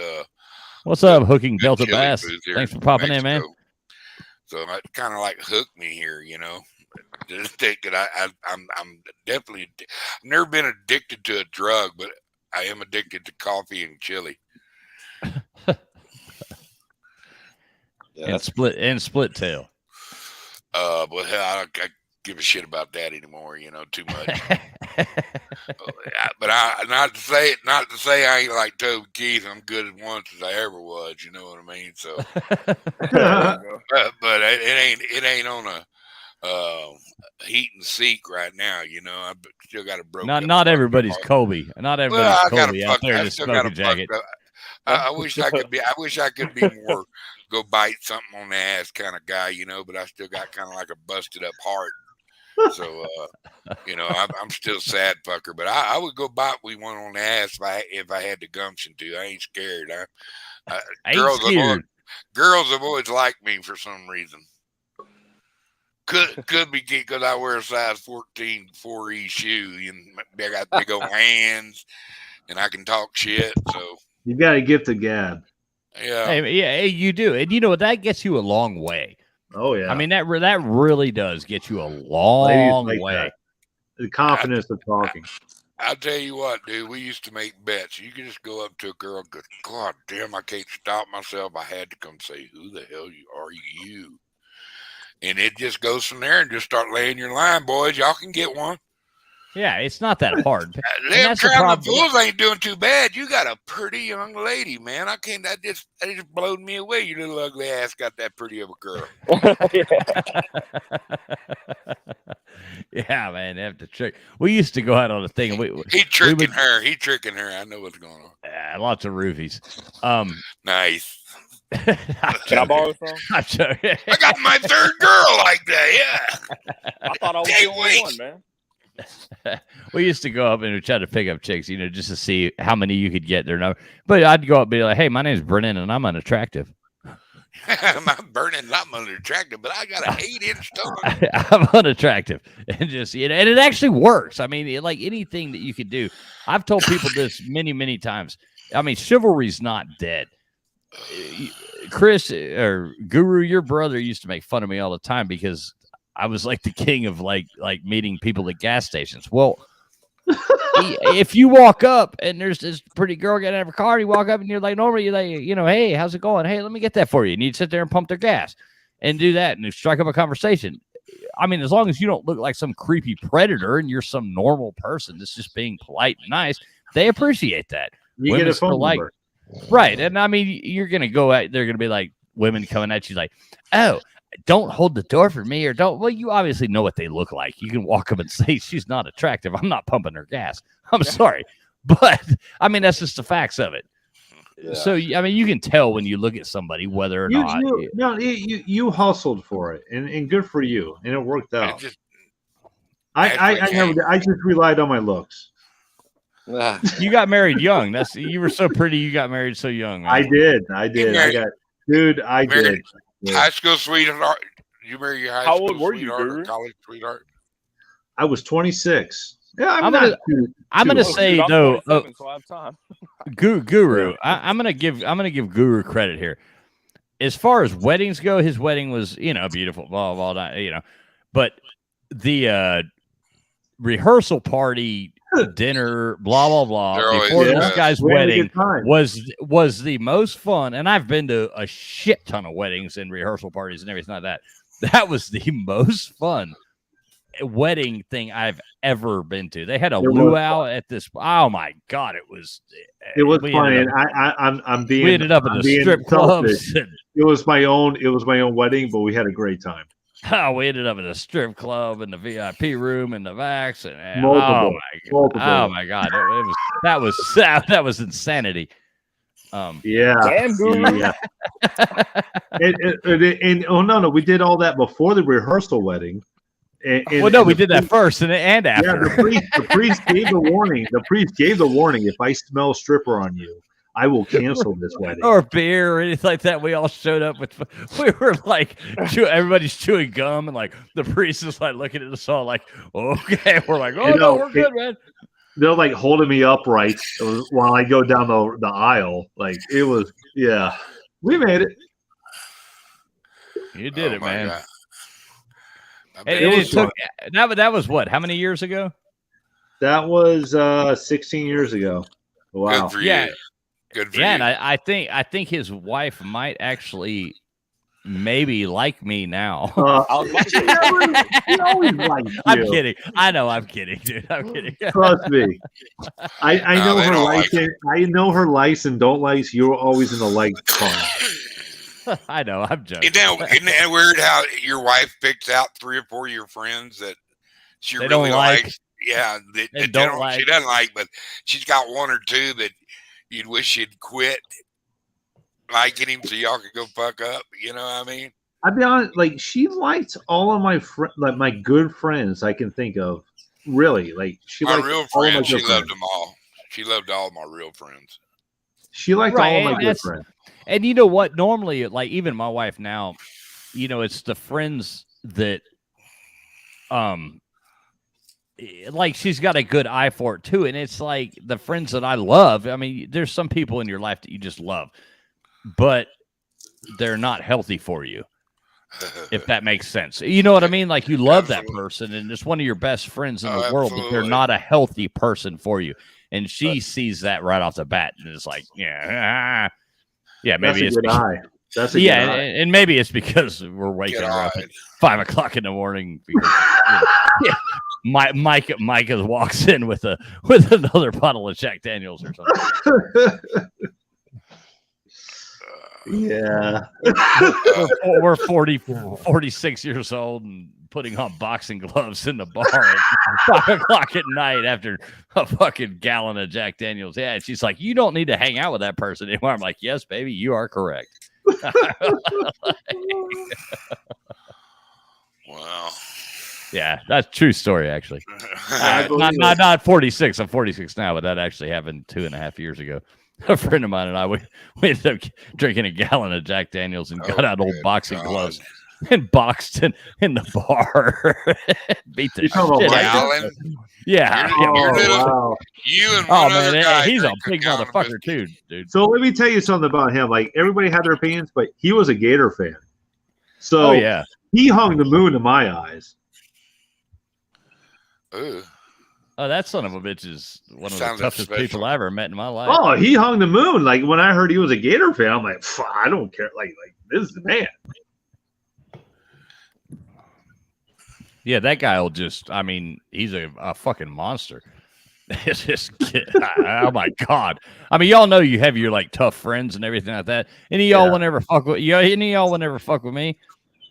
What's up, Hooking Delta Bass? Thanks for popping in, man. So it kind of like hooked me here, Just think that I'm definitely. I've never been addicted to a drug, but I am addicted to coffee and chili. And split tail. But I give a shit about that anymore. Too much. But not to say I ain't like Toby Keith. I'm good at once as I ever was. You know what I mean? So, but it ain't on a heat and seek right now. I've still got a broken. Not everybody's Kobe. Not everybody's Kobe out there in the smoking jacket. I wish I could be. I wish I could be more go bite something on the ass kind of guy, but I still got kind of like a busted up heart. So, I'm still sad fucker, but I would go bite one on the ass if I had the gumption to. I ain't scared. Girls have always liked me for some reason. Could be because I wear a size 14 4E shoe, and I got big old hands, and I can talk shit. So you got a gift of gab. Yeah, hey, you do, and that gets you a long way. Oh yeah, that really does get you a long way. The confidence of talking. I'll tell you what, dude. We used to make bets. You could just go up to a girl and go, God damn, I can't stop myself. I had to come say, who the hell are you? And it just goes from there and just start laying your line, boys. Y'all can get one. Yeah, it's not that hard. Them traveling fools ain't doing too bad. You got a pretty young lady, man. I can't. That just blowed me away. Your little ugly ass got that pretty of a girl. Yeah, man, they have to trick. We used to go out on a thing. He tricking her. He tricking her. I know what's going on. Yeah, lots of roofies. Nice. Can I borrow some? I got my third girl like that. Yeah. I thought I was the only one, man. We used to go up and try to pick up chicks, just to see how many you could get their number. But I'd go up and be like, "Hey, my name's Brennan, and I'm unattractive." I'm burning. I'm unattractive, but I got an 8-inch tongue. I'm unattractive, and just and it actually works. I mean, like anything that you could do. I've told people this many times. I mean, chivalry's not dead. Chris or Guru, your brother used to make fun of me all the time because I was like the king of like meeting people at gas stations. Well, if you walk up and there's this pretty girl getting out of her car, you walk up and you're like, normally you're like, hey, how's it going? Hey, let me get that for you. And you'd sit there and pump their gas and do that and strike up a conversation. I mean, as long as you don't look like some creepy predator and you're some normal person that's just being polite and nice, they appreciate that. You get a phone number. Right. And I mean, you're going to go out, they're going to be like women coming at you like, oh, don't hold the door for me or don't. Well, you obviously know what they look like. You can walk up and say, she's not attractive. I'm not pumping her gas. I'm sorry. But I mean, that's just the facts of it. Yeah. So, I mean, you can tell when you look at somebody whether or not. You hustled for it and good for you. And it worked out. I just relied on my looks. You got married young. You were so pretty. You got married so young. Man. I did. I did. High school sweetheart. You married your high school sweetheart or college sweetheart? I was 26. Yeah, I'm gonna say though. So I have time. Guru. I'm gonna give Guru credit here. As far as weddings go, his wedding was beautiful. Blah blah blah. But the rehearsal party. Dinner, blah blah blah. Before this guy's wedding was the most fun, and I've been to a shit ton of weddings and rehearsal parties and everything like that. That was the most fun wedding thing I've ever been to. They had a luau at this. Oh my god, it was funny. We ended up in the strip clubs. It was my own wedding, but we had a great time. Oh, we ended up in a strip club in the VIP room in the Vax, and multiple. Oh my god, that was insanity. Yeah. We did all that before the rehearsal wedding. We did that first and after. Yeah, the priest gave the warning. The priest gave the warning. If I smell stripper on you, I will cancel this wedding. Or beer or anything like that. We all showed up we were like, everybody's chewing gum, and like the priest is like looking at us all like, okay. We're like, we're good, man. They're like holding me upright while I go down the aisle. Like it was, yeah. We made it. You did it, man. It took that was what? How many years ago? That was 16 years ago. Wow. Good for you. Good for you. And I think his wife might actually maybe like me now. He always likes you. I'm kidding. I know I'm kidding, dude. I'm kidding. Trust me. I know her likes it. I know her likes and don't likes. You're always in the like column. I know. I'm joking. Isn't that weird how your wife picks out 3 or 4 of your friends that she really don't like? Yeah, she doesn't like, but she's got 1 or 2 that you'd wish she'd quit liking him so y'all could go fuck up. You know what I mean? I'll be honest, like she liked all of my my good friends I can think of. Really, like she liked real friends. She loved them all. She loved all my real friends. She liked all of my good friends. And you know what? Normally, like even my wife now, it's the friends that, like she's got a good eye for it too. And it's like the friends that I love. I mean, there's some people in your life that you just love, but they're not healthy for you. if that makes sense. You know what I mean? Like you love that Absolutely. person and it's one of your best friends in the Oh, world, but they're absolutely. not a healthy person for you. And she sees that right off the bat and is like, yeah, That's maybe a it's good eye. That's a good yeah, eye. and maybe it's because we're waking Get her up on. at 5 o'clock in the morning. Because, Micah walks in with another bottle of Jack Daniels or something. Yeah. We're 46 years old and putting on boxing gloves in the bar at 5 o'clock at night after a fucking gallon of Jack Daniels. Yeah, and she's like, you don't need to hang out with that person anymore. I'm like, yes, baby, you are correct. Wow. Yeah, that's a true story, actually. I believe Not 46. I'm 46 now, but that actually happened 2.5 years ago. A friend of mine and I, we ended up drinking a gallon of Jack Daniels and got out old good boxing God. gloves and boxed in the bar. Beat the You talking shit about out of Gallon? him. Yeah. You're Oh, little- wow. You and Oh, one man, other guy. he's a drink big gallon of motherfucker, whiskey. too, dude. So let me tell you something about him. Like everybody had their opinions, but he was a Gator fan. So Oh, yeah. he hung the moon in my eyes. Ooh. Oh, that son of a bitch is one of the Sounds toughest special. people I ever met in my life. Oh, he hung the moon. Like when I heard he was a Gator fan, I'm like, I don't care. Like this is the man. Yeah, that guy will just, I mean, he's a fucking monster. It's just, oh my God. I mean, y'all know you have your like tough friends and everything like that. Any of y'all Yeah. will never fuck with you. Any of y'all will never fuck with me.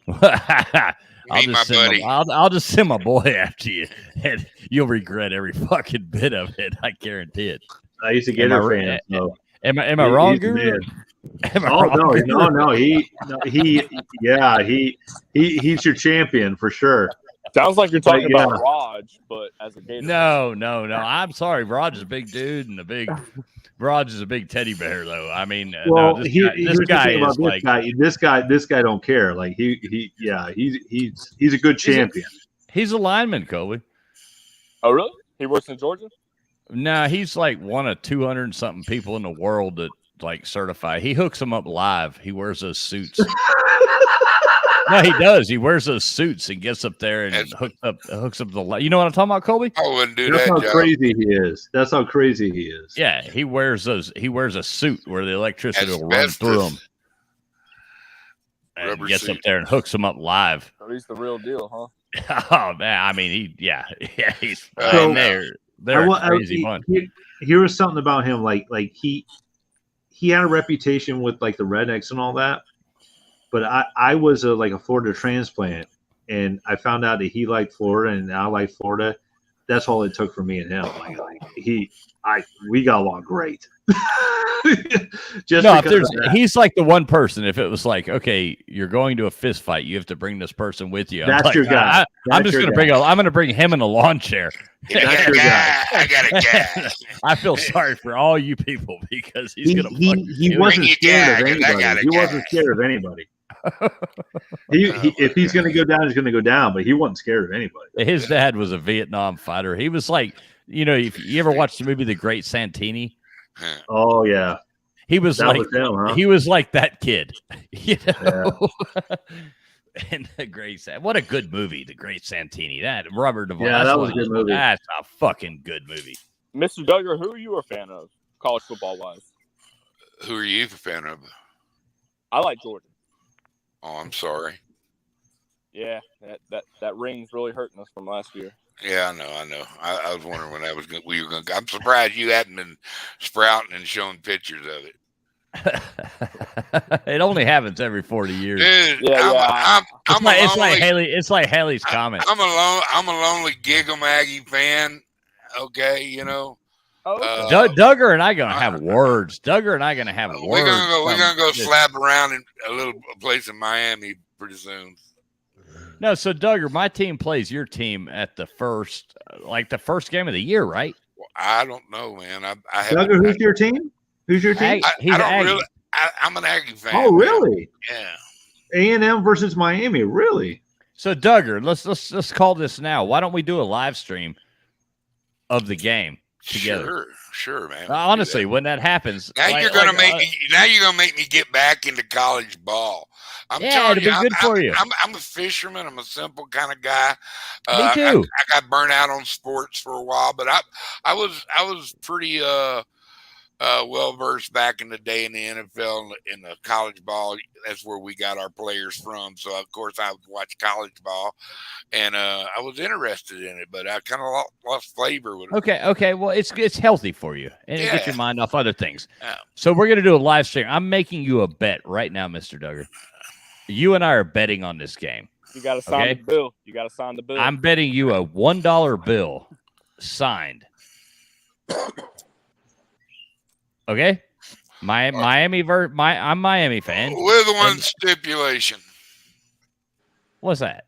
Meet my buddy. I'll just send my boy after you, and you'll regret every fucking bit of it. I guarantee it. He's a Am Gator I fan. right? So. Am I wrong, He's the Guru? man. Am I Oh wrong, no, Guru? he's your champion for sure. Sounds like you're talking Yeah. about Raj, but as a Gator. No. I'm sorry. Raj is a big dude, and Raj is a big teddy bear, though. I mean, Well, no, this here's the guy thing about is like this guy don't care. Like he's a good champion. he's a lineman, Colby. Oh, really? He works in Georgia? Nah, he's like one of 200 and something people in the world that like certify. He hooks them up live. He wears those suits. No, he does. He wears those suits and gets up there and hooks up the. You know what I'm talking about, Colby? I wouldn't do That's that how job. crazy he is. That's how crazy he is. Yeah, he wears those. He wears a suit where the electricity will run Asbestos. through him. And Rubber gets up suit. there and hooks them up live. So he's the real deal, huh? Oh man, I mean, he's So- they're a crazy bunch. Here was something about him. Like he had a reputation with like the rednecks and all that. But I was a Florida transplant, and I found out that he liked Florida and I liked Florida. That's all it took for me and him. We got along great. He's like the one person. If it was like, okay, you're going to a fist fight, you have to bring this person with you. That's like, your guy. I'm just going to bring him in a lawn chair. That's your guy. I got a guy. I feel sorry for all you people because he's going to. He wasn't Bring your scared of guy, 'cause I got anybody. a He guy. wasn't scared of anybody. If he's going to go down, he's going to go down. But he wasn't scared of anybody. His dad was a Vietnam fighter. He was like, if you ever watched the movie The Great Santini, Oh yeah, he was that like was him, huh? he was like that kid, And The Great what a good movie, The Great Santini. That Robert Duvall. Yeah, that was a good movie. That's a fucking good movie. Mr. Duggar, who are you a fan of, college football wise? Who are you a fan of? I like Georgia. Oh, I'm sorry. Yeah, that ring's really hurting us from last year. Yeah, I know. I was wondering when that was going. We were going. I'm surprised you hadn't been sprouting and showing pictures of it. It only happens every 40 years. Dude, Yeah, It's like Haley's comment. I'm a lonely Giggle Maggie fan. Okay, Oh, okay. Duggar and I gonna have words. Duggar and I gonna have words. We're gonna go slap around in a little place in Miami pretty soon. No, so Duggar, my team plays your team at the first game of the year, right? Well, I don't know, man. I Duggar, who's your team? Who's your team? He's I don't Aggie. really. I'm an Aggie fan. Oh, man. really? Yeah. A&M versus Miami, really? So Duggar, let's call this now. Why don't we do a live stream of the game? together. Sure, man. Honestly, when that happens, now you're gonna make me get back into college ball. I'm telling it'll be good for you. I'm a fisherman. I'm a simple kind of guy. Me too. I got burnt out on sports for a while, but I was pretty well versed back in the day in the NFL and in the college ball. That's where we got our players from. So of course I would watch college ball, and I was interested in it, but I kind of lost flavor with it. Okay. Well, it's healthy for you, and it gets your mind off other things. Yeah. So we're gonna do a live stream. I'm making you a bet right now, Mr. Duggar. You and I are betting on this game. You got to sign the bill. You got to sign the bill. I'm betting you a $1 bill signed. Okay, I'm Miami fan. With one stipulation. What's that?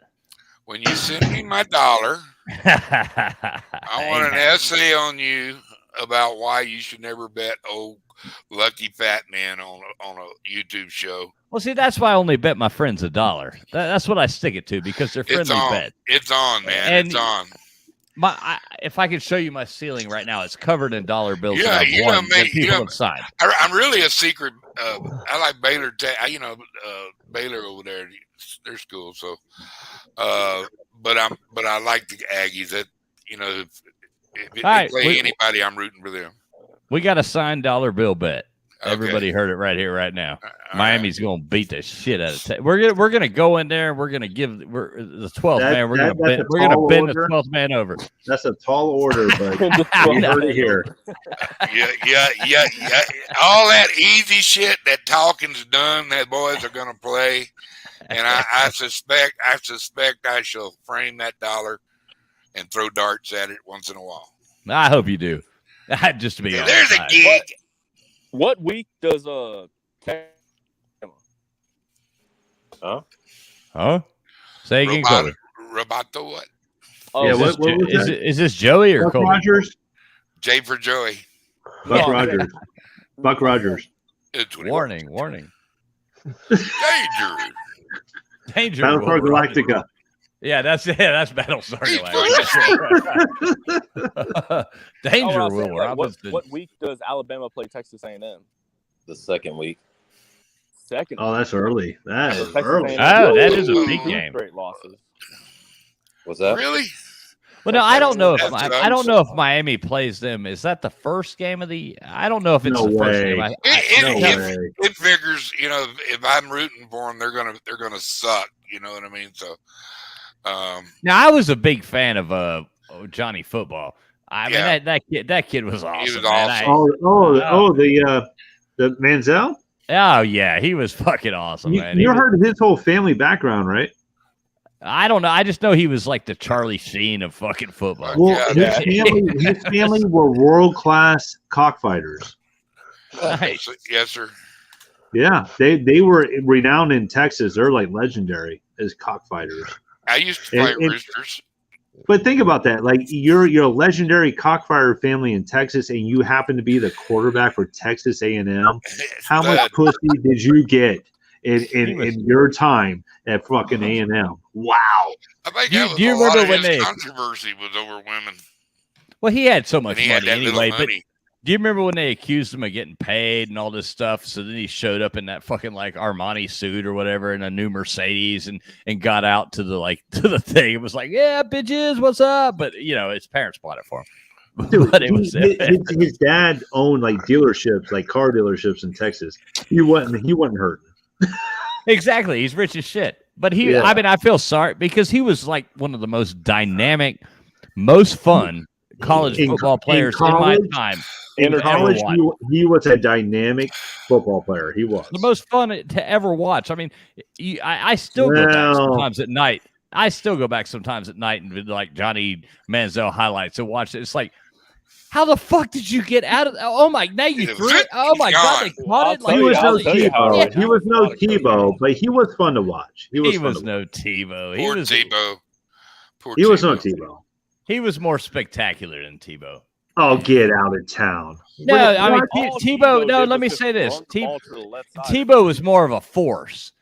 When you send me my dollar, I want an essay on you about why you should never bet old lucky fat man on a YouTube show. Well, see, that's why I only bet my friends $1. That's what I stick it to because they're friendly bet. It's on, man. And it's on. If I could show you my ceiling right now, it's covered in dollar bills. Yeah, people have signed. I'm really a secret. I like Baylor. Baylor over there, their school. So, but I like the Aggies. That if they play anybody, I'm rooting for them. We got a signed dollar bill bet. Okay. Everybody heard it right here, right now. Miami's going to beat the shit out of We're gonna go in there. We're gonna give the 12th man. We're gonna bend the 12th man over. That's a tall order, but you heard it here. Yeah. All that easy shit that talking's done. That boys are gonna play, and I suspect I shall frame that dollar and throw darts at it once in a while. I hope you do. Just to be honest. There's a gig. What week does Huh? Say again, Cody. Roboto what? Oh, yeah, is this Joey or Buck Cody? Rogers? J for Joey. Buck Rogers. Buck Rogers. Warning. Danger. Battlestar Galactica. Yeah, that's Battlestar Galactica. Danger, Will. What week does Alabama play Texas A&M? The second week. Oh, that's early. That is early. Oh, that is a big game. Great losses. What's that? Really? Well, no, I don't know if Miami plays them. Is that the first game of the? I don't know if it's the first game. It figures, if I'm rooting for them, they're gonna suck. You know what I mean? So. Now I was a big fan of Johnny Football. I mean that kid was awesome. He was awesome. The Manziel. Oh yeah, he was fucking awesome, man. You heard of his whole family background, right? I don't know. I just know he was like the Charlie Sheen of fucking football. Well, his family were world-class cockfighters. Nice. Yes, sir. Yeah, they were renowned in Texas. They're like legendary as cockfighters. I used to play Roosters. But think about that. Like you're a legendary cockfighter family in Texas, and you happen to be the quarterback for Texas A&M. How much pussy did you get in your time at fucking A&M? Wow. I think do you remember when his controversy was over women? Well, he had so much money anyway, but money. Do you remember when they accused him of getting paid and all this stuff? So then he showed up in that fucking like Armani suit or whatever in a new Mercedes and got out to the thing. It was like, yeah, bitches, what's up? But his parents bought it for him. Dude, but his dad owned like dealerships, like car dealerships in Texas. He wasn't hurting. Exactly. He's rich as shit. But I feel sorry because he was like one of the most dynamic, most fun college football players in my time. In college, he was a dynamic football player. He was the most fun to ever watch. I mean, I still go back sometimes at night. And like Johnny Manziel highlights and watch it. It's like, how the fuck did you get out of? Oh my! Now you threw it. Oh my god! They caught it. He was no Tebow. He was no Tebow, but he was fun to watch. He was no Tebow. He was no Tebow. He was more spectacular than Tebow. Oh, get out of town. No, I mean, Tebow, no, let me say this. Tebow was more of a force.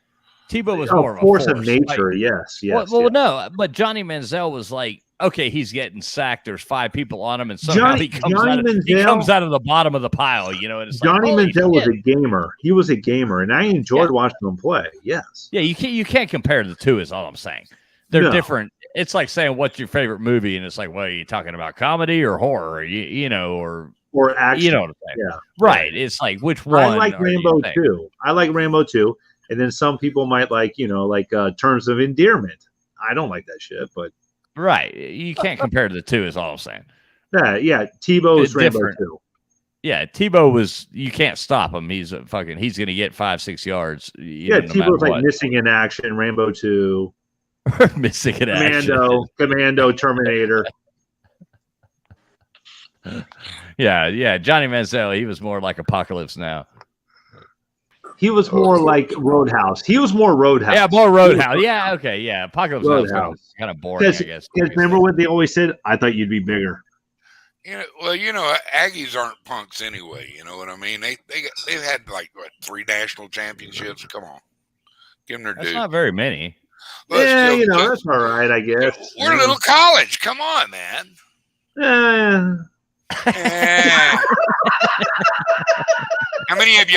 Tebow was more of a force of nature, yes. Well, no, but Johnny Manziel was like okay, he's getting sacked. There's 5 people on him, and somehow he comes out of the bottom of the pile. And it's Johnny like, Manziel was a gamer. He was a gamer, and I enjoyed watching him play. Yes. Yeah, you can't compare the two. Is all I'm saying. They're different. It's like saying, "What's your favorite movie?" And it's like, "Well, are you talking about comedy or horror? Or action?" You know what I'm saying? Yeah. Right. It's like, which one? I like Rambo too. I like Rambo too. And then some people might like, Terms of Endearment. I don't like that shit, but right. You can't compare the two. Is all I'm saying. Yeah. Tebow's Rambo too. Yeah, Tebow was. You can't stop him. He's going to get 5-6 yards. Tebow's like missing in action. Rambo 2. Missing in action. Commando, Terminator. Yeah. Johnny Manziel, he was more like Apocalypse Now. He was more like Roadhouse. He was more Roadhouse. Yeah, more Roadhouse. Yeah, okay, yeah. Apocalypse Now was kind of boring, I guess. Remember what they always said? I thought you'd be bigger. Aggies aren't punks anyway. You know what I mean? They've had 3 national championships. Come on, give them their due. That's not very many. That's all right, I guess. We're a little college. Come on, man. How many of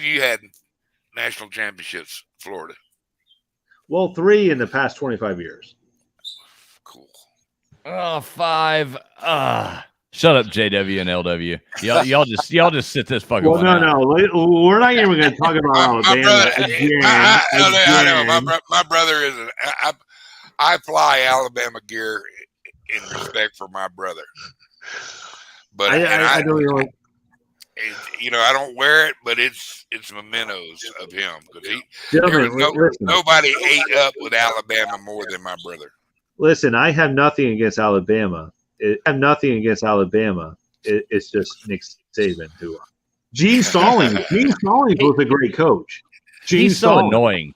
you had national championships, Florida? Well, 3 in the past 25 years. Cool. Oh, 5. Shut up, JW and LW. Y'all just sit this fucking. Well, no, we're not even going to talk about Alabama again. I know my brother is. I fly Alabama gear in respect for my brother, but I don't. I don't wear it, but it's mementos of him because nobody ate up with Alabama more than my brother. Listen, I have nothing against Alabama. It's just Nick Saban who. Gene Stallings was a great coach. He's so annoying.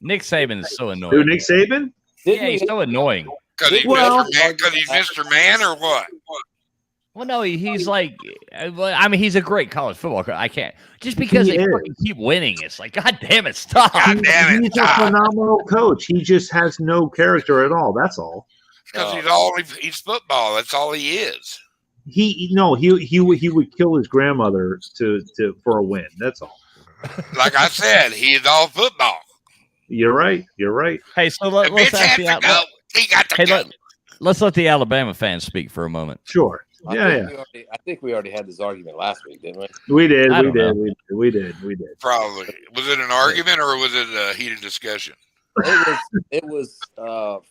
Nick Saban is so annoying. Who, Nick Saban? Yeah, he's so annoying. Because he's Mr. Man or what? Well, no, he's like, he's a great college football coach. I can't just because they fucking keep winning. It's like, God damn it, stop! He's a phenomenal coach. He just has no character at all. That's all. Because he's football. That's all he is. He would kill his grandmother for a win. That's all. Like I said, he is all football. You're right. Hey, so let's ask let's let the Alabama fans speak for a moment. Sure. I think we already had this argument last week, didn't we? We did. We did. Probably. Was it an argument or was it a heated discussion? It was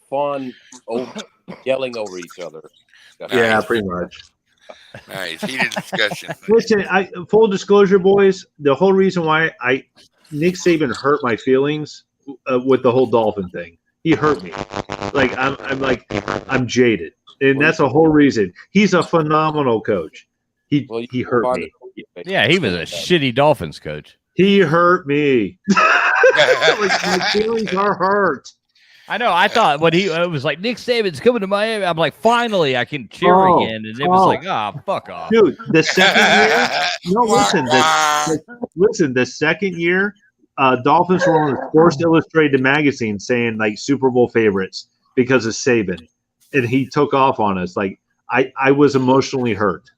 fun yelling over each other. Yeah, pretty much. Nice. Heated discussion. Listen, full disclosure, boys, the whole reason why Nick Saban hurt my feelings with the whole Dolphin thing. He hurt me. I'm jaded. And that's the whole reason. He's a phenomenal coach. He hurt me. Yeah, he was a shitty Dolphins coach. He hurt me. My feelings are hurt. I know. I thought when it was like Nick Saban's coming to Miami, I'm like, finally, I can cheer again. And it was like, fuck off, dude. The second year, listen. The second year, Dolphins were on the Sports Illustrated magazine saying like Super Bowl favorites because of Saban, and he took off on us. Like I was emotionally hurt.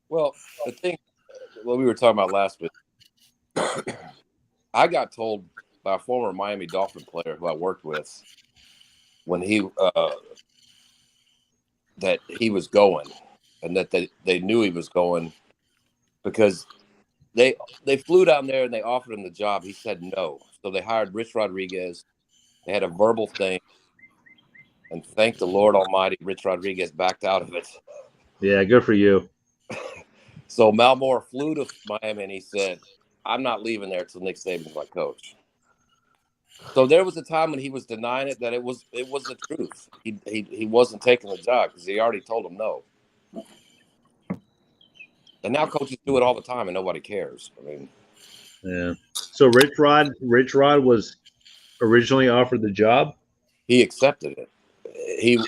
Well, the thing, what we were talking about last week, I got told by a former Miami Dolphin player who I worked with when that he was going, and that they knew he was going because they flew down there and they offered him the job. He said no, so they hired Rich Rodriguez. They had a verbal thing, and thank the Lord Almighty, Rich Rodriguez backed out of it. Yeah, good for you. So Malmore flew to Miami and he said, "I'm not leaving there till Nick Saban's my coach." So there was a time when he was denying it, that it was the truth. He wasn't taking the job because he already told him no. And now coaches do it all the time and nobody cares. I mean, yeah. So Rich Rod was originally offered the job. He accepted it. He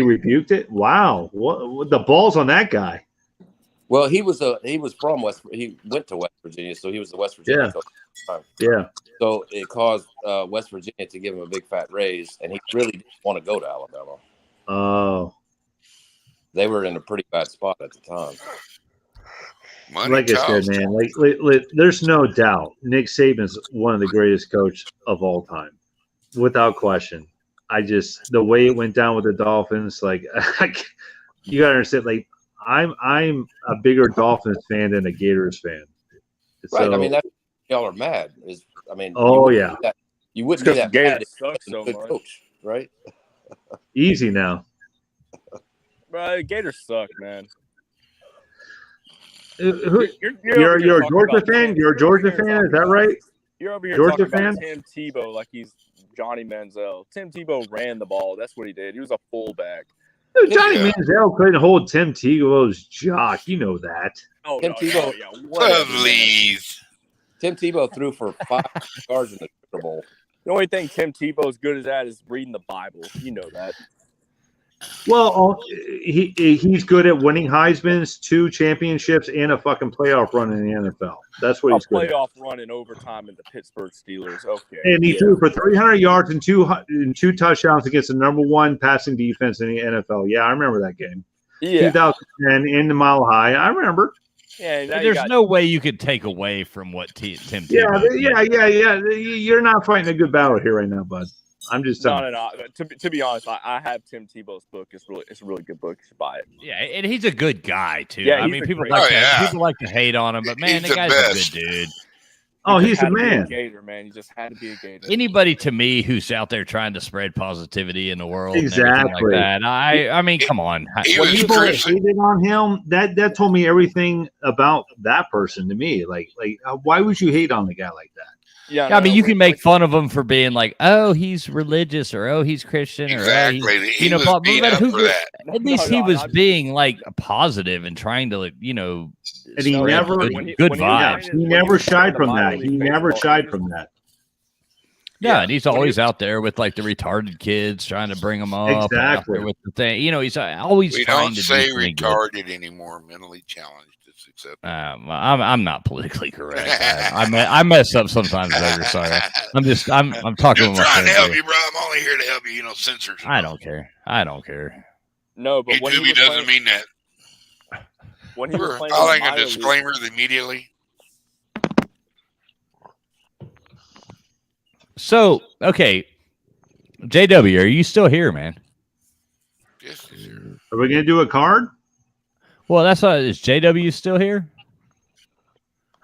rebuked it. Wow, what the balls on that guy? Well, he was from he went to West Virginia, so he was the West Virginia coach at the time. Yeah. So it caused West Virginia to give him a big fat raise, and he really didn't want to go to Alabama. Oh, They were in a pretty bad spot at the time. Money like I said, talks. man, there's no doubt Nick Saban's one of the greatest coaches of all time, without question. The way it went down with the Dolphins, like you gotta understand, like I'm a bigger Dolphins fan than a Gators fan. Right. So, I mean, y'all are mad. Oh, yeah. You wouldn't be that Gators mad if suck you so had a good much. coach, right? easy now. Bro, Gators suck, man. You're You're over here a talking Georgia about fan? Tim- You're a you're over Georgia here fan? talking Is that about- right? You're over here Georgia talking about fan? Tim Tebow like he's Johnny Manziel. Tim Tebow ran the ball. That's what he did. He was a fullback. Dude, Johnny Yeah. Manziel couldn't hold Tim Tebow's jock. You know that. Oh, Tim no, Tebow- yeah, whatever, man. Please. Tim Tebow threw for 5 yards in the Super Bowl. The only thing Tim Tebow's good at is reading the Bible. You know that. Well, he's good at winning Heisman's, 2 championships, and a fucking playoff run in the NFL. That's what A he's good at. playoff run in overtime in the Pittsburgh Steelers. Okay. And he yeah. threw for 300 yards and two touchdowns against the number 1 passing defense in the NFL. Yeah, I remember that game. Yeah. 2010 in the Mile High. I remember. Yeah, now you There's got- no way you could take away from what Tim Yeah, Tebow did. yeah. You're not fighting a good battle here right now, bud. I'm just telling. No. To be honest, I have Tim Tebow's book. It's a really good book. You should buy it. Yeah, and he's a good guy too. Yeah, I he's mean, a people great- like Oh, to, yeah. people like to hate on him, but man, He's the the guy's best. a good dude. Oh, He he's just a had to be man. Gator, man. He just had to be a Gator. Anybody to me who's out there trying to spread positivity in the world, and everything Exactly. like that. I mean, come on. He When was people cruising. hated on him, that told me everything about that person to me. Like, why would you hate on a guy like that? Yeah, I mean, you can make like, fun of him for being like, oh, he's religious, or oh, he's Christian, or Exactly. oh, He you know, was but beat but up who- for that. at least No, he was I'm- being like positive and trying to, like, you know, And he spread never- good, when he- good when he was vibes. playing- He when he never was playing shied the from minor that. league He never baseball, shied he from just- that. Yeah, and he's when he- always out there with like the retarded kids trying to bring them up. and out Exactly. there with the thing, you know, he's always We trying don't to say do something good. retarded anymore. Mentally challenged. It's acceptable. I'm not politically correct. I mess up sometimes. Over, sorry. I'm talking Just with my trying to friends help here. you, bro. I'm only here to help you. You know, censors. I don't care. No, but when he YouTube was doesn't playing, mean that. when he was We're playing in the filing a minor league- disclaimer immediately. So, okay, JW, are you still here, man? Yes, yes, sir. Are we gonna do a card? Well, that's not. Is JW still here?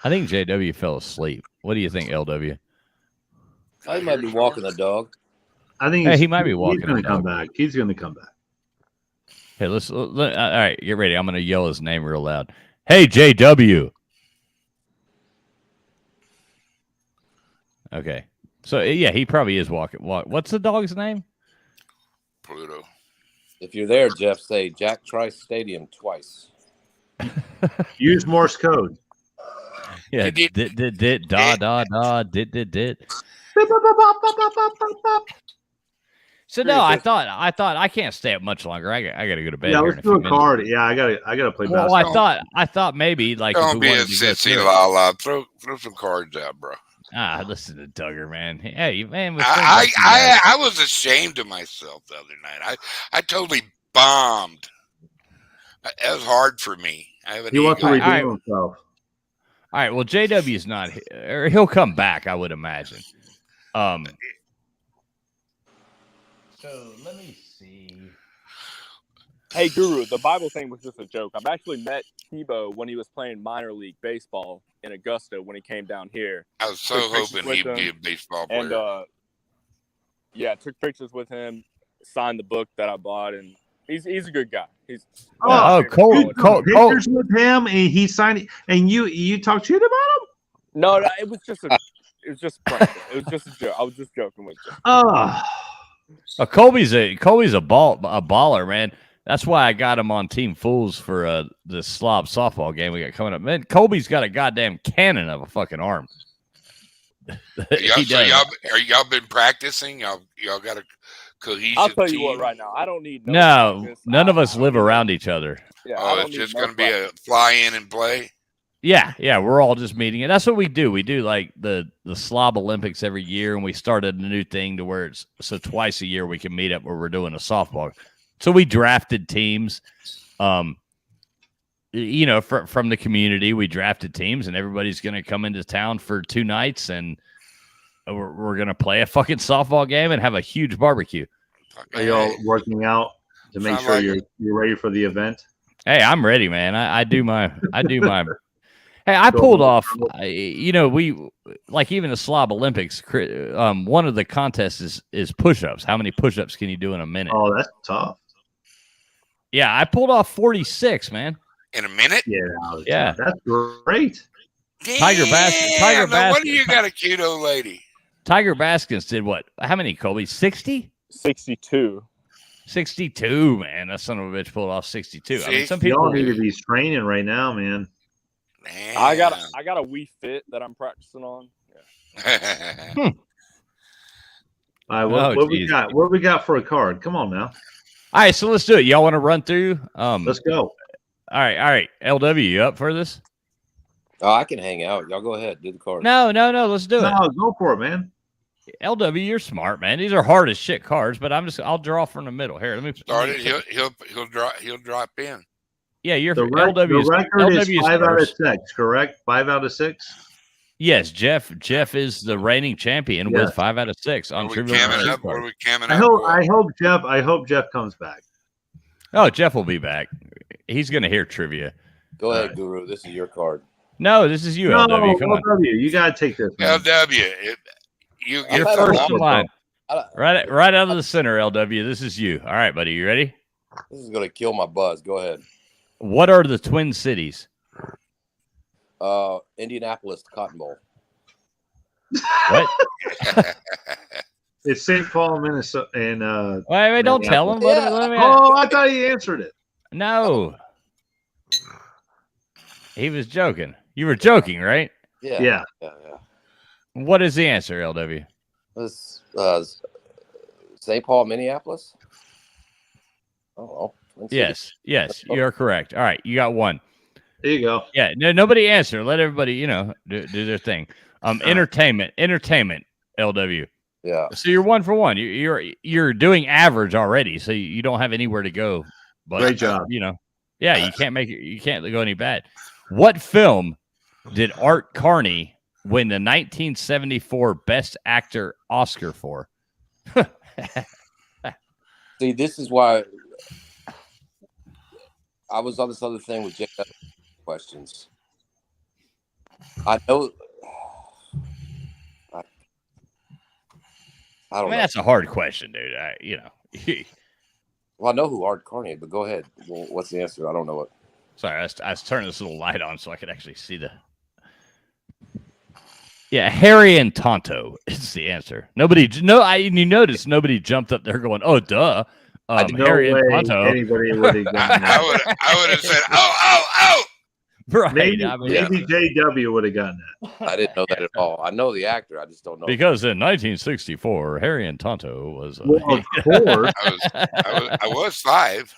I think JW fell asleep. What do you think, LW? I might be walking the dog. I think Hey, he might be walking He's gonna the come dog. back. He's gonna come back. Hey, all right, get ready. I'm going to yell his name real loud. Hey, JW. Okay. So, yeah, he probably is walking. What's the dog's name? Pluto. If you're there, Jeff, say Jack Trice Stadium twice. Use Morse code. Yeah, Did- dit, dit. So no, I thought I can't stay up much longer. I got to go to bed. Yeah, here let's in a do few a minutes. card. Yeah, I gotta play Well, basketball. I thought maybe like if Don't we be a wanted to go sissy through it. la la. Throw some cards out, bro. Listen to Duggar, man. Hey, man. with friends like you guys- I was ashamed of myself the other night. I totally bombed. That was hard for me. I have an He wants to ego. redeem Alright. himself. All right. Well, JW's not here, or he'll come back, I would imagine. So let me see. Hey, Guru, the Bible thing was just a joke. I've actually met Tebow when he was playing minor league baseball in Augusta when he came down here. I was so Took pictures hoping with he'd be a him, baseball player. And, took pictures with him, signed the book that I bought, and he's a good guy. He's Cole, Pictures with him, and he signed it. And you talk shit about him? No, it was just a prank. It was just a joke. I was just joking with you. Oh, Colby's a baller, man. That's why I got him on Team Fools for the Slob softball game we got coming up. Man, Colby's got a goddamn cannon of a fucking arm. He does. Y'all been practicing? Y'all got a cohesive I'll tell you team? what, right now, I don't need No, practice. none of us I live don't need- around each other. Yeah, I Oh, don't it's need just no going to be practice. a fly in and play. Yeah, we're all just meeting it. That's what we do. We do like the Slob Olympics every year, and we started a new thing to where it's so twice a year we can meet up where we're doing a softball So we drafted teams, from the community. We drafted teams, and everybody's going to come into town for 2 nights, and we're going to play a fucking softball game and have a huge barbecue. Are y'all working out to make sure you're ready for the event? Hey, I'm ready, man. I do my. Hey, I pulled off. We like even the Slob Olympics. One of the contests is push-ups. How many push-ups can you do in a minute? Oh, that's tough. Yeah, I pulled off 46, man. In a minute? Yeah, that's great. Damn, Tiger Baskins. no wonder you got a cute old lady. Tiger Baskins did what? How many, Colby? 60? 62. 62, man. That son of a bitch pulled off 62. I mean, some y'all people need to be training right now, man. Damn. I got a Wii Fit that I'm practicing on. Yeah. All right, what we got? What we got for a card? Come on now. All right, so let's do it. Y'all want to run through? Let's go. All right. LW, you up for this? Oh, I can hang out. Y'all go ahead. Do the card. No. Let's do it. No, go for it, man. LW, you're smart, man. These are hard as shit cards, but I'll draw from the middle. Here, let me start it. He'll drop in. Yeah, you're the LW. record is 5 out of 6, correct? 5 out of 6. Yes, Jeff is the reigning champion with 5 out of 6 on Trivial. I hope Jeff comes back. Oh, Jeff will be back. He's gonna hear trivia. Go ahead, Guru. This is your card. No, this is you, LW. Come on, you gotta take this. Man. LW, you're first in line. Right out of the center, LW. This is you. All right, buddy. You ready? This is gonna kill my buzz. Go ahead. What are the Twin Cities? Indianapolis, Cotton Bowl. What? It's St. Paul, Minnesota, and wait, don't tell him. Oh, I thought he answered it. No, he was joking. You were joking, right? Yeah. What is the answer, LW? This St. Paul, Minneapolis. Oh, yes, you're correct. All right, you got one. There you go. Yeah, nobody answer. Let everybody, do their thing. Entertainment, LW. Yeah. So you're 1 for 1. You're doing average already, so you don't have anywhere to go. But, great job. You can't make it. You can't go any bad. What film did Art Carney win the 1974 Best Actor Oscar for? See, this is why I was on this other thing with Jake. Questions. I know. I don't know. That's a hard question, dude. Well, I know who Art Carney is, but go ahead. Well, what's the answer? I don't know what. Sorry, I was turning this little light on so I could actually see the. Yeah, Harry and Tonto is the answer. You notice nobody jumped up there going, "Oh, duh." Harry and Tonto. Anybody would have done that. I would have said, "Oh." Right. Maybe JW would have gotten that. I didn't know that at all. I know the actor. I just don't know. Because in 1964, Harry and Tonto was. Well, of course. I was 5.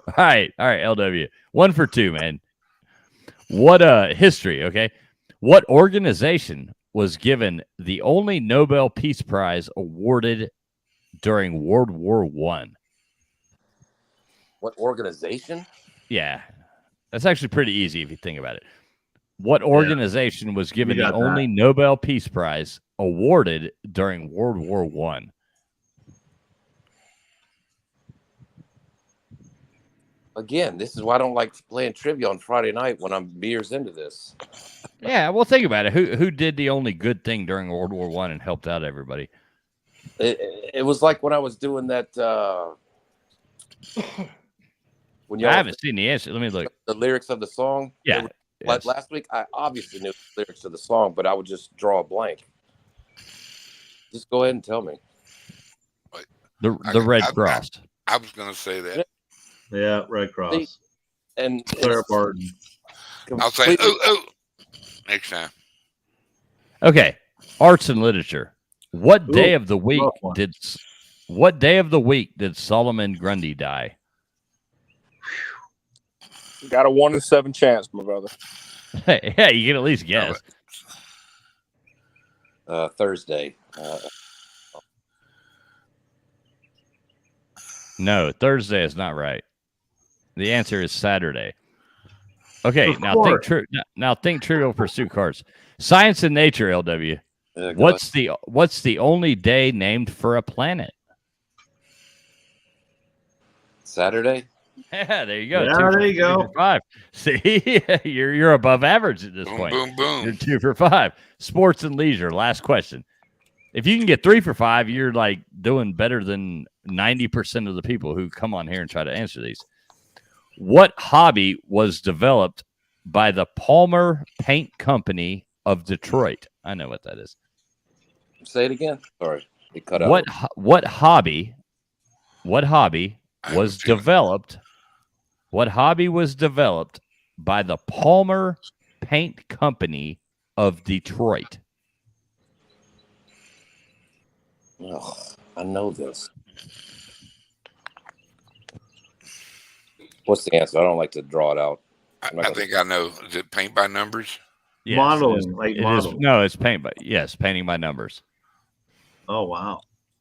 All right, LW. 1 for 2, man. What history? Okay, what organization was given the only Nobel Peace Prize awarded during World War I? What organization? Yeah. That's actually pretty easy if you think about it. What organization was given the only Nobel Peace Prize awarded during World War I? Again, this is why I don't like playing trivia on Friday night when I'm beers into this. Yeah, well, think about it. Who did the only good thing during World War I and helped out everybody? It was like when I was doing that. When I haven't seen the answer. Let me look. The lyrics of the song. Yeah. Like last week, I obviously knew the lyrics of the song, but I would just draw a blank. Just go ahead and tell me. The Red Cross. I was going to say that. Yeah, Red Cross. See, and Claire Barton. I'll say, ooh, next time. Okay, arts and literature. What day of the week did Solomon Grundy die? Got a 1 in 7 chance, my brother. Yeah, you can at least guess. Thursday. No, Thursday is not right. The answer is Saturday. Okay, Of now course. think true. Now think Trivial Pursuit cards. Science and Nature, LW. Yeah, go ahead. What's the only day named for a planet? Saturday? Yeah, there you go. Yeah, Two there you go. for 5. See, you're above average at this Boom, point. boom, boom. You're 2 for 5. Sports and leisure. Last question. If you can get 3 for 5, you're like doing better than 90% of the people who come on here and try to answer these. What hobby was developed by the Palmer Paint Company of Detroit? I know what that is. Say it again. Sorry, it cut out. What hobby I was have a feeling. developed? What hobby was developed by the Palmer Paint Company of Detroit? Ugh, I know this. What's the answer? I don't like to draw it out. I think I know. Is it paint by numbers? Yes, Modeling, like it is- model. no, it's paint by painting by numbers. Oh wow,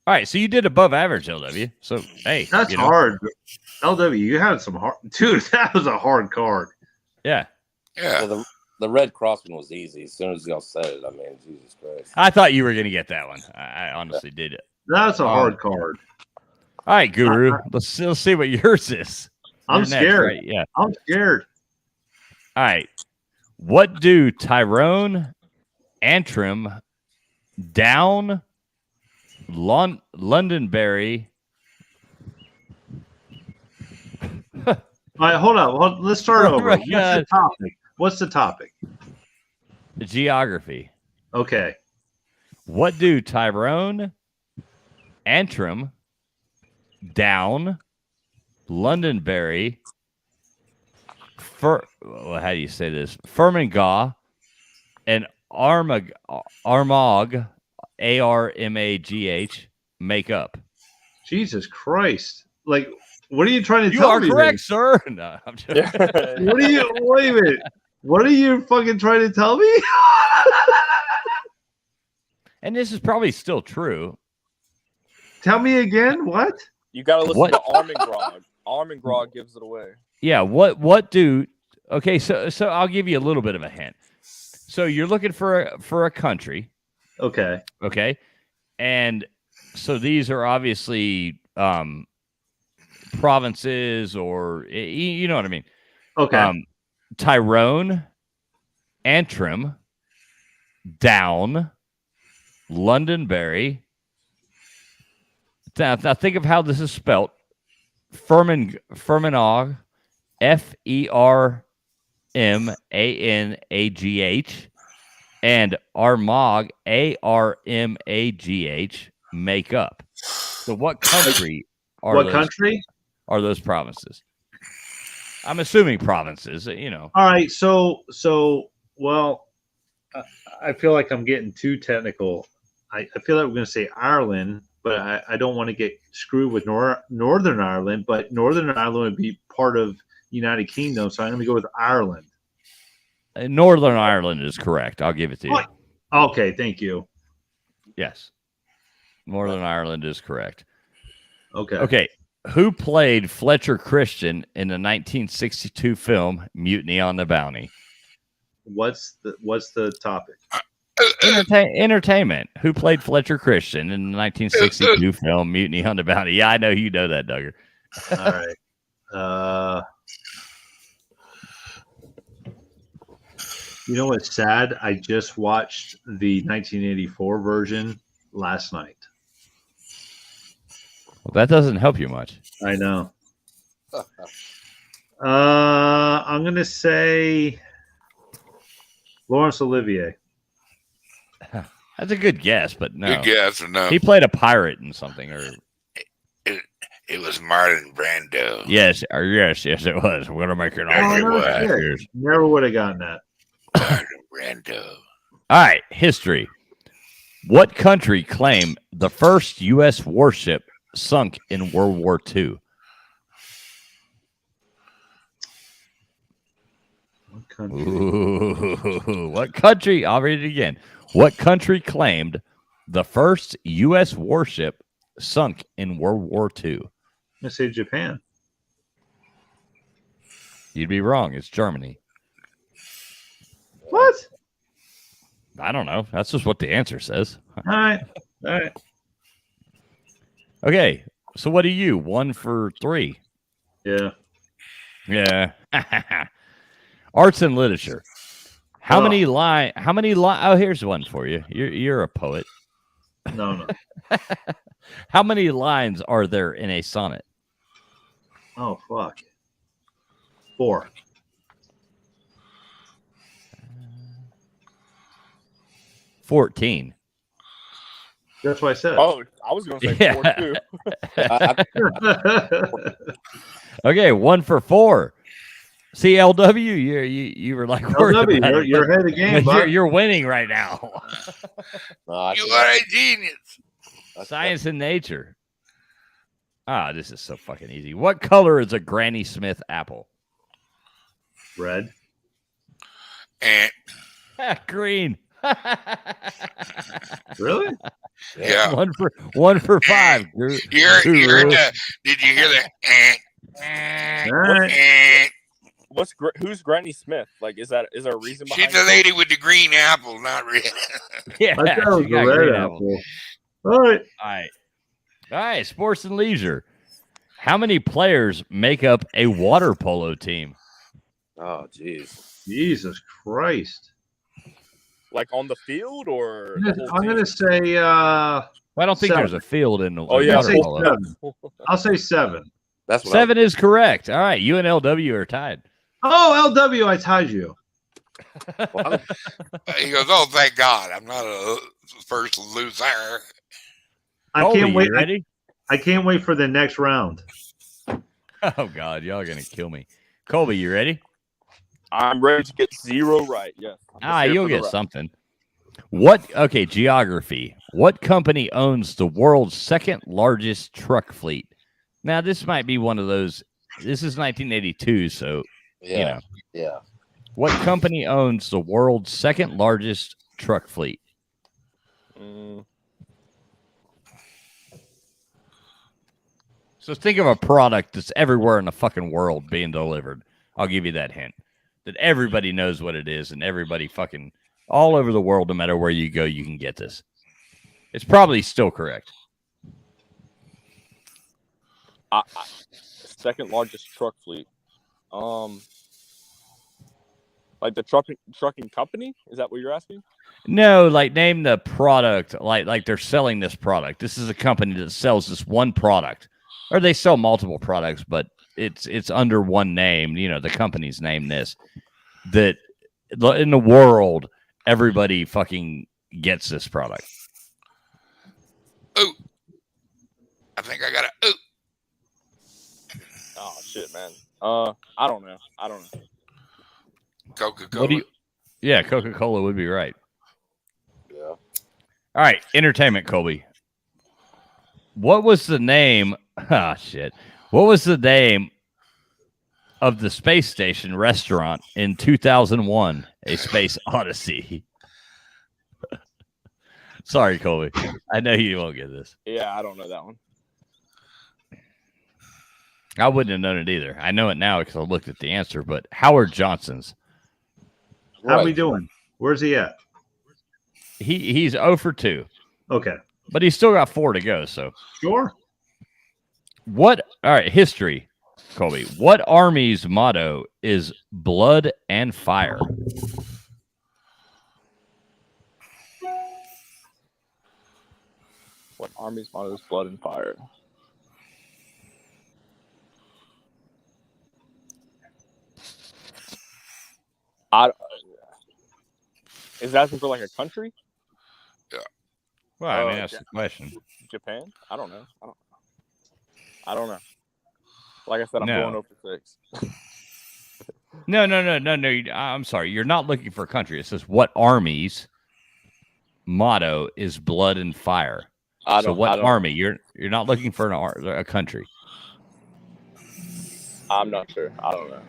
All right, so you did above average, LW. So hey, that's hard. LW, you had some hard. Dude, that was a hard card. Yeah, Yeah. Well, the Red Cross one was easy. As soon as y'all said it, I mean, Jesus Christ. I thought you were going to get that one. I honestly did it. That's a hard card. All right, Guru. Let's see what yours is. I'm You're next, scared. right? Yeah. I'm scared. All right. What do Tyrone, Antrim, Down, Londonderry? All right, hold on. Let's start Oh over. my What's the God. topic? What's the topic? Geography. Okay. What do Tyrone, Antrim, Down, Londonderry, how do you say this? Fermanagh, and Armagh, Armagh, make up? Jesus Christ! Like, what are you trying to You tell are me? correct, sir. No, I'm just, What are you? Wait a minute. What are you fucking trying to tell me? and this is probably still true. Tell me again. What? You got to listen What? to Armagh. Armagh gives it away. Yeah. What do? Okay. So I'll give you a little bit of a hint. So you're looking for a country. Okay. Okay. And so these are obviously provinces, or you know what I mean. Okay. Tyrone, Antrim, Down, Londonderry. Now think of how this is spelt. Fermanagh, Fermanagh, and Armagh, Armagh, make up. So what country are those provinces? I'm assuming provinces, you know. All right. So well, I feel like I'm getting too technical. I feel like we're going to say Ireland, but I don't want to get screwed with Northern Ireland. But Northern Ireland would be part of United Kingdom, so I'm going to go with Ireland. Northern Ireland is correct. I'll give it to you. Okay, thank you. Yes. Northern Ireland is correct. Okay. Okay. Who played Fletcher Christian in the 1962 film Mutiny on the Bounty? What's the topic? Entertainment. Who played Fletcher Christian in the 1962 film Mutiny on the Bounty? Yeah, I know you know that, Duggar. All right. You know what's sad? I just watched the 1984 version last night. Well, that doesn't help you much. I know. I'm gonna say Laurence Olivier. That's a good guess, but no. Good guess or no? He played a pirate in something, or It was Marlon Brando. yes, it was. We're gonna make an Oh, offer. no shit. Never would have gotten that. Marlon Brando. All right, history. What country claimed the first U.S. warship sunk in World War II? What country? Ooh, what country? I'll read it again. What country claimed the first U.S. warship sunk in World War II? gonna say Japan. You'd be wrong. It's Germany. What? I don't know. That's just what the answer says. All right. All right. Okay. So what are you? 1 for 3. Yeah. Yeah. Arts and literature. How many line? Oh, here's one for you. You're a poet. No. How many lines are there in a sonnet? Oh, fuck. 4. 14. That's what I said. Oh, I was going to say Yeah. 4 too. Okay, 1 for 4. See, LW, you were like, LW, you're ahead of the game, bud. you're winning right now. No, I You cannot- are a genius. Science and nature. Ah, this is so fucking easy. What color is a Granny Smith apple? Red. And Green. Really? yeah, 1 for 5. you're the. Did you hear that? All right. Who's Granny Smith? Like, is there a reason behind She's the it? lady with the green apple, not red. Yeah, I thought it was she the got red green apple. All right. All right, sports and leisure. How many players make up a water polo team? Oh, jeez. Jesus Christ. Like on the field or the whole I'm team? going to say Well, I don't think 7. there's a field in the Oh, yeah. water I'll say polo. 7. I'll say 7. That's what 7 is correct. All right, you and LW are tied. Oh, LW, I tied you. He goes, "Oh, thank God, I'm not a first loser." I Colby, can't wait. You ready? I can't wait for the next round. Oh God, y'all are gonna kill me. Colby, you ready? I'm ready to get 0 right. Yes. I'm just here You'll for the get ride. something. Okay, geography. What company owns the world's second largest truck fleet? Now, this might be one of those. This is 1982, so Yeah. you know. Yeah. What company owns the world's second largest truck fleet? So think of a product that's everywhere in the fucking world being delivered. I'll give you that hint. That everybody knows what it is, and everybody fucking all over the world, no matter where you go, you can get this. It's probably still correct. Second largest truck fleet. Like the trucking company? Is that what you're asking? No, like name the product. Like they're selling this product. This is a company that sells this one product, or they sell multiple products, but it's under one name. You know, the company's name. This that in the world, everybody fucking gets this product. Ooh, I think I got a ooh. Oh shit, man. I don't know. Coca-Cola. What do you? Yeah, Coca-Cola would be right. Yeah. All right, entertainment, Colby. What was the name? Ah, shit. What was the name of the space station restaurant in 2001, A Space Odyssey? Sorry, Colby. I know you won't get this. Yeah, I don't know that one. I wouldn't have known it either. I know it now because I looked at the answer, but Howard Johnson's. How we doing? Where's he at? He's 0 for 2, Okay. but he's still got 4 to go. So Sure. all right, history, Colby. What army's motto is blood and fire? What army's motto is blood and fire? Is that asking for like a country? Well, I mean, Oh, that's the question. Japan? I don't know. I don't know. Like I said, I'm No. going over 6. No. I'm sorry. You're not looking for a country. It says what army's motto is blood and fire. So what army? You're not looking for a country. I'm not sure. I don't know.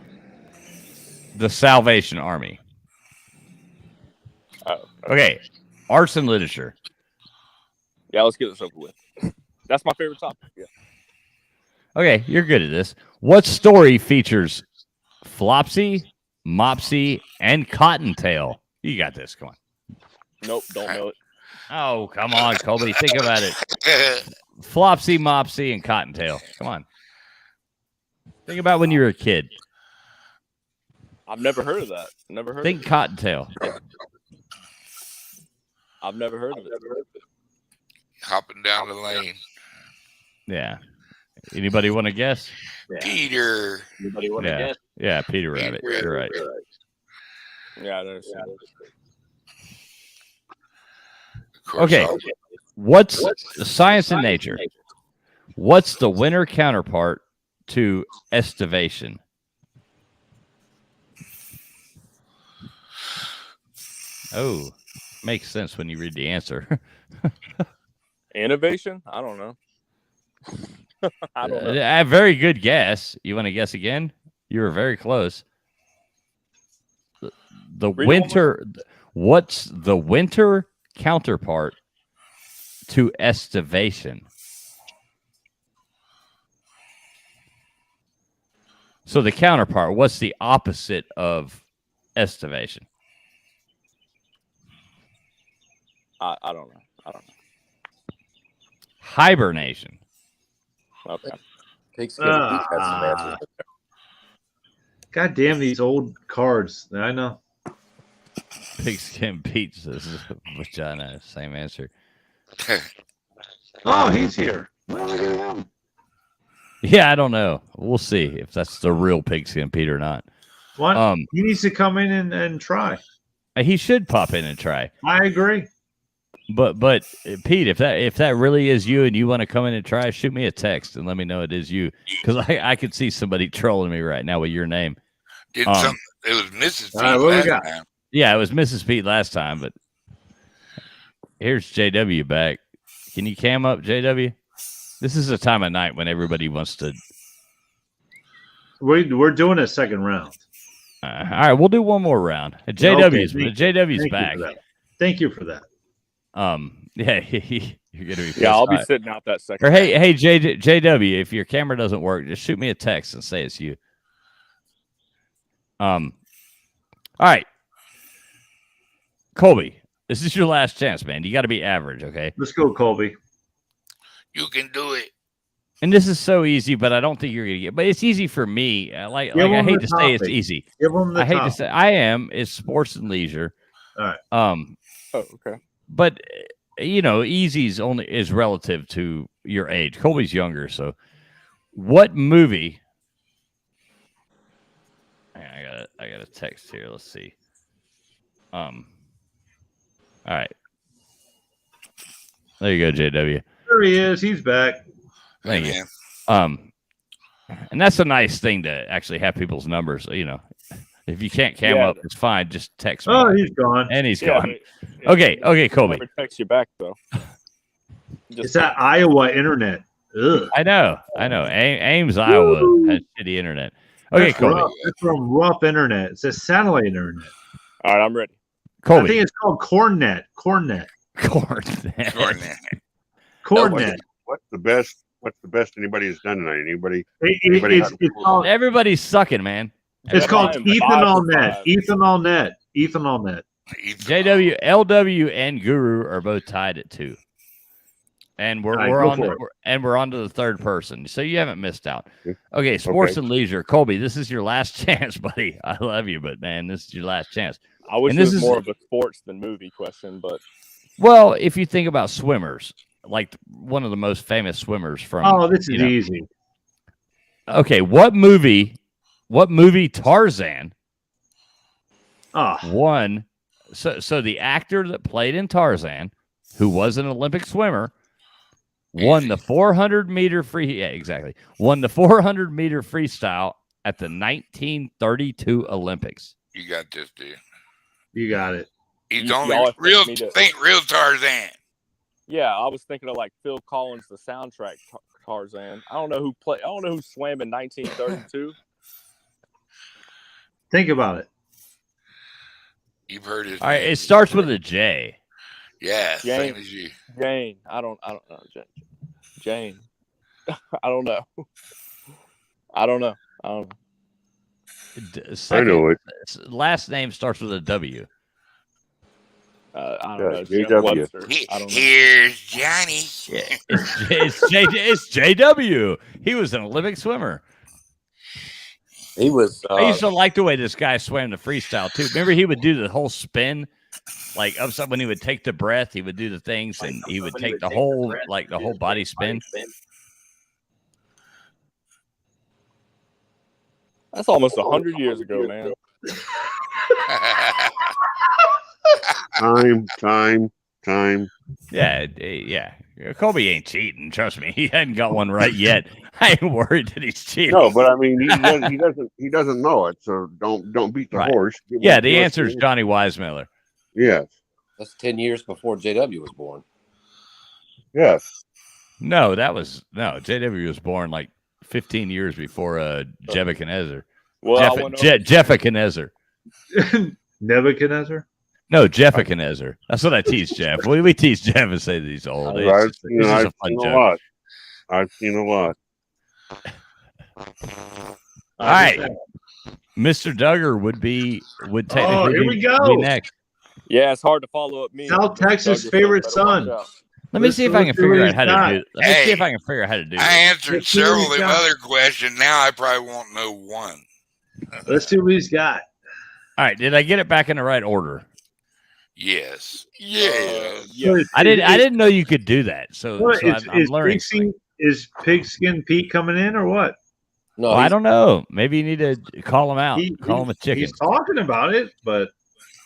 The Salvation Army. Oh, Okay. Arts and literature. Yeah, let's get this over with. That's my favorite topic. Yeah. Okay, you're good at this. What story features Flopsy, Mopsy, and Cottontail? You got this. Come on. Nope, don't know it. Oh, come on, Colby. Think about it. Flopsy, Mopsy, and Cottontail. Come on. Think about when you were a kid. I've never heard of that. Never heard. Think of it. Cottontail. I've never heard of it. Hopping down the lane. Yeah. Anybody want to guess? Peter. Anybody want to Yeah. guess? Yeah, Peter Rabbit. You're right. Yeah, I know. Okay. What's the science and nature? What's the winter counterpart to estivation? Oh, makes sense when you read the answer. Innovation? I don't know. I don't know. A very good guess. You want to guess again? You were very close. The winter. What's the winter counterpart to estivation? So the counterpart. What's the opposite of estivation? I don't know. I don't know. Hibernation. Okay. Pigskin Pete has some answers. God damn these old cards. I know. Pigskin pizza, vagina. Same answer. Oh, he's here. What am I gonna have? Yeah, I don't know. We'll see if that's the real Pigskin Pete or not. What? He needs to come in and try. He should pop in and try. I agree. But Pete, if that really is you and you want to come in and try, shoot me a text and let me know it is you, because I could see somebody trolling me right now with your name. It was Mrs. Pete what we last got? time. Yeah, it was Mrs. Pete last time, but here's JW back. Can you cam up, JW? This is a time of night when everybody wants to. We're doing a second round. All right, we'll do one more round. JW's back. Thank you for that. Yeah, you're gonna be. Yeah, I'll be sitting out that second. Or hey, JW, if your camera doesn't work, just shoot me a text and say it's you. All right, Colby, this is your last chance, man. You got to be average, okay? Let's go, Colby. You can do it. And this is so easy, but I don't think you're gonna get. But it's easy for me. Like I hate to say it's easy. Give them the I hate topic. to say I am. It's sports and leisure. All right. Oh, okay. But easy's only is relative to your age. Colby's younger, so what movie? I got a text here. Let's see. All right. There you go, JW. There he is. He's back. Thank you. Yeah. And that's a nice thing to actually have people's numbers. If you can't cam up, it's fine. Just text me. Oh, he's gone. And he's Yeah, gone. Okay, Colby. Never text you back though. It's that Iowa internet. Ugh. I know. Ames, Iowa has shitty internet. Okay, That's Colby. rough. It's from rough internet. It's a satellite internet. All right, I'm ready. I Colby. think it's called CornNet. Cornet. CornNet. What's the best anybody has done tonight? Anybody? It's called. Everybody's sucking, man. It's called Five Ethanol for Net. five. Ethanol Net. Ethanol Net. JW, LW, and Guru are both tied at 2. And we're on to the third person, so you haven't missed out. Okay, sports and leisure, Colby. This is your last chance, buddy. I love you, but man, this is your last chance. I wish And it this was is- more of a sports than movie question, but Well, if you think about swimmers, like one of the most famous swimmers from. Oh, this is easy. Okay, what movie Tarzan Oh, won? So the actor that played in Tarzan, who was an Olympic swimmer, won the 400-meter free. Yeah, exactly. Won the 400-meter freestyle at the 1932 Olympics. You got this, dude. you got it. He's You- only y'all expect real. me to- Think real Tarzan. yeah, I was thinking of like Phil Collins, the soundtrack Tarzan. I don't know who swam in 1932. Think about it. You've heard his. All right, name it starts with a J. Yeah, same Jane. as you. Jane. I don't know. Jane. I don't know. I don't know. I know it. Last name starts with a W. I don't know. JW. Jim Webster. I don't know. Here's Johnny. Yeah, it's JW. He was an Olympic swimmer. He was. I used to like the way this guy swam the freestyle too. Remember, he would do the whole spin, like up when he would take the breath, he would do the things, and he would take the whole body spin. That's almost 100 years ago, man. Time. Yeah. Kobe ain't cheating. Trust me, he hadn't got one right yet. I ain't worried that he's cheating. No, but I mean, he doesn't know it. So don't beat the Right. horse. Yeah, the answer is Johnny Weissmuller. Yes. That's 10 years before JW was born. Yes. No, JW was born like 15 years before Nebuchadnezzar. Well, Nebuchadnezzar. Nebuchadnezzar? No, Nebuchadnezzar. That's what I tease Jeff. We tease Jeff and say that he's old. I've seen a lot. All right. Mr. Duggar would technically here we go. be next. Yeah, it's hard to follow up me. South Texas' favorite son. Let me see if I can figure out how to do. Let me see if I can figure out how to do. I answered several of the other questions. Now I probably won't know one. Let's see what he's got. All right, did I get it back in the right order? Yes. Yeah. I didn't know you could do that. So I'm learning. Is Pigskin Pete coming in or what? No, I don't know. Maybe you need to call him out. Call him a chicken. He's talking about it, but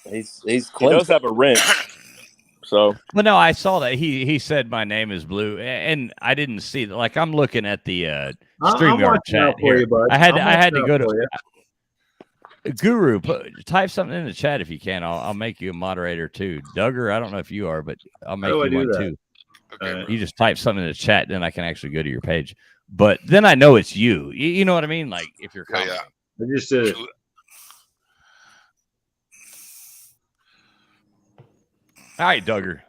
he's he does have a wrench. So, well, no, I saw that he said my name is Blue, and I didn't see that. Like I'm looking at the StreamYard chat here. I had to go to Guru. Type something in the chat if you can. I'll make you a moderator too. Duggar, I don't know if you are, but I'll make you one too. Okay. You just type something in the chat, then I can actually go to your page. But then I know it's you. You know what I mean? Like if you're commenting. I just did it. All right, Duggar.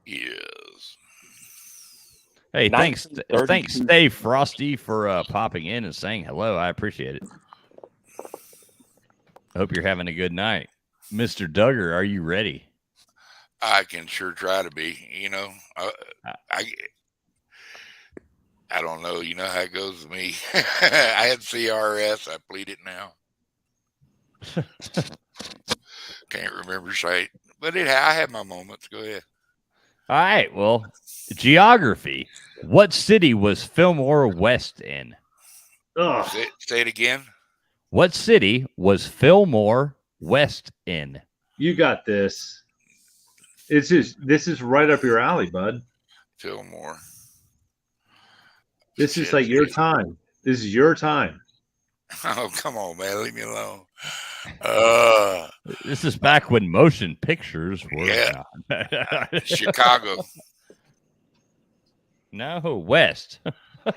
Yes. Hey, thanks, Stay Frosty for popping in and saying hello. I appreciate it. I hope you're having a good night, Mr. Duggar. Are you ready? I can sure try to be. You know, I don't know. You know how it goes with me. I had CRS. I plead it now. Can't remember sight, but I had my moments. Go ahead. All right. Well, geography. What city was Fillmore West in? Say it again. What city was Fillmore West in? You got this. This is right up your alley, bud. Fillmore. This is like your time. This is your time. Oh, come on, man. Leave me alone. This is back when motion pictures were. Chicago. No, West.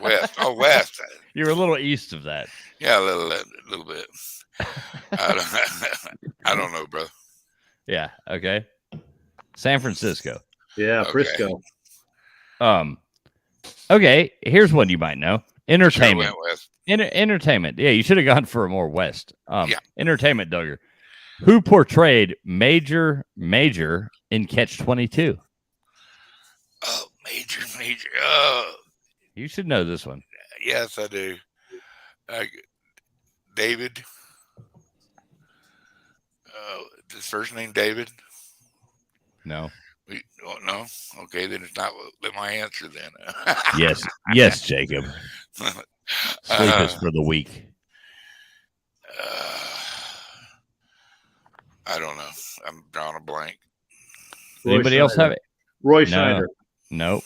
West. Oh, West. You're a little east of that. Yeah, a little bit. I don't know, bro. Yeah. Okay. San Francisco. Yeah, Okay. Frisco. Okay. Here's one you might know. Entertainment. Sure went West. Entertainment. Yeah, you should have gone for a more West. Yeah. Entertainment, Duggar. Who portrayed Major in Catch-22? Oh, Major. Oh, You should know this one. yes, I do. David. His first name David. No. No. Okay, then it's not my answer. Then. Yes, Jacob. Sleep is for the weak. I don't know. I'm drawing a blank. Anybody else have it? Roy Schneider. Nope.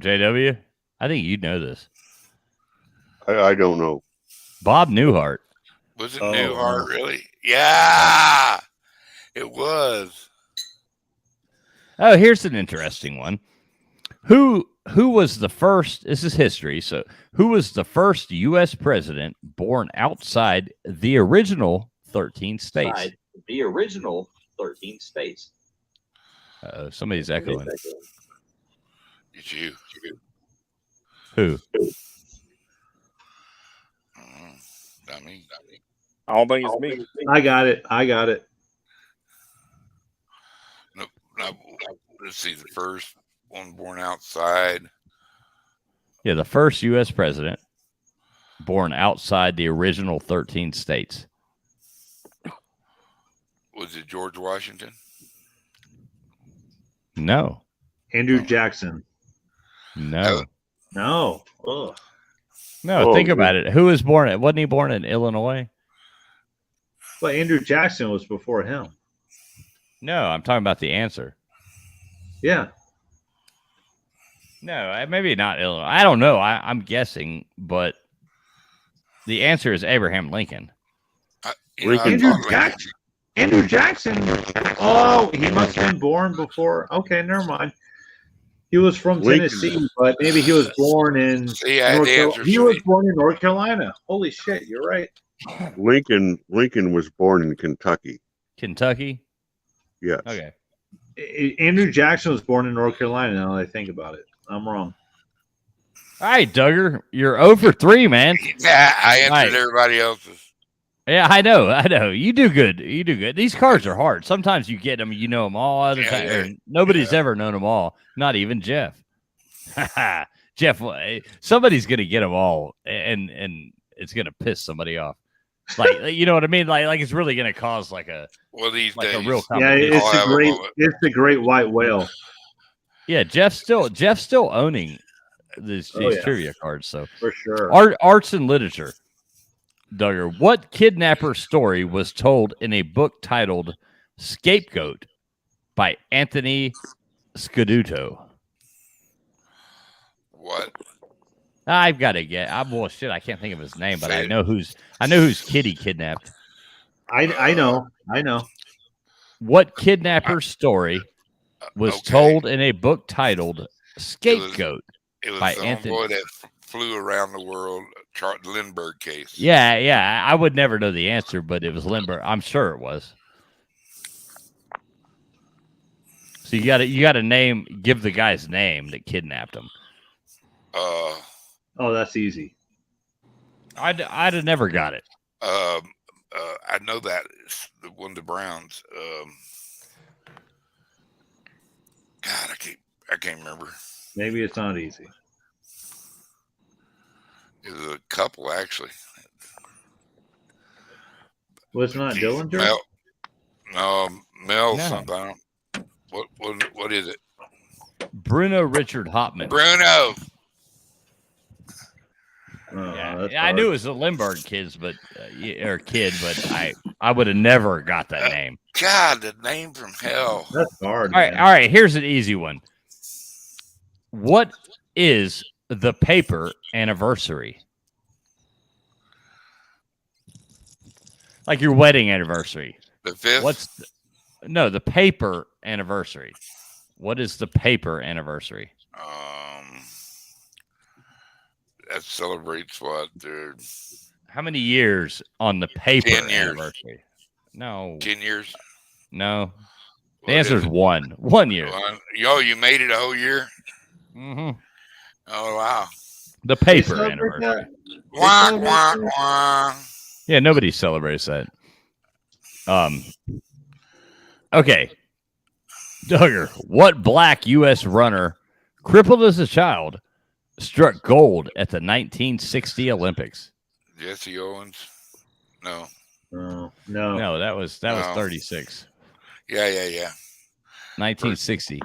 JW? I think you'd know this. I don't know. Bob Newhart. Was it Newhart, really? Yeah, it was. Oh, here's an interesting one. Who was the first? This is history. So, who was the first U.S. president born outside the original 13 states? The original 13 states. Somebody's echoing. It's you. Who? Not me. I don't think it's me. I got it. No, let's see. The first one born outside. Yeah, the first U.S. president born outside the original 13 states. Was it George Washington? No. Andrew Jackson. No. No. Ugh. No, Oh, think about it. Who was born? Wasn't he born in Illinois? But Andrew Jackson was before him. No, I'm talking about the answer. Yeah. No, maybe not Illinois. I don't know. I'm guessing, but the answer is Abraham Lincoln. Andrew Jackson. Oh, he must have been born before. Okay, never mind. He was from Lincoln. Tennessee, but maybe he was born in See, I had the answer He was straight. born in North Carolina. Holy shit, you're right. Lincoln was born in Kentucky. Kentucky? Yes. Okay. Andrew Jackson was born in North Carolina. Now that I think about it, I'm wrong. All right, Duggar. You're 0 for 3, man. Yeah, I answered Right. everybody else's. Yeah, I know. You do good. These cards are hard. Sometimes you get them, you know them all. Other Yeah, time, yeah. or nobody's ever known them all. Not even Jeff. Jeff, somebody's gonna get them all, and it's gonna piss somebody off. Like, you know what I mean? Like it's really gonna cause like a These like days. a real Yeah, competition. it's the great white whale. Yeah, Jeff's still owning these yeah. trivia cards. So For sure. arts and literature. Duggar, what kidnapper story was told in a book titled Scapegoat by Anthony Scaduto? What? I've got to get. Well, shit, I can't think of his name, but Say I it. know whose kid he kidnapped. I know. What kidnapper story was Okay. told in a book titled Scapegoat? It was by the Anthony. homeboy that flew around the world, the Lindbergh case. Yeah. I would never know the answer, but it was Lindbergh. I'm sure it was. So you got to give the guy's name that kidnapped him. Oh, that's easy. I'd have never got it. I know that it's one of the Browns. God, I can't remember. Maybe it's not easy. It was a couple actually. Was it not Jeez, Dillinger? Mel No. something. I don't, what is it? Bruno Richard Hopman. Bruno. Oh, Yeah, that's I hard. knew it was the Lindbergh kid, but I would have never got that name. God, the name from hell. That's hard. All man. right. Here's an easy one. What is the paper anniversary? Like your wedding anniversary. The 5th. The paper anniversary? What is the paper anniversary? That celebrates what? How many years on the paper 10 years. anniversary? No. 10 years. No. The What answer is is it? 1 year. You made it a whole year? Mm-hmm. Oh, wow. The They paper celebrate anniversary. Wah, celebrate wah, that? wah. Yeah, nobody celebrates that. Okay. Duggar, what black U.S. runner, crippled as a child, struck gold at the 1960 Olympics? Jesse Owens? No. No. No, that was No. 36. Yeah. 1960.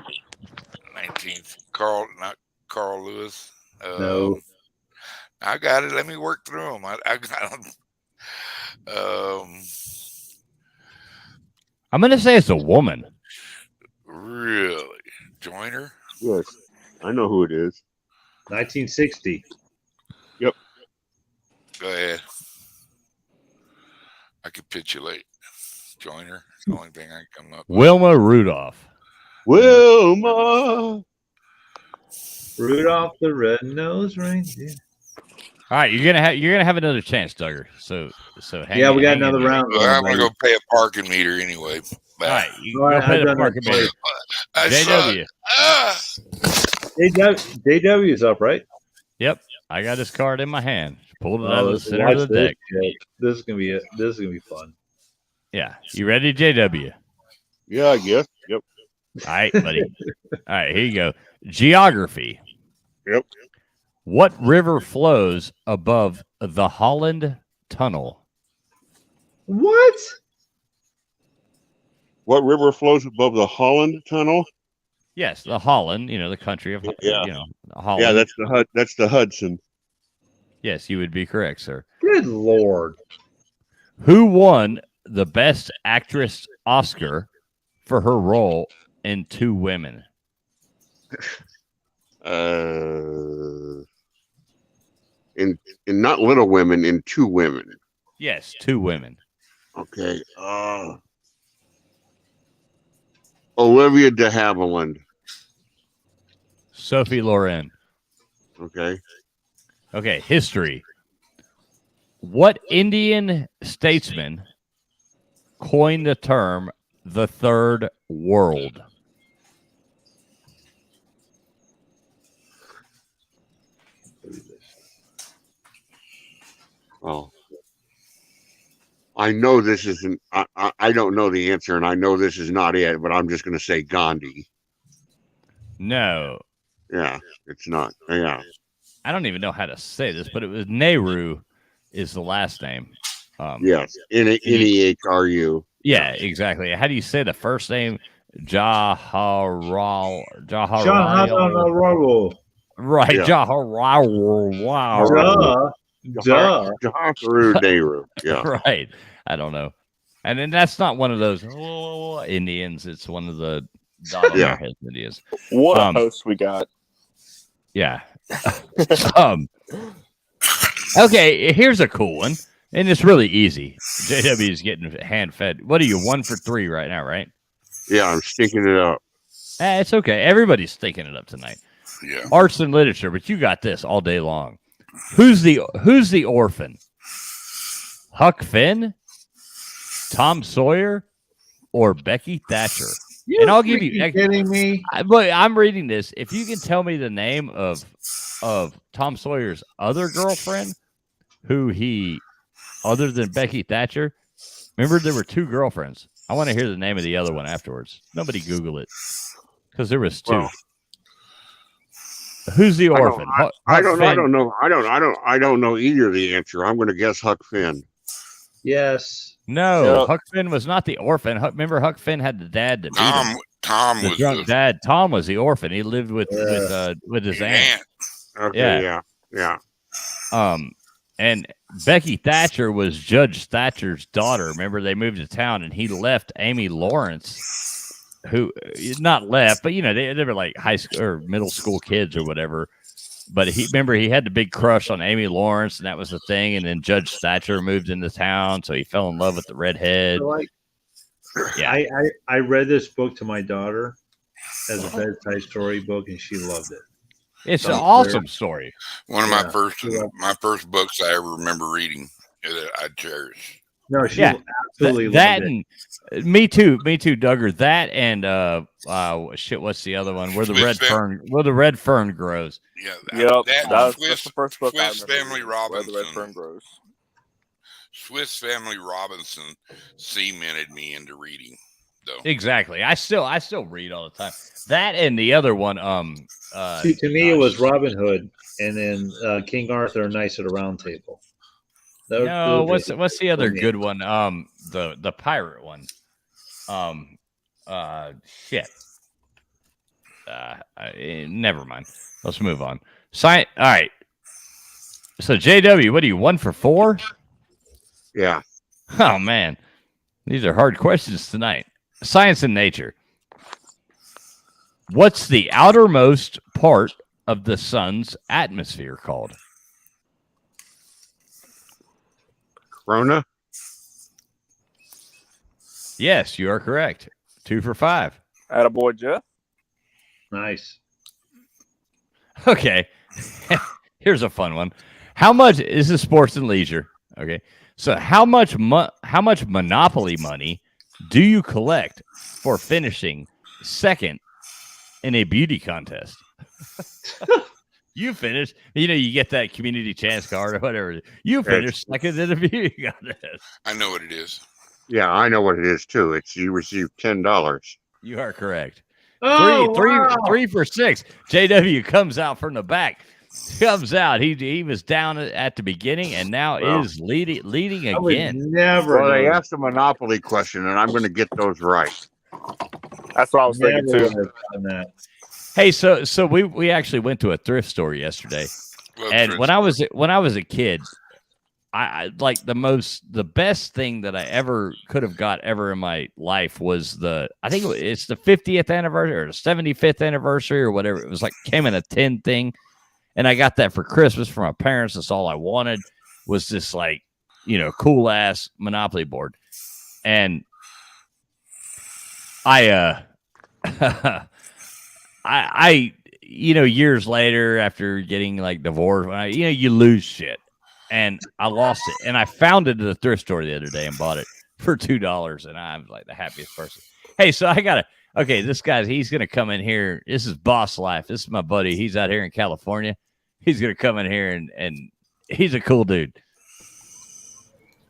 19th. Not Carl Lewis. No. I got it. Let me work through them. I got them. I'm going to say it's a woman. Really? Joyner? Yes. I know who it is. 1960. Go ahead. I capitulate. Joyner. It's the only thing I can come up with. Wilma Rudolph. Wilma. Rudolph the Red-Nosed Reindeer. All right, you're gonna have another chance, Duggar. So hang Yeah, we got hang in another there. round. Well, I'm going to go pay a parking meter anyway. All right, you All right, go pay I've the done that parking meter. I suck. JW. Ah! JW's up, right? Yep. I got this card in my hand. Pulled it out of the center of the deck. This is gonna be it. This is gonna be fun. Yeah. You ready, JW? Yeah, I guess. Yep. All right, buddy. All right, here you go. Geography. Yep. What river flows above the Holland Tunnel? What? What river flows above the Holland Tunnel? Yes, the Holland, the country of, Yeah. Holland. Yeah, that's the Hudson. Yes, you would be correct, sir. Good Lord. Who won the Best Actress Oscar for her role in Two Women? In not Little Women, in Two Women. Yes, Two Women. Okay. Olivia de Havilland. Sophie Loren. Okay. Okay, history. What Indian statesman coined the term the Third World? Oh. I know this isn't. I don't know the answer, and I know this is not it. But I'm just going to say Gandhi. No. Yeah, it's not. Yeah. I don't even know how to say this, but it was Nehru is the last name. Yes. Nehru. Yeah, exactly. How do you say the first name? Jawaharlal. Right. Yeah. Jawaharlal. Jawaharlal Nehru. Yeah. Right. I don't know. And then that's not one of those Indians. It's one of the Yeah. Indians. What a host we got. Yeah. Okay, here's a cool one. And it's really easy. JW is getting hand fed. What are you, 1 for 3 right now, right? Yeah, I'm stinking it up. It's okay. Everybody's stinking it up tonight. Yeah. Arts and literature, but you got this all day long. Who's the orphan? Huck Finn, Tom Sawyer, or Becky Thatcher? And I'll give you. Kidding me? I'm reading this. If you can tell me the name of Tom Sawyer's other girlfriend, other than Becky Thatcher, remember there were 2 girlfriends. I want to hear the name of the other one afterwards. Nobody Google it because there was 2. Well, who's the orphan? I don't know. I don't know either the answer. I'm going to guess Huck Finn. Yes. No, Huck Finn was not the orphan. Remember, Huck Finn had the dad that beat him. Tom the was drunk dad. Tom was the orphan. He lived with his aunt. Okay, yeah. And Becky Thatcher was Judge Thatcher's daughter. Remember, they moved to town, and he left Amy Lawrence, who not left, but they were like high school or middle school kids or whatever. But he had the big crush on Amy Lawrence, and that was the thing. And then Judge Thatcher moved into town, so he fell in love with the redhead. Yeah, I read this book to my daughter as a bedtime story book, and she loved it. It's an awesome story. One of my first books I ever remember reading that I cherish. No, she absolutely that loved it. Me too, Duggar. That and what's the other one? Where the red fern grows. Yeah, that's the first book I Swiss remember Family Robinson. Where the red fern grows. Swiss Family Robinson cemented me into reading. Though. Exactly. I still read all the time. That and the other one. See, to me, it was Robin Hood, and then King Arthur and Knights of the Round Table. No, what's the other good one? The pirate one. Shit. Never mind. Let's move on. All right. So JW, what are you, 1 for 4? Yeah. Oh man, these are hard questions tonight. Science and nature. What's the outermost part of the sun's atmosphere called? Corona? Yes, you are correct. 2 for 5. Attaboy, Jeff. Nice. Okay. Here's a fun one. How much is this sports and leisure? Okay. So how much Monopoly money do you collect for finishing second in a beauty contest? You finished. You know, you get that community chance card or whatever. You finished second in the view. You got this. I know what it is. Yeah, I know what it is too. It's you receive $10. You are correct. Oh, wow. Three for 6. JW comes out from the back. Comes out. He was down at the beginning and now is leading I would again. never. Well, they know. asked a Monopoly question, and I'm going to get those right. That's what I was thinking Never too. would have done that. Hey, so we actually went to a thrift store yesterday. Well, And Chris, when I was a kid, I like the best thing that I ever could have got ever in my life was I think it's the 50th anniversary or the 75th anniversary or whatever. It was like came in a tin thing, and I got that for Christmas from my parents. That's all I wanted was this like cool ass Monopoly board, and I I years later after getting like divorced, you lose shit. And I lost it. And I found it at a thrift store the other day and bought it for $2. And I'm like the happiest person. Hey, so this guy, he's going to come in here. This is Boss Life. This is my buddy. He's out here in California. He's going to come in here and he's a cool dude.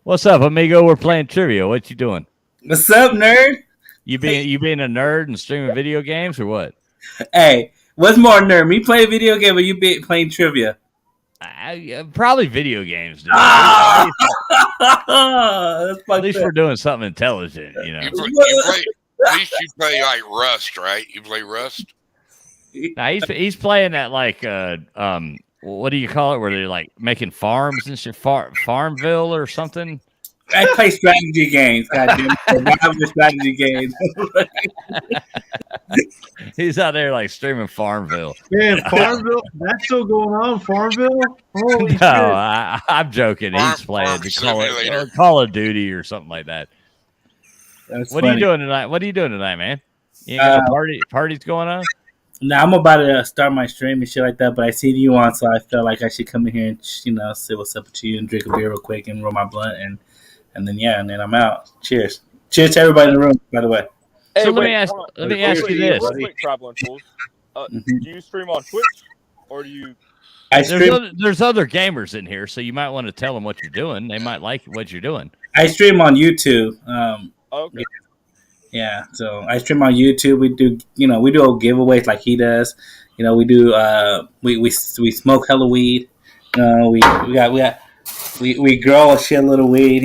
What's up, amigo? We're playing trivia. What you doing? What's up, nerd? You being a nerd and streaming video games or what? Hey, what's more nerd? Me playing video game or you playing trivia? Probably video games, dude. Ah! At least we're doing something intelligent, at least you play like Rust, right? You play Rust? Nah, he's playing that like what do you call it? Where they're like making farms and shit, Farmville or something. I play strategy games, goddamn. Survival strategy games. He's out there like streaming Farmville. Man, Farmville, that's still going on. Farmville? Holy shit. I'm joking. He's playing Call of Duty or something like that. What are you doing tonight? What are you doing tonight, man? You got parties going on? Now I'm about to start my stream and shit like that, but I seen you on, so I felt like I should come in here and say what's up to you and drink a beer real quick and roll my blunt and then I'm out. Cheers to everybody in the room, by the way. Hey, so let me ask you this: quick, Traveling Fools. Do you stream on Twitch or do you? There's other gamers in here, so you might want to tell them what you're doing. They might like what you're doing. I stream on YouTube. Okay. Yeah, so I stream on YouTube. We do giveaways like he does. We do we smoke hella weed. We grow a shitload of weed.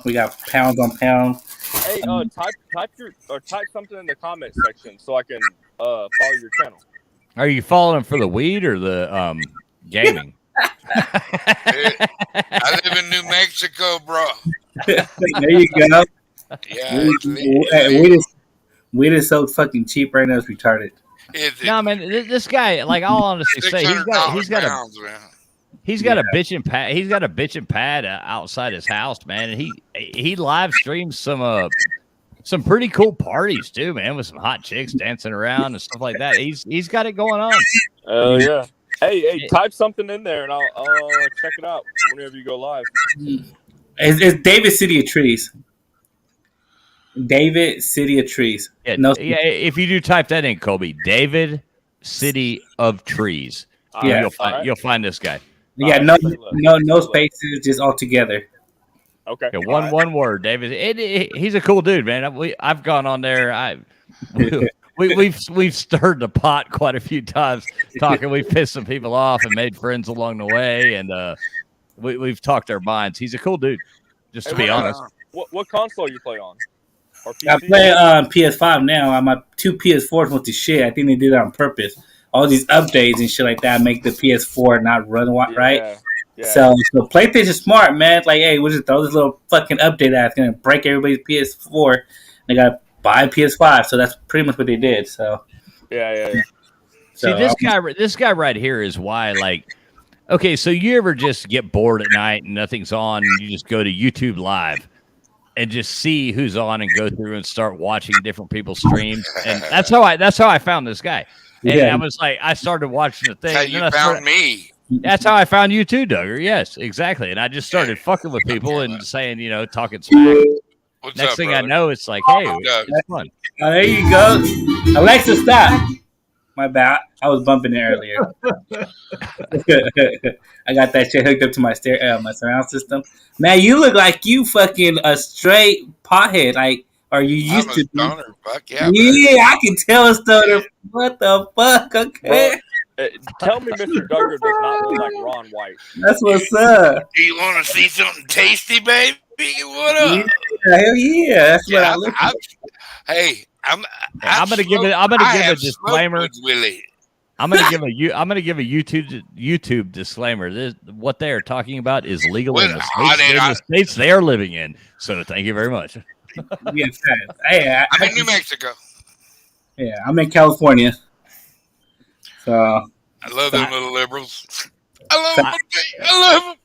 We got pounds on pounds. Hey, type something in the comment section so I can follow your channel. Are you following for the weed or the gaming? I live in New Mexico, bro. There you go. Yeah, weed is so fucking cheap right now. It's retarded. No, man, this guy, like, I'll honestly say, he's got a bitchin' pad outside his house, man, and he live streams some pretty cool parties too, man, with some hot chicks dancing around and stuff like that. He's got it going on. Oh yeah. Hey, type something in there and I'll check it out whenever you go live. It's David City of Trees. David City of Trees. Yeah, if you do type that in, Colby, David City of Trees. You'll find this guy. Yeah, no spaces, just all together. Okay. Yeah, one word, David. He's a cool dude, man. I've gone on there. We've stirred the pot quite a few times talking. We've pissed some people off and made friends along the way, and we've talked our minds. He's a cool dude, just to be honest. What console you play on? I play on PS5 now. I'm at 2 PS4s with the shit. I think they did that on purpose. All these updates and shit like that make the PS4 not run right. Yeah. So PlayStation is smart, man. It's like, hey, we'll just throw this little fucking update that's gonna break everybody's PS4. They gotta buy a PS5. So that's pretty much what they did. So yeah. So, see, this guy right here is why, like, okay, so you ever just get bored at night and nothing's on, and you just go to YouTube Live and just see who's on and go through and start watching different people's streams. And that's how I found this guy. And I was like, I started watching the thing. That's how you found me. That's how I found you too, Duggar. Yes, exactly. And I just started fucking with people and saying, talking smack. Next up, thing brother? I know, it's like, hey, it's fun. There you go. Alexa, stop. My bad. I was bumping it earlier. I got that shit hooked up to my my surround system. Man, you look like you fucking a straight pothead. Like, or you I'm used a to be. stoner. Fuck yeah, Yeah, I can tell a stoner. What the fuck? Okay. Bro, tell me Mr. Duggar does not look like Ron White. That's what's up. Do you want to see something tasty, baby? What up? Yeah, hell yeah. That's what I look like. Hey, I'm gonna give a disclaimer. Willie. I'm gonna give a YouTube disclaimer. What they are talking about is legal in the states they are living in. So thank you very much. Yes, hey, I'm in New Mexico. Yeah, I'm in California. So I love them little liberals. I love them.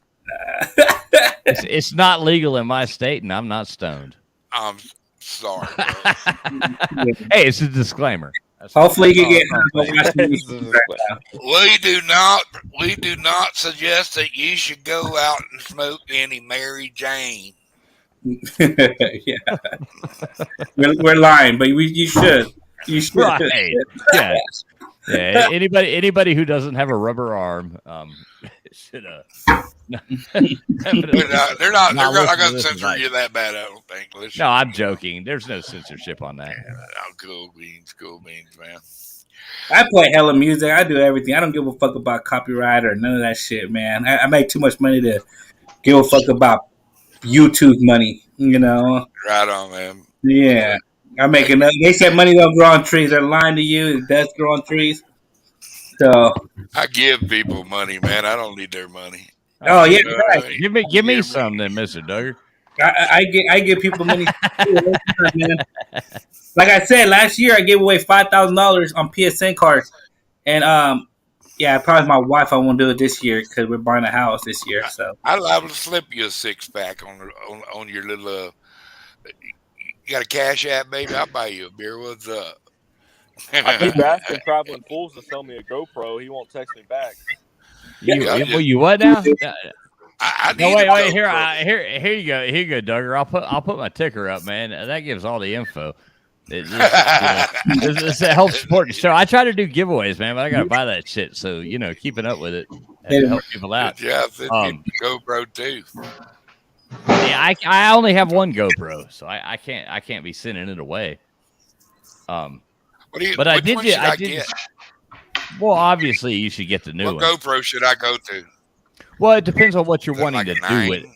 It's not legal in my state, and I'm not stoned. I'm sorry. Hey, it's a disclaimer. Hopefully you get. We do not suggest that you should go out and smoke any Mary Jane. Yeah, we're lying, but you should. You should. Right. Yeah. Yeah. Anybody who doesn't have a rubber arm should. They're not going to censor you that bad. I don't think. Listen. No, I'm joking. There's no censorship on that. Cool beans, man. I play hella music. I do everything. I don't give a fuck about copyright or none of that shit, man. I make too much money to give a fuck about YouTube money. You know. Right on, man. Yeah, I'm making. They said money don't grow on trees. They're lying to you. It does grow on trees. So I give people money, man. I don't need their money. Oh yeah, right. Give me some then, Mr. Duggar. I give people money. Like I said, last year I gave away $5,000 on PSN cards, and yeah, probably my wife. I won't do it this year because we're buying a house this year. So I'd love to slip you a 6-pack on your little. You got a Cash App, baby? I'll buy you a beer. What's up? I keep asking Traveling Fools to sell me a GoPro. He won't text me back. You what now? Wait. Here you go. Here you go, Duggar. I'll put my ticker up, man. That gives all the info. This helps support the show. I try to do giveaways, man, but I gotta buy that shit. So keeping up with it and help people out. Yeah, GoPro too. Yeah, I only have one GoPro, so I can't be sending it away. I did. Well, obviously, you should get the new one. What GoPro should I go to? Well, it depends on what you're wanting to do with it.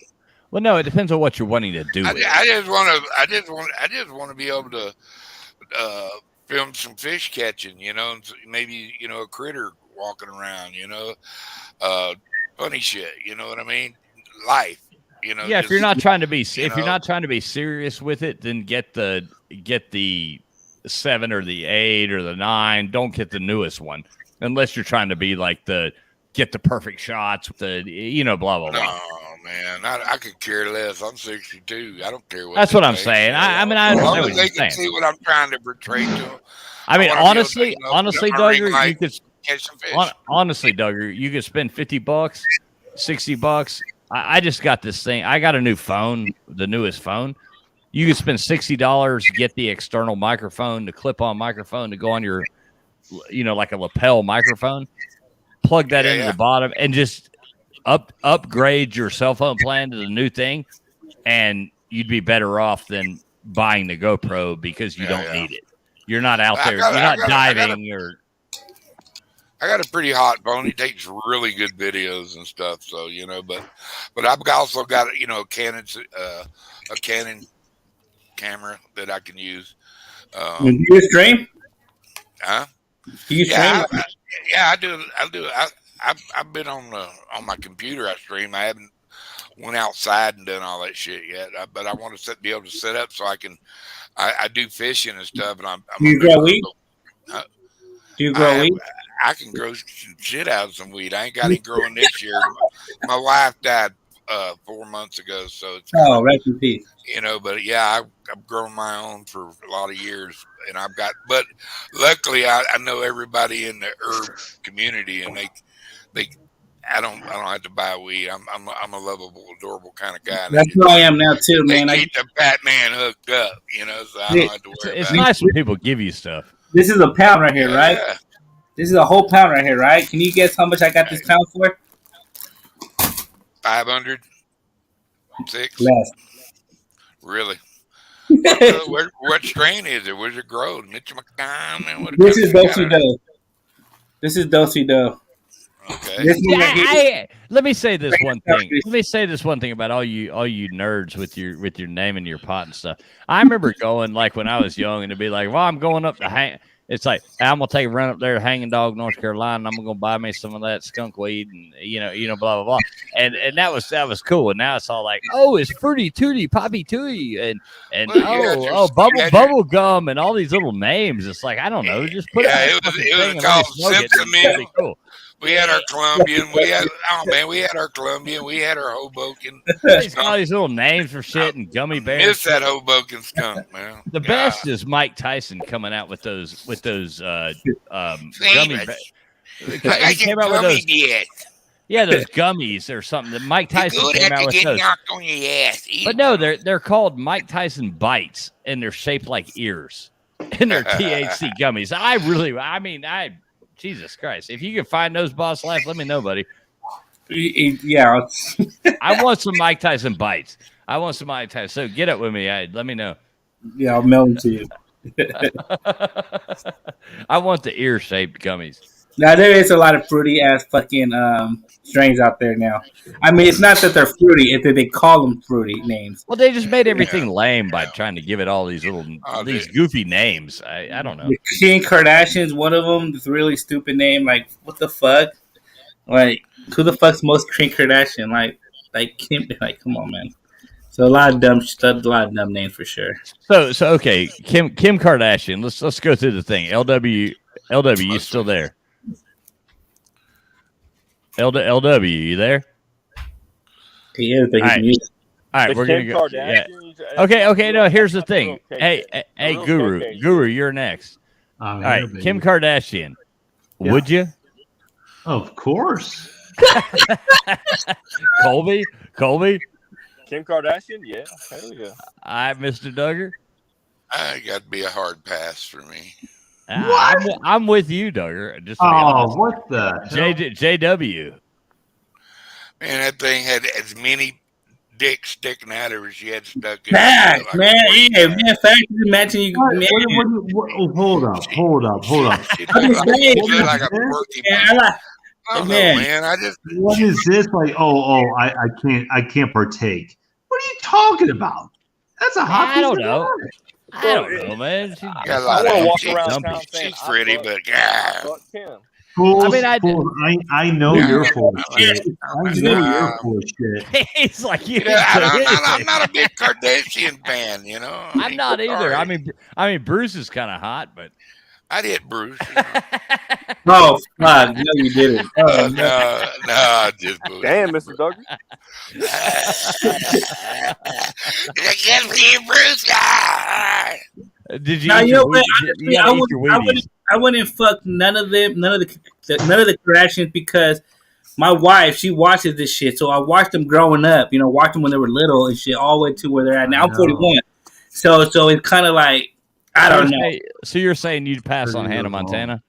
Well, no, it depends on what you're wanting to do with it. I just want to be able to film some fish catching, and maybe a critter walking around, funny shit. You know what I mean? Life. Yeah, if you're not trying to be serious with it, then get the 7 or the 8 or the 9. Don't get the newest one unless you're trying to be like get the perfect shots with the blah blah blah. Oh man, I could care less. I'm 62. I don't care what. That's what I'm saying. I mean, I understand what they you're can saying. see what I'm trying to portray to them. I mean, honestly, Duggar, you could catch some fish. Honestly, Duggar, you could spend $50, $60. I just got this thing. I got a new phone, the newest phone. You could spend $60, get the external microphone, the clip-on microphone to go on your, like a lapel microphone. Plug that into the bottom and just upgrade your cell phone plan to the new thing, and you'd be better off than buying the GoPro because you don't need it. You're not out there. You're not diving or. I got a pretty hot phone. He takes really good videos and stuff. So but I've also got a Canon camera that I can use. Do you stream? Huh? Do you stream? I do. I've been on my computer. I stream. I haven't went outside and done all that shit yet. But I want to be able to set up so I can. I do fishing and stuff. And do you grow weed? Do you grow weed? I can grow some shit out of some weed. I ain't got any growing this year. My wife died 4 months ago, so it's rest in peace. But yeah, I've grown my own for a lot of years, and but luckily I know everybody in the herb community, and I don't have to buy weed. I'm a lovable, adorable kind of guy. That's who I am now too, man. I keep the Batman hooked up, so I don't have to worry. It's nice when people give you stuff. This is a pound right here, right? This is a whole pound right here, right? Can you guess how much I got this pound for? 500. 6. Less. Really? What strain is it? Where's it grow? Michoacán? This is Do. This is Do. Okay. Let me say this one thing. Let me say this one thing about all you nerds with your name and your pot and stuff. I remember going like when I was young and to be like, well, I'm going up to hang. It's like I'm gonna take a run up there to Hanging Dog, North Carolina. And I'm gonna buy me some of that skunk weed and you know, blah blah blah. And that was cool. And now it's all like, oh, it's fruity tooty, poppy tooty, and bubble gum and all these little names. It's like I don't know, just put it was called Simpson. Cool. We had our Colombian. We had our Colombian. We had our Hoboken. All these little names for shit and gummy bears. Miss that Hoboken skunk, man. The best is Mike Tyson coming out with those gummy bears. I came out with those. Yeah, those gummies or something. That Mike Tyson came out with those. On your ass. But no, they're called Mike Tyson Bites, and they're shaped like ears, and they're THC gummies. Jesus Christ. If you can find those Boss Life, let me know, buddy. Yeah. I want some Mike Tyson Bites. I want some Mike Tyson. So get up with me. Let me know. Yeah, I'll mail them to you. I want the ear-shaped gummies. Now, there is a lot of fruity-ass fucking strains out there now. I mean, it's not that they're fruity. It's that they call them fruity names. Well, they just made everything lame by trying to give it all these these goofy names. I don't know. Kim Kardashian's one of them. It's a really stupid name. Like, what the fuck? Like, who the fuck's most Kim Kardashian? Like Kim. Like, come on, man. So a lot of dumb names for sure. So okay, Kim Kardashian. Let's go through the thing. LW, you still there? LW, you there? He is, but he's all right, we're gonna go. Yeah. Okay. No, here's the thing. Hey, Guru, you're next. All right, baby. Kim Kardashian. Yeah. Would you? Of course. Colby. Kim Kardashian, yeah, hell yeah. Mr. Duggar. I got to be a hard pass for me. I'm with you, Duggar. What the JW? Man, that thing had as many dicks sticking out of her as she had stuck in. Fact, man. Yeah, man. Fact is imagine you. Hold up. She looked like a quirky man. What is this? Like, I can't partake. What are you talking about? That's a hot. I don't know, man. She's pretty, but yeah. I know you're full of shit. I know you're full of shit. He's like, I'm not a big Kardashian fan, you know. I'm not either. Sorry. I mean, Bruce is kind of hot, but I'd hit Bruce. Oh, fuck. No, you didn't. No, just Bruce. Damn, Mr. Duggar. Get me, Bruce. Did you? Now, you know what? I wouldn't fuck none of them, none of the Kardashians, because my wife, she watches this shit. So I watched them growing up. You know, watched them when they were little and shit, all the way to where they're at now. I'm 41. So it's kind of like, I don't know. So you're saying you'd pass on Hannah Montana?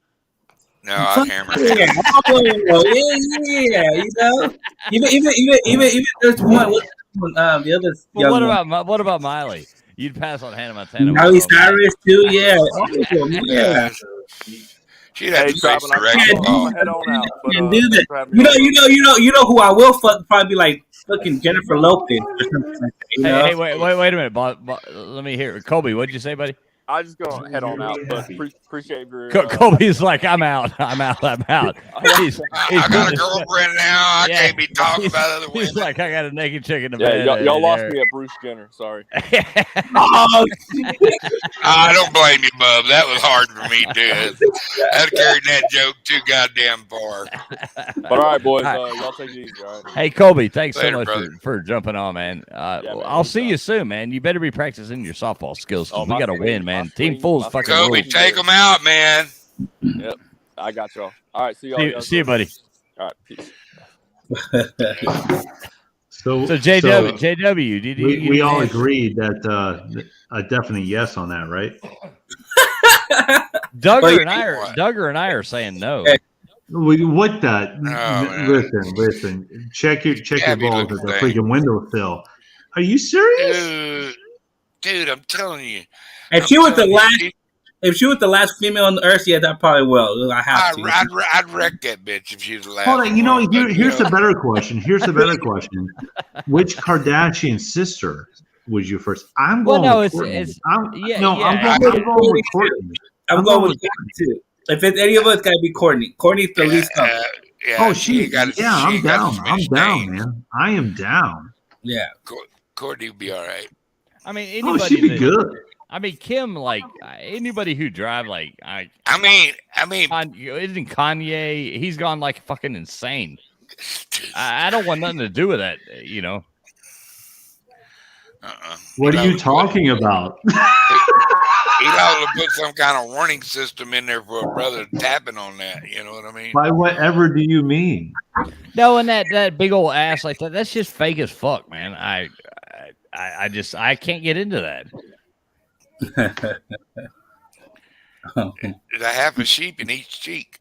No, I'll hammer. Yeah, you know. Even there's one. The other. What about Miley? You'd pass on Hannah Montana. Miley Cyrus too. Yeah. She'd have to travel head on out. And do that. You know who I will fuck? Probably be like fucking Jennifer Lopez or something like that. Hey, wait a minute. Let me hear it. Colby, what'd you say, buddy? I just go head on out, but appreciate your. Colby's like, I'm out. I got a girlfriend now. I can't be talking about other women. He's like, I got a naked chick in the bed. Y'all lost me at Bruce Jenner. Sorry. I don't blame you, bub. That was hard for me too. I've carried that joke too goddamn far. But all right, boys, y'all take it easy. All right. Hey, Colby, thanks so much for jumping on, man. I'll see you soon, man. You better be practicing your softball skills because we got to win, man. Team Fool's fucking Kobe, take them out, man. Yep, I got y'all. All right, see y'all. See you, buddy. All right, peace. So JW, we all agreed that a definite yes on that, right? Duggar and I are saying no. What the? man. Listen. Check your Gabby balls at looking the thing. freaking windowsill. Are you serious? Dude, I'm telling you. If she was the last female on the earth, yeah, that probably will. I have to. I'd wreck that bitch if she's the last. Hold on, one, here's the better question. Which Kardashian sister would you first? I'm going with Kourtney. I'm going with Kourtney. I'm going with Kourtney too. If it's any of us, it's got to be Kourtney. Kourtney's the least. I'm down. I'm down, man. I am down. Yeah. Kourtney would be all right. I mean, anybody she'd be good. I mean, Kim, like anybody who drive, like I mean, isn't Kanye? He's gone like fucking insane. I don't want nothing to do with that, you know. What are you talking about? He'd ought to put some kind of warning system in there for a brother tapping on that. You know what I mean? By whatever do you mean? No, and that big old ass like that—that's just fake as fuck, man. I can't get into that. There's a half a sheep in each cheek.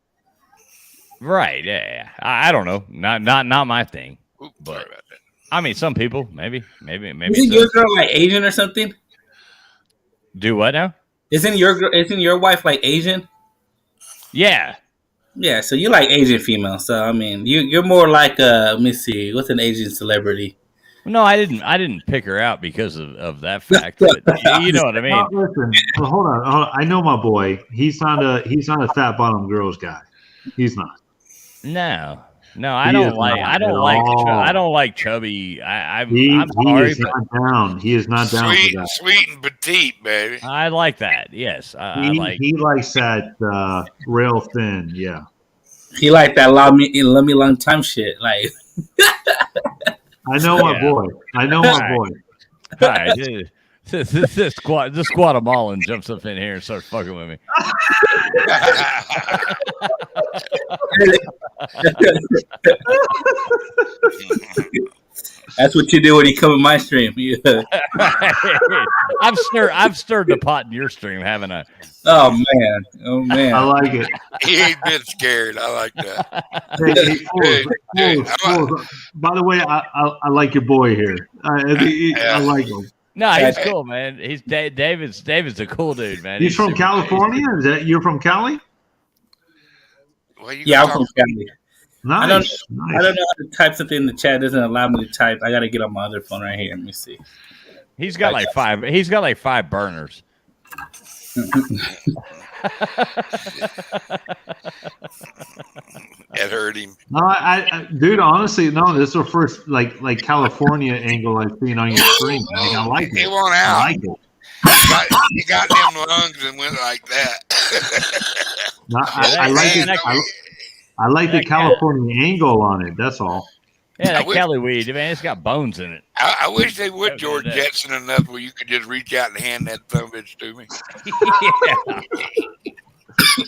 Right? Yeah. I don't know. Not my thing. Oops, but sorry about that. I mean, some people maybe. Isn't your girl like Asian or something? Do what now? Isn't your wife like Asian? Yeah. Yeah. So you like Asian females. So I mean, you're more like let me see, what's an Asian celebrity? No, I didn't pick her out because of that fact. But you know what I mean. Listen, hold on. I know my boy. He's not a fat bottom girls guy. He's not. No, I don't like chubby. I'm sorry, is not down. He is not down for that. Sweet and petite, baby. I like that. Yes, he likes that rail thin. Yeah, he like that love me long time shit. Like, I know my boy. All right, this Guatemalan jumps up in here and starts fucking with me. That's what you do when you come in my stream. Yeah. I've stirred the pot in your stream, haven't I? Oh man! I like it. He ain't been scared. I like that. Fools. By the way, I like your boy here. I like him. No, he's cool, man. He's David's a cool dude, man. He's from California? Is that you're from Cali? Yeah, I'm from Cali. Nice. I don't know how to type something in the chat. It doesn't allow me to type. I got to get on my other phone right here. Let me see. He's got like five. He's got like 5 burners. It hurt him. No, I dude, honestly, no. This is the first like California angle I've seen on your screen. I like it. He went out. I like it. He got them lungs and went like that. No, I like it. I like the California angle on it. That's all. Yeah, that Cali weed, man, it's got bones in it. I wish they would George Jetson enough where you could just reach out and hand that thumb bitch to me.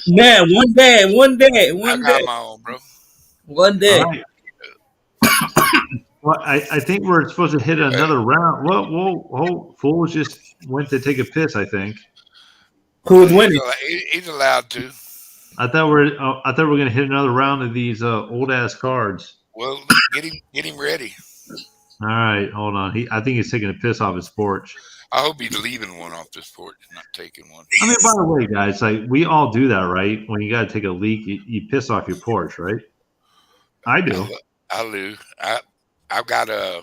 Yeah. Man, one day. I got my own, bro. One day. Right. Well, I think we're supposed to hit another round. Whoa, Fools just went to take a piss, I think. Who's winning? He's allowed to. I thought we're gonna hit another round of these old ass cards. Well, get him ready. All right, hold on. I think he's taking a piss off his porch. I hope he's leaving one off this porch, not taking one. I mean, by the way, guys, like we all do that, right? When you got to take a leak, you piss off your porch, right? I do. I do. I've got a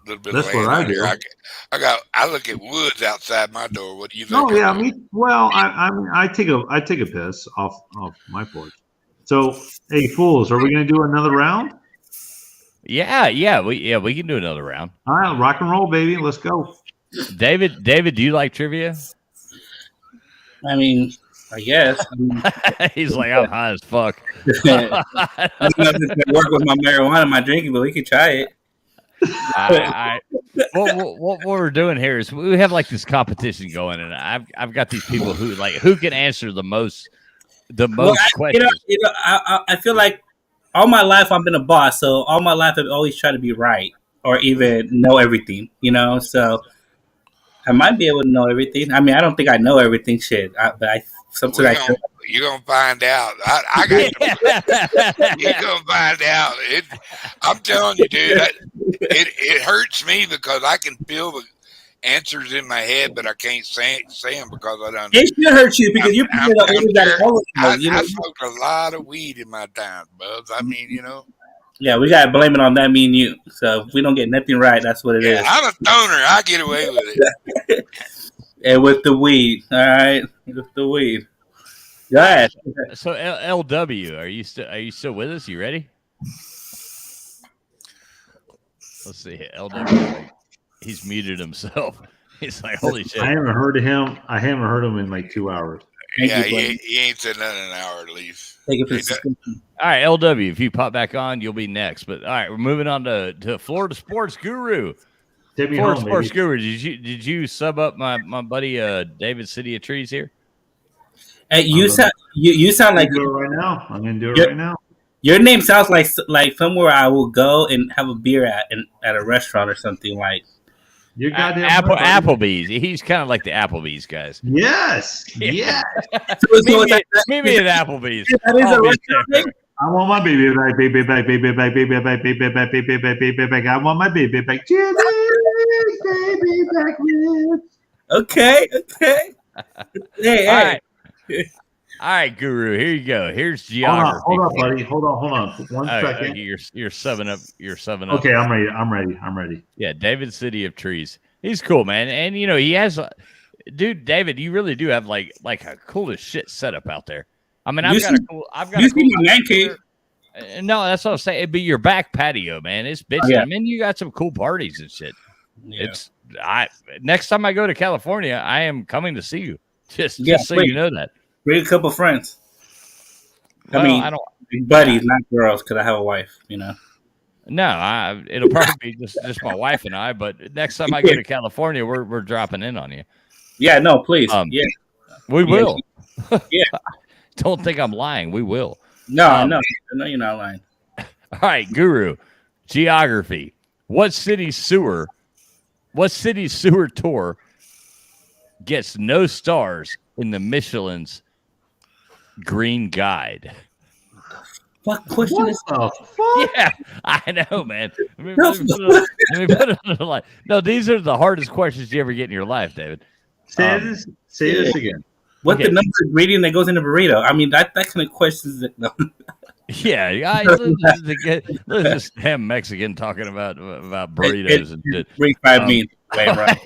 little bit. That's of what land I out do. here. I look at woods outside my door. What do you think? Oh yeah, I take a piss off my porch. So, hey, Fools, are we going to do another round? Yeah, we can do another round. All right, rock and roll, baby. Let's go. David, do you like trivia? I mean, I guess. He's like, I'm high as fuck. I don't know if it's gonna work with my marijuana and my drinking, but we could try it. What we're doing here is we have like this competition going, and I've got these people who can answer the most questions. I feel like all my life I've been a boss, so all my life I've always tried to be right or even know everything, so I might be able to know everything. I mean, I don't think I know everything, but I something like that. You're gonna find out. I got. You're gonna find out. I'm telling you, dude. It hurts me because I can feel the answers in my head, but I can't say them because I don't. It should hurt you because you're I smoked a lot of weed in my time, Bubs. I mean, Yeah, we gotta blame it on that, me and you. So if we don't get nothing right, that's what it is. I'm a stoner. I get away with it. And with the weed, all right, with the weed. Go ahead. So LW, are you still with us? You ready? Let's see. LW, he's muted himself. He's like, holy shit. I haven't heard of him. I haven't heard him in like 2 hours. He ain't said nothing in an hour at least. All right, LW, if you pop back on, you'll be next. But all right, we're moving on to Florida Sports Guru. Florida Sports Guru, did you sub up my buddy David City of Trees here? Hey, you sound like do it right now. I'm gonna do it right now. Your name sounds like somewhere I will go and have a beer at a restaurant or something like. You got Applebee's. He's kind of like the Applebee's guys. Yes. Yes. Meet me at Applebee's. That is a restaurant. I want my baby back, baby back, baby back, baby back, baby back, baby back, baby back. I want my baby back. Baby back. Okay. Hey. All right, Guru. Here you go. Here's geography. Hold on, buddy. Hold on. 1 second. You're 7 up. Okay, I'm ready. Yeah, David City of Trees. He's cool, man. And he has, dude. David, you really do have like a cool as shit setup out there. I mean, I've got a cool man cave. No, that's what I'm saying. It'd be your back patio, man. It's bitchin'. Yeah. I mean, you got some cool parties and shit. Yeah. Next time I go to California, I am coming to see you. Just so you know that. Bring a couple friends. Well, I don't buddies, not girls, because I have a wife. No, it'll probably be just my wife and I. But next time I go to California, we're dropping in on you. Yeah, no, please. We will. Yeah. Don't think I'm lying. We will. No, you're not lying. All right, Guru. Geography. What city's sewer tour gets no stars in the Michelin's Green Guide? What question is that? Yeah, I know, man. Let me put it on the line. No, these are the hardest questions you ever get in your life, David. Say this again. What the number ingredient that goes in a burrito? I mean, that kind of questions. No. Yeah, let's just have Mexican talking about burritos and shit. Bring 5 means. Right.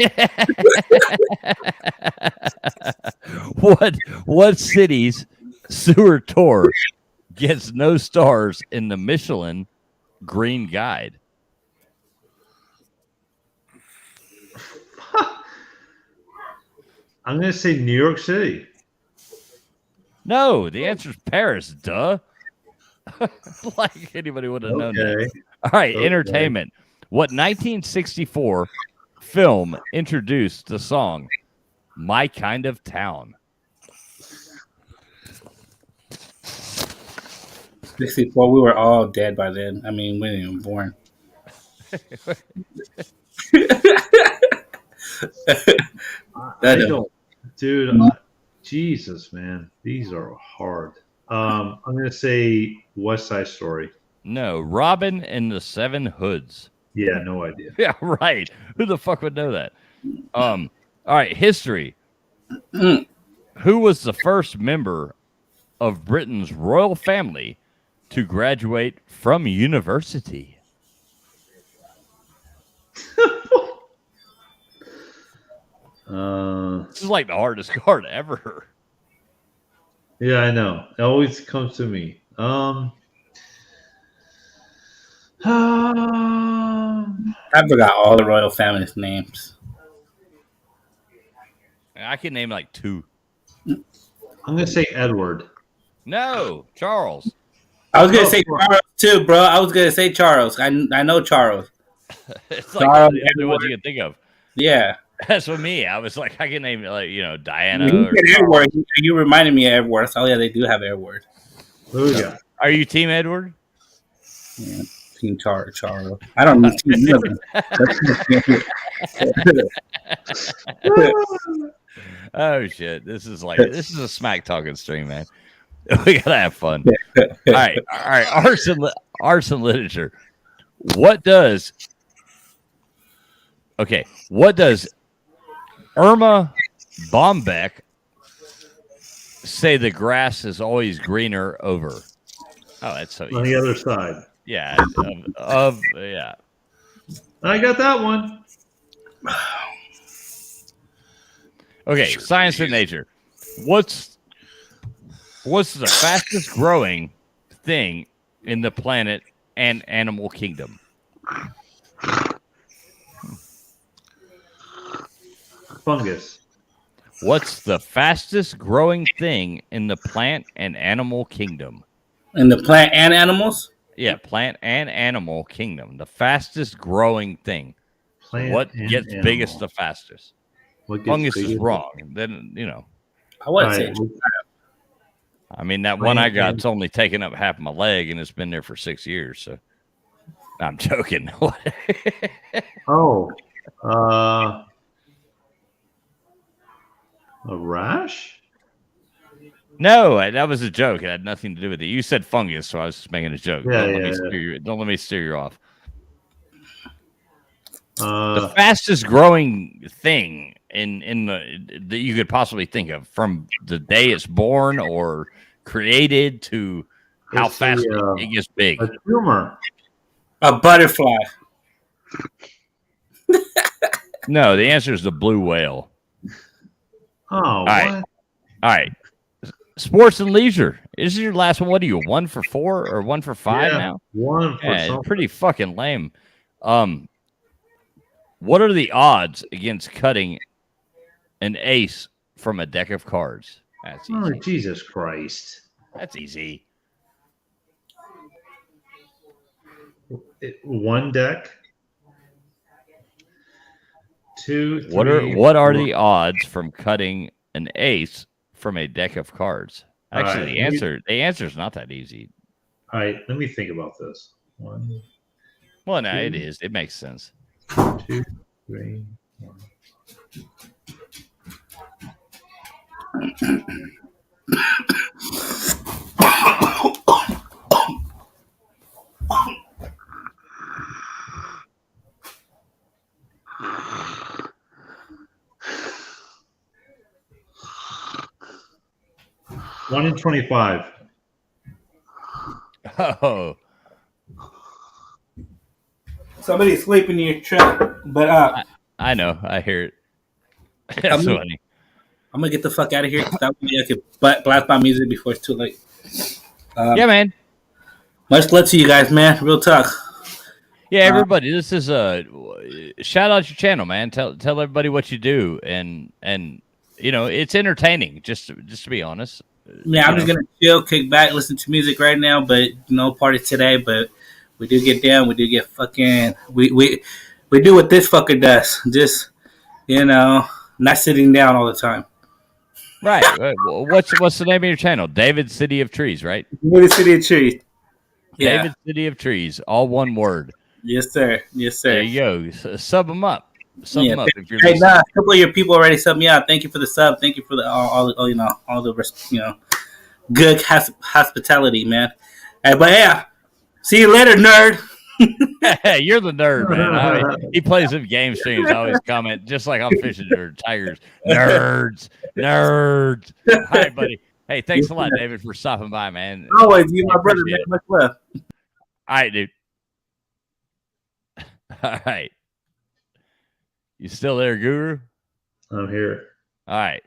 What city's sewer tour gets no stars in the Michelin Green Guide? I'm going to say New York City. No, the answer is Paris, duh. Like anybody would have known that. All right, entertainment. What 1964 film introduced the song My Kind of Town? 64, we were all dead by then. I mean, we weren't even born. Jesus, man, these are hard. I'm gonna say West Side Story. No, Robin and the Seven Hoods. Yeah, no idea. Yeah, right. Who the fuck would know that? All right, history. Who was the first member of Britain's royal family to graduate from university? This is like the hardest card ever. Yeah, I know. It always comes to me. I forgot all the royal family's names. I can name like 2. I'm gonna say Edward. No, Charles. I was gonna say Charles too, bro. I was gonna say Charles. I know Charles. It's like Charles, the only ones you can think of. Yeah. That's for me. I was like, I can name Diana. Edward. You reminded me of Edward. Oh yeah, they do have Edward. So, are you Team Edward? Yeah, Team Charles. I don't need Team nothing. Oh shit! This is a smack talking stream, man. We gotta have fun. All right. Arts and literature. What does Irma Bombeck say the grass is always greener over? Oh, that's so easy. On the other side. Yeah. Yeah. I got that one. Okay, Sure science and is. nature. What's the fastest growing thing in the planet and animal kingdom? Fungus. What's the fastest growing thing in the plant and animal kingdom? In the plant and animals? Yeah, plant and animal kingdom. The fastest growing thing. What gets biggest the fastest? Fungus is wrong. Then, I would say. I mean, that one I got's only taken up half my leg, and it's been there for 6 years. So, I'm joking. A rash? No, that was a joke. It had nothing to do with it. You said fungus, so I was just making a joke. Yeah, Don't let me steer you off. The The fastest growing thing in that you could possibly think of, from the day it's born or created to how Let's fast see, it gets big. a tumor. A butterfly. No, the answer is the blue whale. Oh, All right. what? All right. Sports and leisure. This is your last one. What are you, 1 for 4 or 1 for 5 Yeah, now? one for Yeah, it's something. pretty fucking lame. What are the odds against cutting an ace from a deck of cards? That's Oh, easy. Jesus Christ. That's easy. One deck. Two, three, What are four. the odds from cutting an ace from a deck of cards? Actually, All right, the answer is not that easy. All right, let me think about this. 1, Well, no, it Two. is. It makes sense. 2, 3, 4. One in 25. Oh, Somebody's sleeping in your truck. But I know. I hear it. That's funny. I'm going to get the fuck out of here. That way I could blast my music before it's too late. Yeah, man. Much love to you guys, man. Real talk. Yeah, everybody. This is a shout out your channel, man. Tell everybody what you do, and it's entertaining. Just to be honest. Yeah, I'm just gonna chill, kick back, listen to music right now, but no party today. But we do get down, we do get fucking we do what this fucker does. Just not sitting down all the time. Right. What's the name of your channel? David City of Trees, right? We're the City of Trees. Yeah. David City of Trees, all one word. Yes, sir. Yes, sir. There you go. Sub them up. Sub them up if you're Hey, listening. a couple of your people already subbed me out. Thank you for the sub. Thank you for the all the good hospitality, man. Hey, but yeah, see you later, nerd. Hey, you're the nerd, man. He plays some game streams. I always comment, just like I'm fishing for tigers. Nerds. All right, buddy. Hey, thanks a lot, David, for stopping by, man. Always, you my brother, man. Much love. All right, dude. All right. You still there, Guru? I'm here. All right.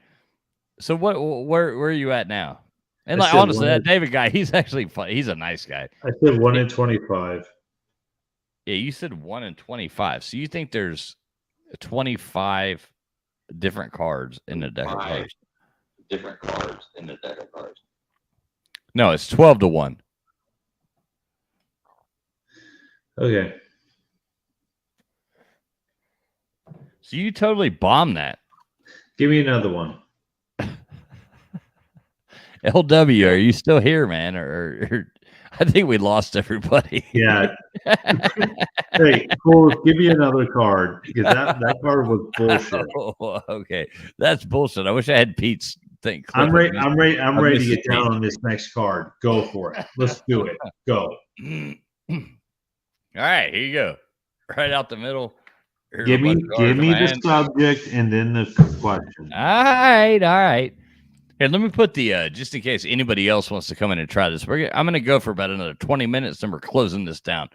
So where are you at now? And I like said honestly, one that in- David guy, he's actually fun. He's a nice guy. I said 1 in 25. Yeah, you said 1 in 25. So you think there's 25 different cards in the deck of cards? Different cards in the deck of cards. No, it's 12 to 1. Okay. So you totally bombed that. Give me another one. LW, are you still here, man? Or I think we lost everybody. Yeah. Hey, Cole, give me another card because that card was bullshit. Oh, okay, that's bullshit. I wish I had Pete's thing. I'm ready. I'm ready to missed get down on this next card. Go for it. Let's do it. Go. All right, here you go. Right out the middle. Here's Give a me bunch of cards in my the hand. subject and then the question. All right. Here, let me put the just in case anybody else wants to come in and try this. I'm going to go for about another 20 minutes, and we're closing this down.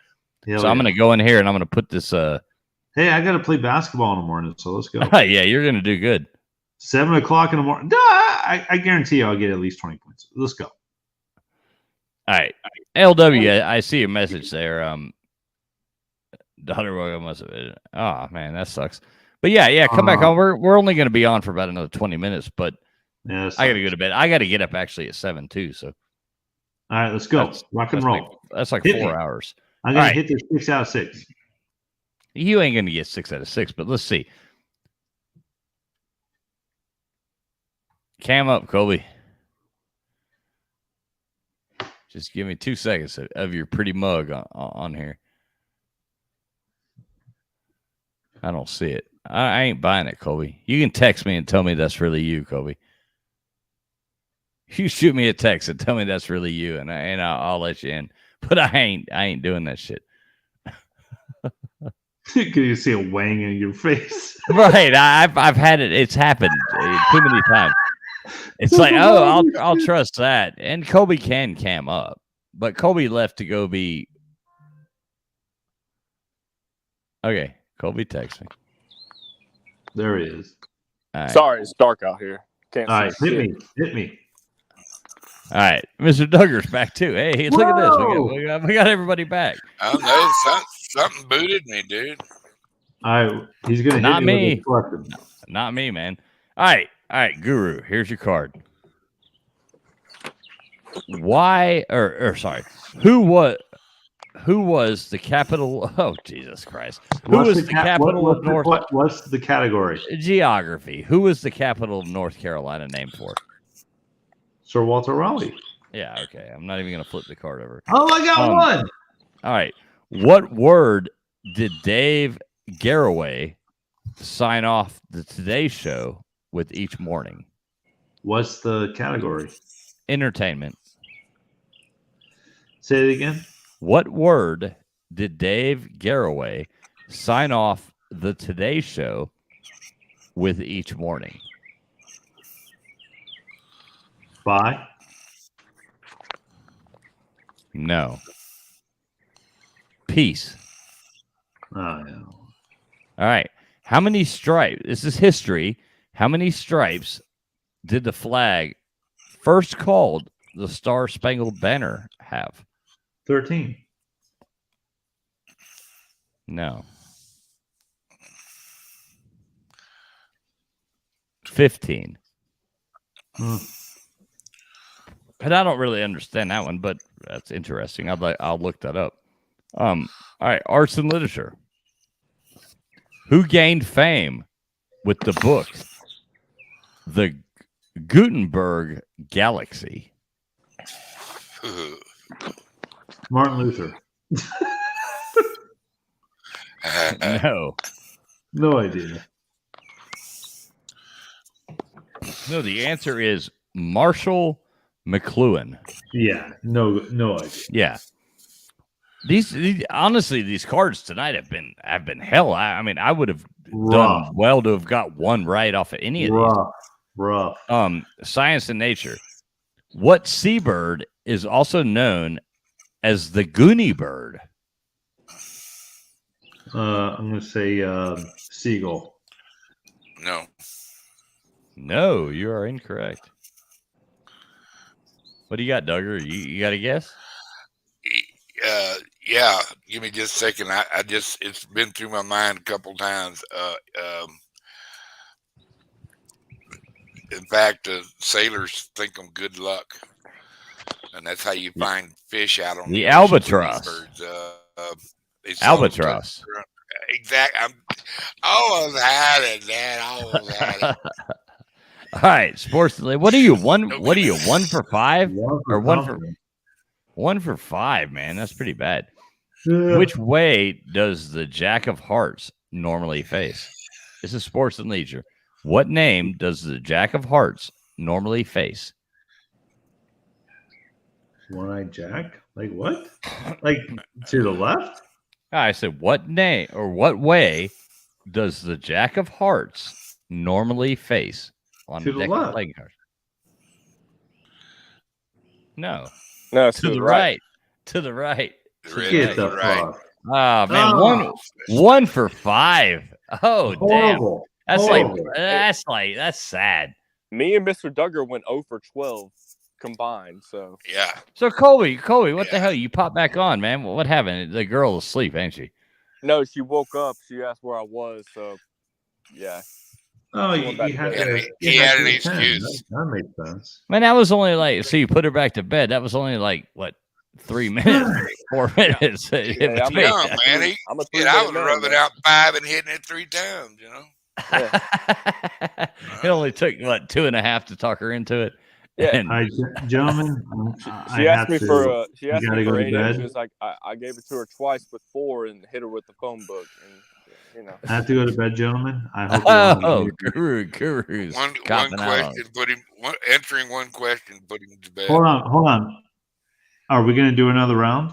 So I'm going to go in here and I'm going to put this. Hey, I got to play basketball in the morning, so let's go. Yeah, you're going to do good. 7 o'clock in the morning. I guarantee you I'll get at least 20 points. Let's go. All right, LW. I see your message there. Daughter must have been. Oh man, that sucks. But yeah, come back on. We're only going to be on for about another 20 minutes, but yeah, I got to go to bed. I got to get up actually at 7 too. So all right, let's go. Rock and roll. That's like Hit 4 me. hours. I'm going to hit this 6 out of 6. You ain't going to get 6 out of 6, but let's see. Cam up, Colby. Just give me 2 seconds of your pretty mug on here. I don't see it. I ain't buying it, Colby. You can text me and tell me that's really you, Colby. You shoot me a text and tell me that's really you, and I'll let you in. But I ain't doing that shit. Can you see a wang in your face? Right. I've had it. It's happened too many times. It's like, oh, I'll trust that. And Colby can cam up, but Colby left to go be. Okay, Colby text me. There he is. Right. Sorry, it's dark out here. Can't All right, see shit. hit me. All right, Mr. Duggar's back too. Hey, look at this. We got everybody back. I don't know. Something booted me, dude. All right, he's gonna Not hit me. With a question. Not me, man. All right, Guru. Here's your card. Why sorry, who was the capital? Oh, Jesus Christ! Who was the capital of North? What's the category? Geography. Who was the capital of North Carolina named for? Sir Walter Raleigh. Yeah. Okay. I'm not even gonna flip the card over. Oh, I got one. All right. What word did Dave Garroway sign off the Today Show with each morning? What's the category? Entertainment. Say it again. What word did Dave Garroway sign off the Today Show with each morning? Bye. No. Peace. Oh, no. All right. How many stripes? This is history. How many stripes did the flag first called the Star Spangled Banner have? 13. No. 15. And I don't really understand that one, but that's interesting. I'll look that up. All right, arts and literature. Who gained fame with the book The Gutenberg Galaxy? Martin Luther. No. No idea. No, the answer is Marshall McLuhan. Yeah, no idea. Yeah. These honestly, these cards tonight have been hell. I mean, I would have done well to have got one right off of any of these. Rough. Science and nature. What seabird is also known as the Goonie bird? I'm going to say seagull. No, you are incorrect. What do you got, Duggar? You got a guess? Yeah. Give me just a second. It's been through my mind a couple times. In fact, sailors think them good luck, and that's how you find fish out on the albatross. Birds. Albatross. Exactly. I'm almost had it, man. Almost had it. All right, sports. What are you one? What are you 1 for 5 or 1 for? 1 for 5, man. That's pretty bad. Which way does the Jack of Hearts normally face? This is sports and leisure. What name does the Jack of Hearts normally face? One-eyed Jack? Like what? Like to the left? I said, what name or what way does the Jack of Hearts normally face on To the the deck left. of playing cards? No, No, it's to the right. To the right. Get the Right. fuck. Oh man, Oh. one for 5. Oh damn, Horrible. that's Horrible. that's sad. Me and Mr. Duggar went 0 for 12 combined. So Yeah. So Colby, what the Yeah. hell? You popped back on, man. What happened? The girl was asleep, ain't she? no, she woke up. She asked where I was. So yeah. Oh, Going back you to had bed. to. He you had to an attend. excuse. That makes sense. Man, that was only like, so you put her back to bed. That was only like what, 3 minutes, 4 minutes. in Yeah, I'm between. young, man. I'm a Shit, I was 3-minute man, rubbing man. out 5 and hitting it 3 times, you know? It only took what 2.5 to talk her into it. Yeah. And- All right, gentlemen. She asked me for she you asked gotta me go for to 8 bed. inches. I gave it to her twice with 4 and hit her with the phone book. And you know. I have to go to bed, gentlemen. I hope. you all oh, enjoy- Guru's One copping out on question, answering one question, put him to bed. Hold on. Are we going to do another round?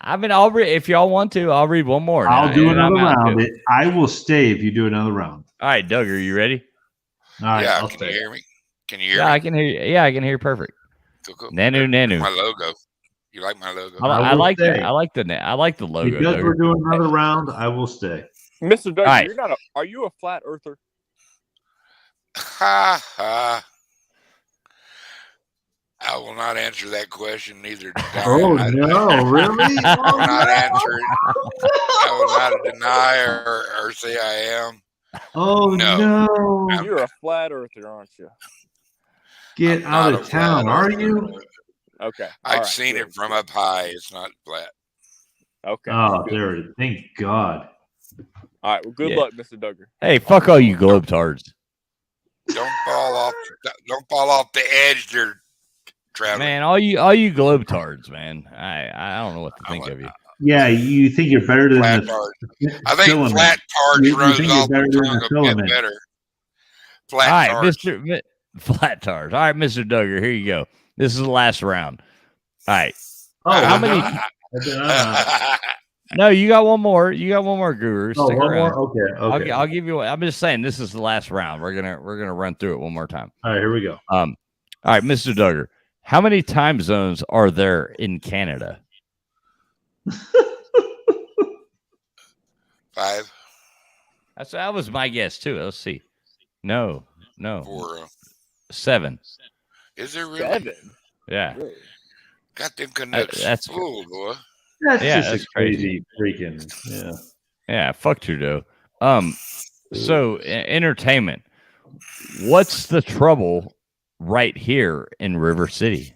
I mean, I'll read if y'all want to. I'll read one more. I'll now, do and another I'm out round. too. I will stay if you do another round. All right, Doug, are you ready? All right, Yeah, I'll can stay. you hear me? Can you hear Yeah, me? I can hear you. Yeah, I can hear you perfect. Cool. Nanu, nanu. My logo. You like my logo? I will like that. stay. I like the logo. Because Doug. we're doing another round, I will stay. Mr. Duggar, All right. you're not are you a flat earther? Ha ha. I will not answer that question. Neither did I. Oh I no, really? I will not answer it. I will not deny or say I am. Oh No. no! You're a flat earther, aren't you? Get I'm out not of a flat town, are earther. you? Okay. I've All right, seen good. it from up high. It's not flat. Okay. Oh, good. there it is. Thank God. All right. Well, good Yeah. luck, Mr. Duggar. Hey, fuck all you globetards. Don't fall off the edge there, Traveler. Man, all you globetards, man. I don't know what to think of you. Yeah, you think you're better than Flat the tard. I think filament. flat tards You runs think you're off better the than tongue the a filament. bit better. All Flat right, tards. Flat tards. All right, Mr. Duggar, here you go. This is the last round. All right. Oh, How many? No, you got one more. You got one more, Guru. Oh, Stick one around. more. Okay. I'll give you. I'm just saying this is the last round. We're gonna run through it one more time. All right, here we go. All right, Mr. Duggar. How many time zones are there in Canada? 5, That was my guess too. Let's see. No. 4. 7. Is there really? 7. Yeah. Really? Got them Canucks. That's full, boy. That's Yeah, just that's a crazy freaking. Yeah. Yeah. Fuck Trudeau. So entertainment. What's the trouble right here in River City?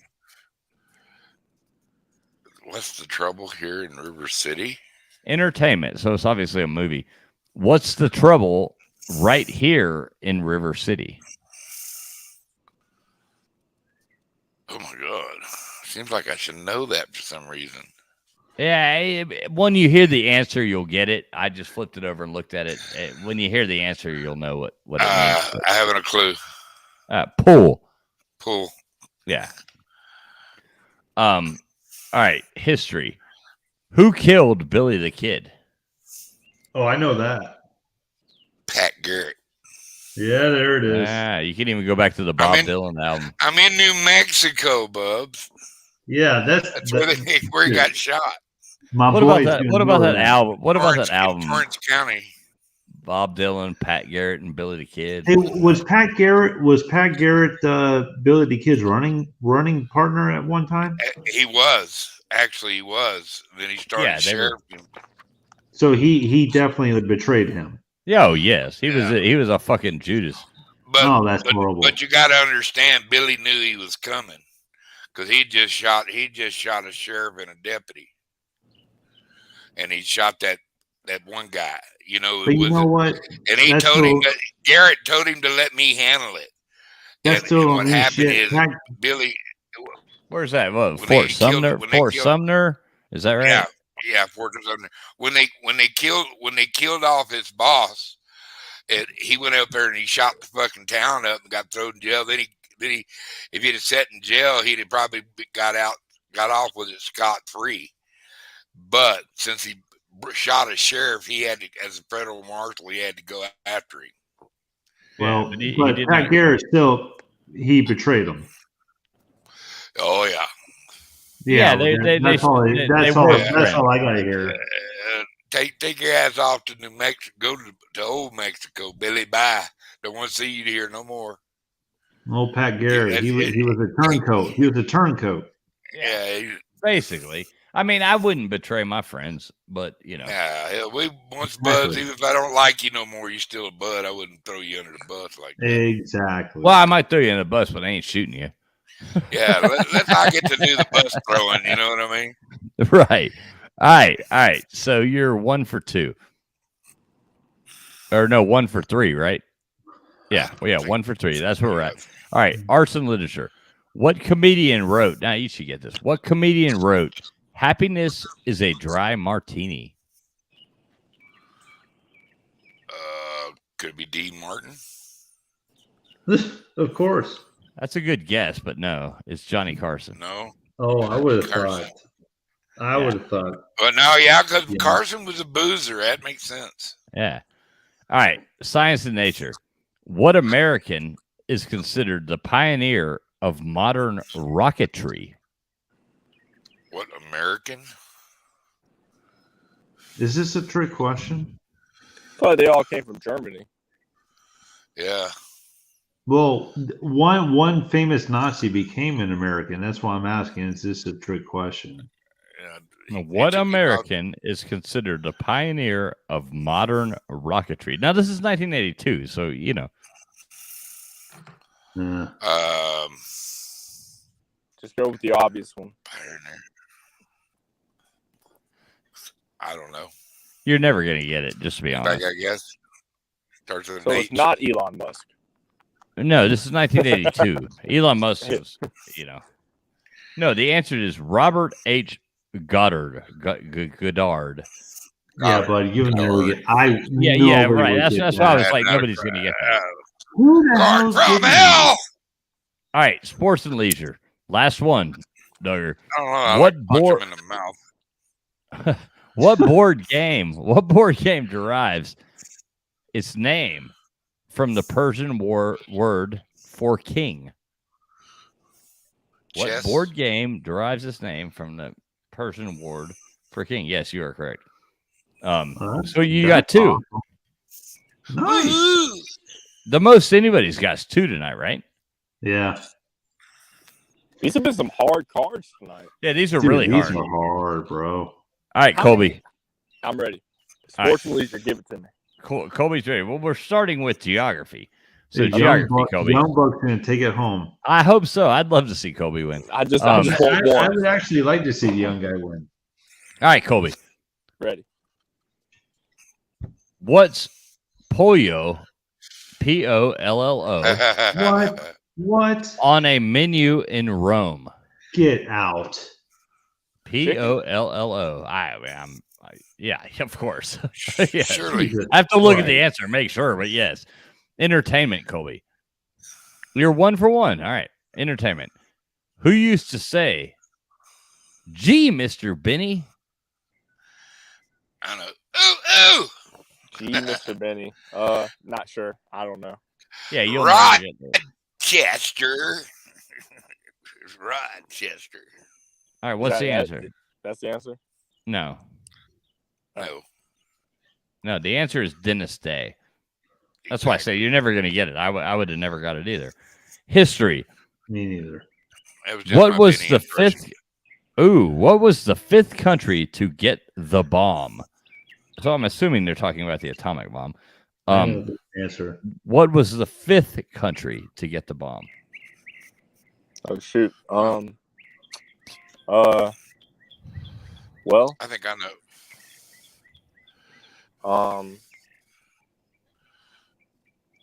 What's the trouble here in River City? Entertainment. So it's obviously a movie. What's the trouble right here in River City? Oh my God. Seems like I should know that for some reason. Yeah, when you hear the answer, you'll get it. I just flipped it over and looked at it. When you hear the answer, you'll know what it means. I haven't a clue. Pool. Pool. Yeah. All right. History. Who killed Billy the Kid? Oh, I know that. Pat Garrett. Yeah, there it is. You can even go back to the Bob Dylan album. I'm in New Mexico, Bubs. Yeah, That's where he got shot. What about that album? What about that album? Orange County. Bob Dylan, Pat Garrett, and Billy the Kid. Hey, was Pat Garrett Billy the Kid's running partner at one time? He was. Actually, he was. Then he started sheriffing. So he definitely betrayed him. Oh yes, he was a fucking Judas. That's horrible. But you got to understand, Billy knew he was coming because he just shot a sheriff and a deputy, and he shot that one guy. You know, but you know what? And he told him that Garrett told him to let me handle it. That's and still what happened is Billy. Where's that? What, When they Fort Sumner? killed- when they Fort killed- Sumner? Is that right? Yeah, Fort Sumner. When they killed off his boss, he went up there and he shot the fucking town up and got thrown in jail. Then he, if he'd have sat in jail, he'd have probably got off with it scot free. But since he shot a sheriff, he had to, as a federal marshal, he had to go after him. Well, but he did Pat not. Garrett he betrayed him. Oh yeah. Yeah, that's all I gotta hear. Take your ass off to New Mexico, go to old Mexico, Billy. Bye. Don't want to see you here no more. Old Pat Garrett, he was a turncoat. He was a turncoat. Yeah, basically. I mean, I wouldn't betray my friends, but you know. Yeah, we once buds. Even if I don't like you no more, you're still a bud. I wouldn't throw you under the bus like that. Exactly. Well, I might throw you in the bus, but I ain't shooting you. Yeah, let's not get to do the bus throwing. You know what I mean? Right. All right. So you're 1 for 2. Or no, 1 for 3, right? Yeah. Well, yeah, 1 for 3. That's where we're at. All right. Arts and literature. What comedian wrote? Now you should get this. What comedian wrote "Happiness is a dry martini"? Could it be Dean Martin? Of course. That's a good guess, but no, it's Johnny Carson. No. Oh, I would have Carson. thought. I would have thought. But no, yeah, because Carson was a boozer. That makes sense. Yeah. All right. Science and nature. What American is considered the pioneer of modern rocketry? What American? Is this a trick question? Probably they all came from Germany. Yeah. Well, one famous Nazi became an American. That's why I'm asking. Is this a trick question? What American is considered the pioneer of modern rocketry? Now, this is 1982, so you know. Just go with the obvious one. Pioneer. I don't know. You're never gonna get it, just to be honest. I guess. Starts with So an it's H. not Elon Musk. No, this is 1982. Elon Musk was, you know. No, the answer is Robert H. Goddard. Goddard. Yeah, but you know, Yeah, right. That's why I was like, nobody's gonna get that. Who the hell's from getting hell? All right, sports and leisure. Last one, Duggar. I don't know. What punch board? him in the mouth. What board game? What board game derives its name from the Persian word for king? What Chess? board game derives its name from the Persian word for king? Yes, you are correct. So you got 2. Nice. The most anybody's got is 2 tonight, right? Yeah. These have been some hard cards tonight. Yeah, these are Dude, really these hard. are hard, bro. All right, Colby. I'm ready. All Sports and leisure, give it to me. Colby's ready. Well, we're starting with geography. So Dude, geography, Colby. Young Buck's going to take it home. I hope so. I'd love to see Colby win. I just I want one. would actually like to see the young guy win. All right, Colby. Ready. What's Pollo, Pollo, What? on a menu in Rome? Get out. Pollo. Yeah, of course. Yeah. Surely. I have to look at the answer, make sure, but yes. Entertainment, Colby. You're 1 for 1. All right. Entertainment. Who used to say, "Gee, Mr. Benny"? I know. Ooh. Gee, Mr. Benny. Not sure. I don't know. Yeah, you'll Right. never get there. Chester. Rochester. All right, what's the answer? That's the answer? No. No. The answer is Dennis Day. That's why I say you're never going to get it. I would have never got it either. History. Me neither. What was the fifth? What was the 5th country to get the bomb? So I'm assuming they're talking about the atomic bomb. Answer. What was the 5th country to get the bomb? Oh shoot. Well, I think I know.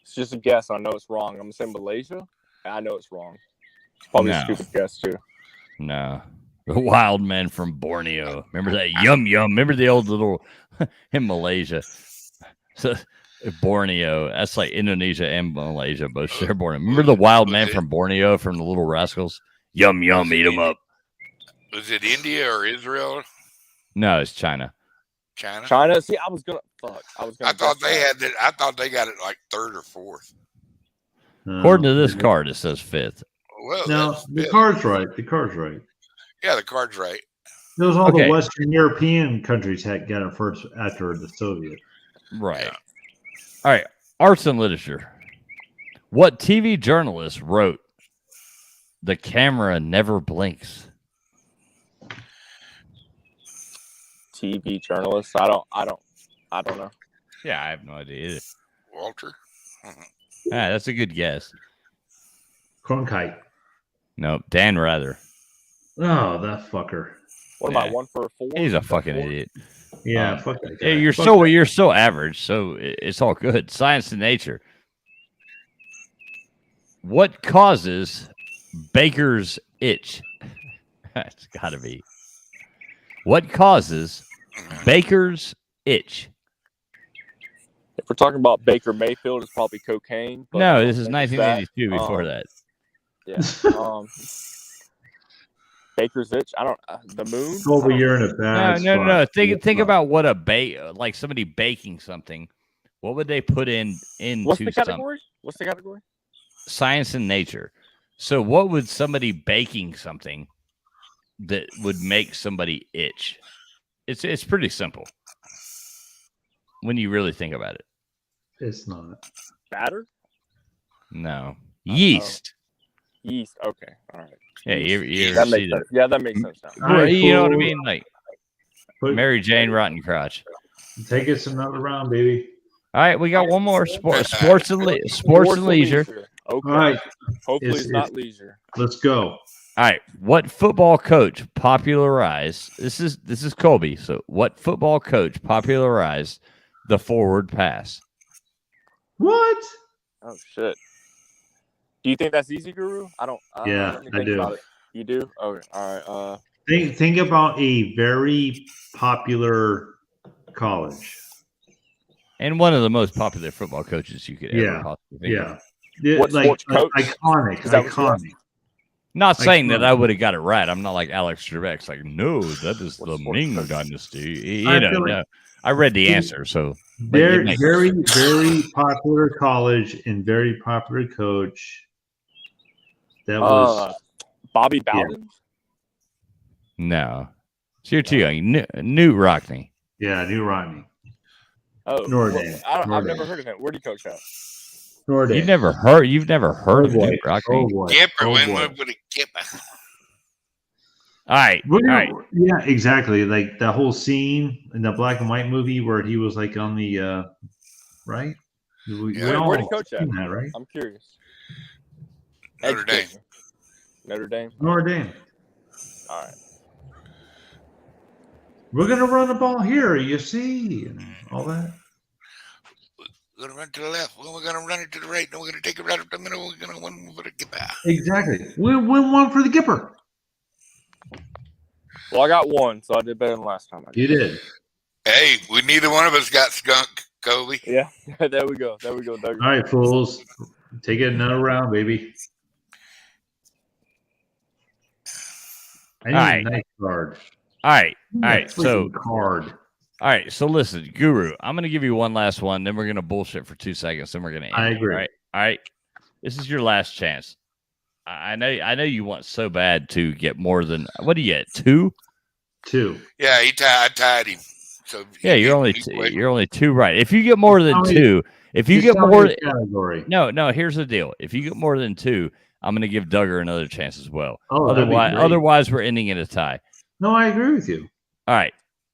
It's just a guess. I know it's wrong. I'm gonna say Malaysia. I know it's wrong. It's probably a stupid guess too. No. The wild man from Borneo. Remember that? Yum yum. Remember the old little in Malaysia. So Borneo. That's like Indonesia and Malaysia both share Borneo. Remember the wild man from Borneo from the Little Rascals? Yum yum, eat them up. Was it India or Israel? No, it's China. China. See, I was gonna. I thought they had that. I thought they got it like third or fourth. According to this card, it says fifth. Well, no, the card's right. The card's right. Yeah, the card's right. Those all the Western European countries had got it first after the Soviet. Right. Yeah. All right. Arts and literature. What TV journalist wrote "The camera never blinks"? TV journalist. I don't know. Yeah, I have no idea either. Walter. Ah, that's a good guess. Cronkite. No, Dan Rather. Oh, that fucker. What am I, 1 for 4? He's a fucking idiot. Yeah, fuck that guy. Yeah, you're so average, so it's all good. Science and nature. What causes baker's itch? It's got to be. What causes baker's itch? If we're talking about Baker Mayfield, it's probably cocaine. But no, this is 1982. Before that. Yeah. Baker's itch. I don't. The moon. Colby, you're in a bad spot. No. Think about what like somebody baking something. What would they put into What's the category? What's the category? Science and nature. So what would somebody baking something that would make somebody itch? It's pretty simple when you really think about it. It's not. Batter? No. Yeast. Yeast. Okay. All right. Yeah, you that makes sense. Yeah, that makes sense. Right, you know what I mean? Like Mary Jane Rotten Crotch. Take us another round, baby. All right, we got one more sports and leisure. Okay. All right. Hopefully it's not leisure. Let's go. All right. What football coach popularized this is Colby. So what football coach popularized the forward pass? What? Oh shit. Do you think that's easy, Guru? I don't. Yeah, I do. About it. You do? Okay. All right. Think about a very popular college. And one of the most popular football coaches you could ever possibly think of. Yeah. What like coach? Iconic. Not saying that I would have got it right. I'm not like Alex Trebek's like, no, that is the Ming dynasty. No. I read the answer, so very, very popular college and very popular coach. That was Bobby Bowden. Yeah. No, so you're too young. Newt Rockney. Yeah, Newt Rockney. Oh, Notre Dame. I've never heard of him. Where do you coach at? Notre Dame. You've never heard of Newt Rockney? Gipper. All right. Yeah, exactly. Like the whole scene in the black and white movie where he was like on the right. Where did he coach at? That, right? I'm curious. Notre Dame. Notre Dame. All right. We're gonna run the ball here, you see, and all that. We're gonna run to the left. Well, we're gonna run it to the right. Then we're gonna take it right up the middle. We're gonna win for the Gipper. Exactly. We win one for the Gipper. Well, I got one, so I did better than last time. You did. Hey, neither one of us got skunk, Colby. Yeah, there we go, Doug. All right, fools. Take it another round, baby. I need a nice card. All right. So card. All right. So listen, Guru, I'm going to give you one last one. Then we're going to bullshit for 2 seconds. Then we're going to end. I agree. All right. This is your last chance. I know you want so bad to get more than what do you get? 2? 2. Yeah, I tied him. So yeah, you're only 2 right. If you get more than 2, if you get more category. No, here's the deal. If you get more than 2, I'm going to give Duggar another chance as well. Oh, otherwise we're ending in a tie. No, I agree with you. All right.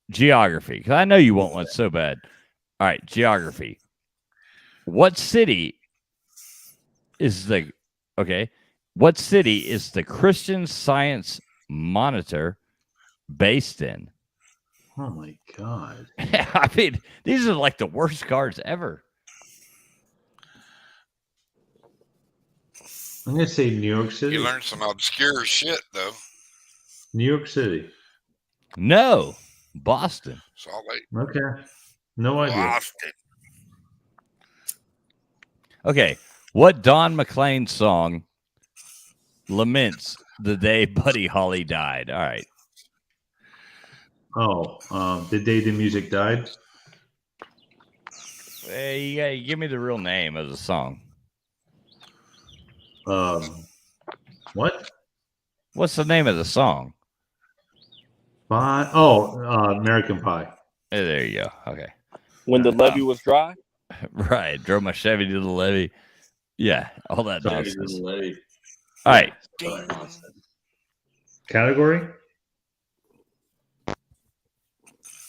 Geography, because I know you want one so bad. All right, geography. What city is the Christian Science Monitor based in? Oh my God. I mean, these are like the worst cards ever. I'm gonna say New York City. You learned some obscure shit though. New York City. No, Boston. Salt Lake. Okay. No idea. Boston. Okay, what Don McLean song laments the day Buddy Holly died? All right. Oh, the day the music died. Hey, give me the real name of the song. What? What's the name of the song? American Pie. Hey, there you go. Okay. When the levee was dry. Right. Drove my Chevy to the levee. Yeah, all that nonsense. All All right. Category?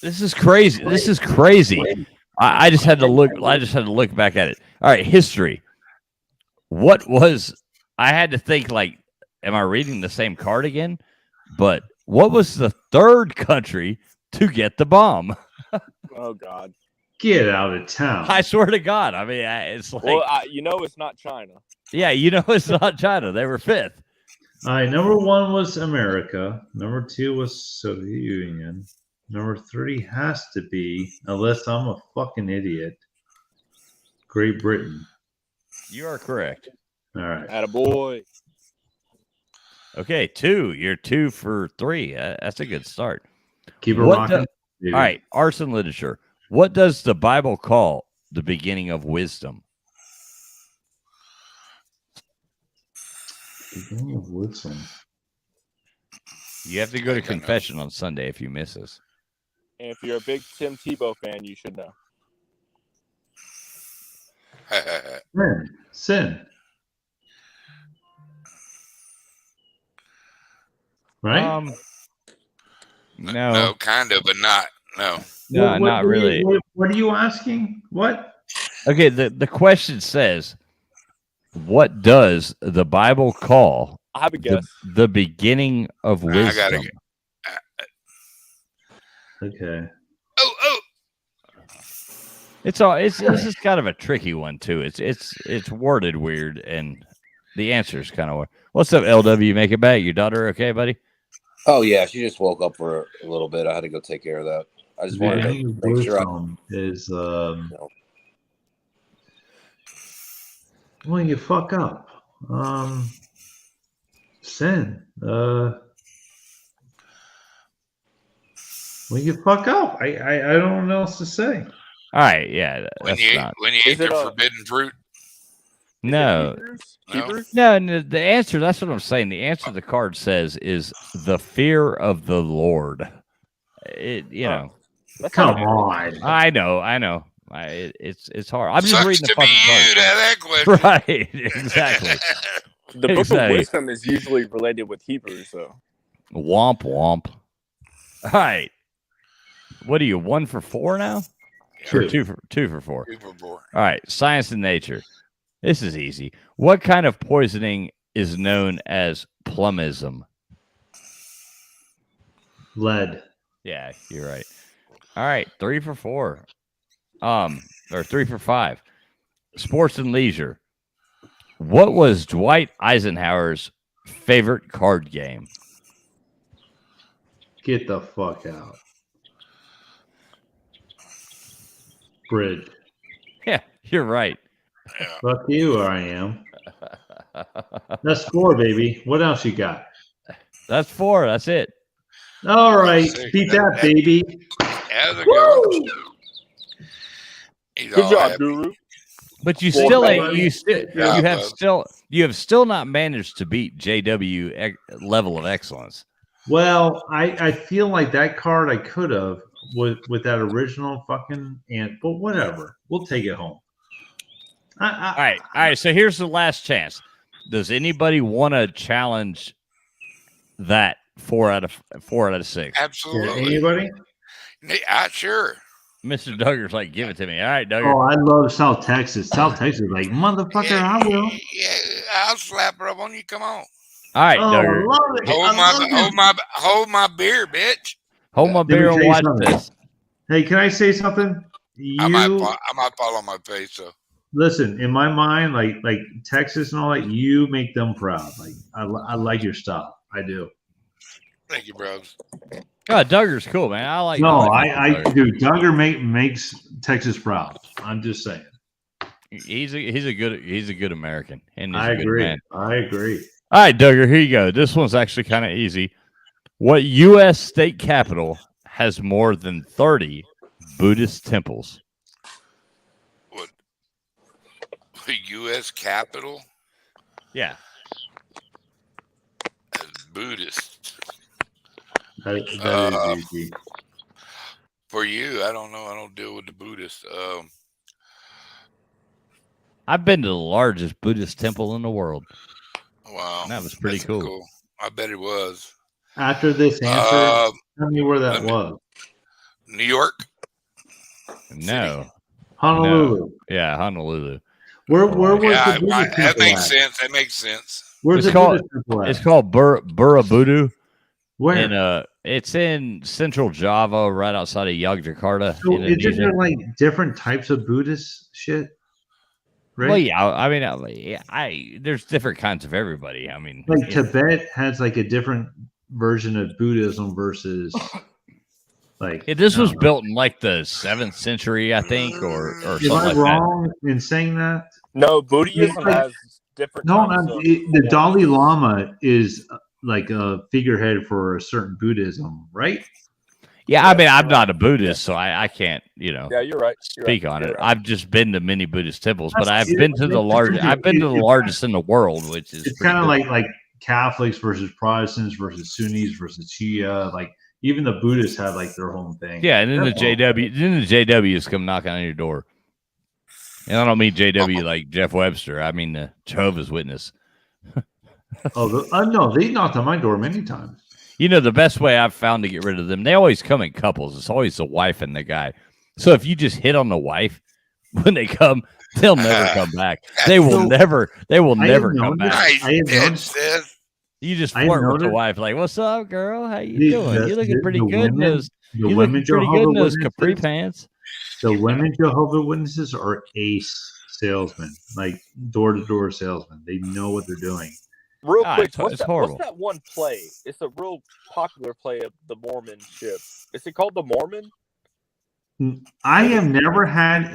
This is crazy. This is crazy. I just had to look. I just had to look back at it. All right, history. What was? I had to think. Like, am I reading the same card again? But what was the third country to get the bomb? Oh God! Get out of town! I swear to God. I mean, it's like. Well, it's not China. Yeah, it's not China. They were fifth. All right, number 1 was America. Number 2 was Soviet Union. Number 3 has to be, unless I'm a fucking idiot, Great Britain. You are correct. All right. Attaboy. Okay, 2. You're 2 for 3. That's a good start. Keep it What rocking. All right, arts and literature. What does the Bible call the beginning of wisdom? Beginning of wisdom. You have to go to confession on Sunday if you miss us. And if you're a big Tim Tebow fan, you should know. Sin. Right? No. No, kind of, but not. No. No, not really. What are you asking? What? Okay, the question says, what does the Bible call I have a guess. the beginning of wisdom? I gotta get. Okay. Oh. This is kind of a tricky one too. It's worded weird, and the answer is kind of weird. What's up, LW? Make it back. Your daughter okay, buddy? Oh yeah, she just woke up for a little bit. I had to go take care of that. I just wanted to make sure is when you fuck up. Sin. When you fuck up. I don't know what else to say. All right, yeah. When you eat the forbidden fruit. No. Hebrews? No, the answer, that's what I'm saying. The answer the card says is the fear of the Lord. Come on. I know. It's hard. I'm just Sucks reading the to be fucking you to card. have that question. Right, exactly. The book Exactly. of wisdom is usually related with Hebrews, so. Womp womp. All right. What are you, 1 for 4 now? Or 2 for 4? 2 for 4. All right. Science and nature. This is easy. What kind of poisoning is known as plumism? Lead. Yeah, you're right. All right, 3 for 4. Or 3 for 5. Sports and leisure. What was Dwight Eisenhower's favorite card game? Get the fuck out. Bridge. Yeah, you're right. Fuck you, I am. That's 4, baby. What else you got? That's 4. That's it. All right. Beat that, baby. How's it going? He's Good all job, happy. Guru. But you Well, still buddy. ain't. You have still not managed to beat JW level of excellence. Well, I feel like that card I could have with that original fucking but whatever. We'll take it home. All right. So here's the last chance. Does anybody want to challenge that 4 out of 6? Absolutely. Anybody? Sure. Mr. Duggar's like, give it to me. All right, Duggar. Oh, I love South Texas. South Texas, like motherfucker, I will. Yeah, I'll slap her up on you. Come on. All right, Oh, Duggar. I love it. Hold my beer, bitch. Hold my Let me beer tell and you watch something. this. Hey, can I say something? I might fall on my face. So Listen, in my mind, like Texas and all that, you make them proud. Like I like your style. I do. Thank you, bros. Oh, Duggar's cool, man. I like. No, like Duggar. dude, Duggar makes Texas proud. I'm just saying. He's a good American, and he's I a good agree. man. I agree. All right, Duggar, here you go. This one's actually kind of easy. What U.S. state capital has more than 30 Buddhist temples? What? The U.S. capital? Yeah. Buddhist. That is easy. For you, I don't know. I don't deal with the Buddhists. I've been to the largest Buddhist temple in the world. Wow. And that was pretty cool. I bet it was. After this answer, tell me where that was. New York? No. City? Honolulu. No. Yeah, Honolulu. Where was the Buddhist temple that makes at? sense. That makes sense. Where's the Buddhist temple at? It's called Borobudur. Where? And it's in central Java, right outside of Yogyakarta. So Indonesia. isn't there like different types of Buddhist shit? Right? Well, yeah. I mean, there's different kinds of everybody. I mean, like Tibet has like a different version of Buddhism versus like. This was built in like the 7th century, I think, or something Am I like wrong in saying that? No, Buddhism has different. The Dalai Lama is like a figurehead for a certain Buddhism, right? Yeah, I mean, I'm not a Buddhist, so I can't, Yeah, you're right. Speak on it. Right. I've just been to many Buddhist temples, but I've been to the largest. I've been to the largest in the world, which is it's kind of like Catholics versus Protestants versus Sunnis versus Shia. Like even the Buddhists have like their own thing. Yeah, and then the JWs come knocking on your door. And I don't mean JW like Jeff Webster. I mean the Jehovah's Witness. No, they knocked on my door many times. You know, the best way I've found to get rid of them, they always come in couples. It's always the wife and the guy. So if you just hit on the wife when they come, they'll never come back. They will never come back. You just flirt with the wife, like, "What's up, girl? How you doing? You're looking pretty good in those. You're looking pretty good in those capri pants." The women Jehovah's Witnesses are ace salesmen, like door-to-door salesmen. They know what they're doing. Real quick, what's that one play? It's a real popular play of the Mormon ship. Is it called the Mormon? I have never had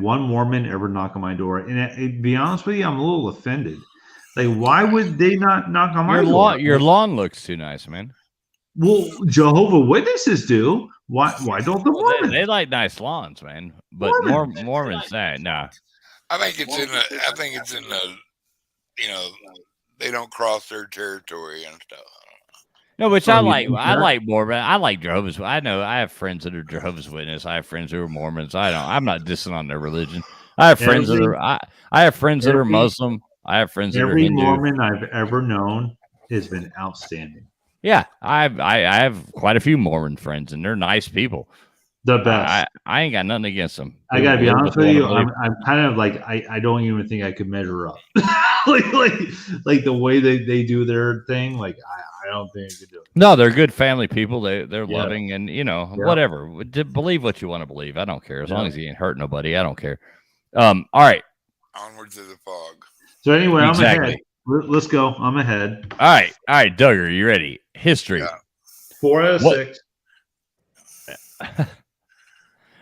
one Mormon ever knock on my door. And to be honest with you, I'm a little offended. Like, why would they not knock on my door? Your lawn looks too nice, man. Well, Jehovah's Witnesses do. Why don't the Mormons? They like nice lawns, man. But Mormons, nah. I think it's in the. You know, they don't cross their territory and stuff. No, which I like Mormon. I like Jehovah's. I know I have friends that are Jehovah's Witnesses. I have friends who are Mormons. I'm not dissing on their religion. I have friends that are. I have friends that are Muslim. I have friends that are Hindu. Every Mormon I've ever known has been outstanding. Yeah, I have quite a few Mormon friends, and they're nice people. The best. I ain't got nothing against them. I gotta be honest with you. I'm kind of like I don't even think I could measure up. like the way they do their thing. Like I don't think I could do it. No, they're good family people. They're loving and whatever. Believe what you want to believe. I don't care as long as you ain't hurt nobody. I don't care. All right. Onwards to the fog. So anyway, I'm ahead. Let's go. I'm ahead. All right, Duggar, you ready? History. Yeah. 4 out of 6.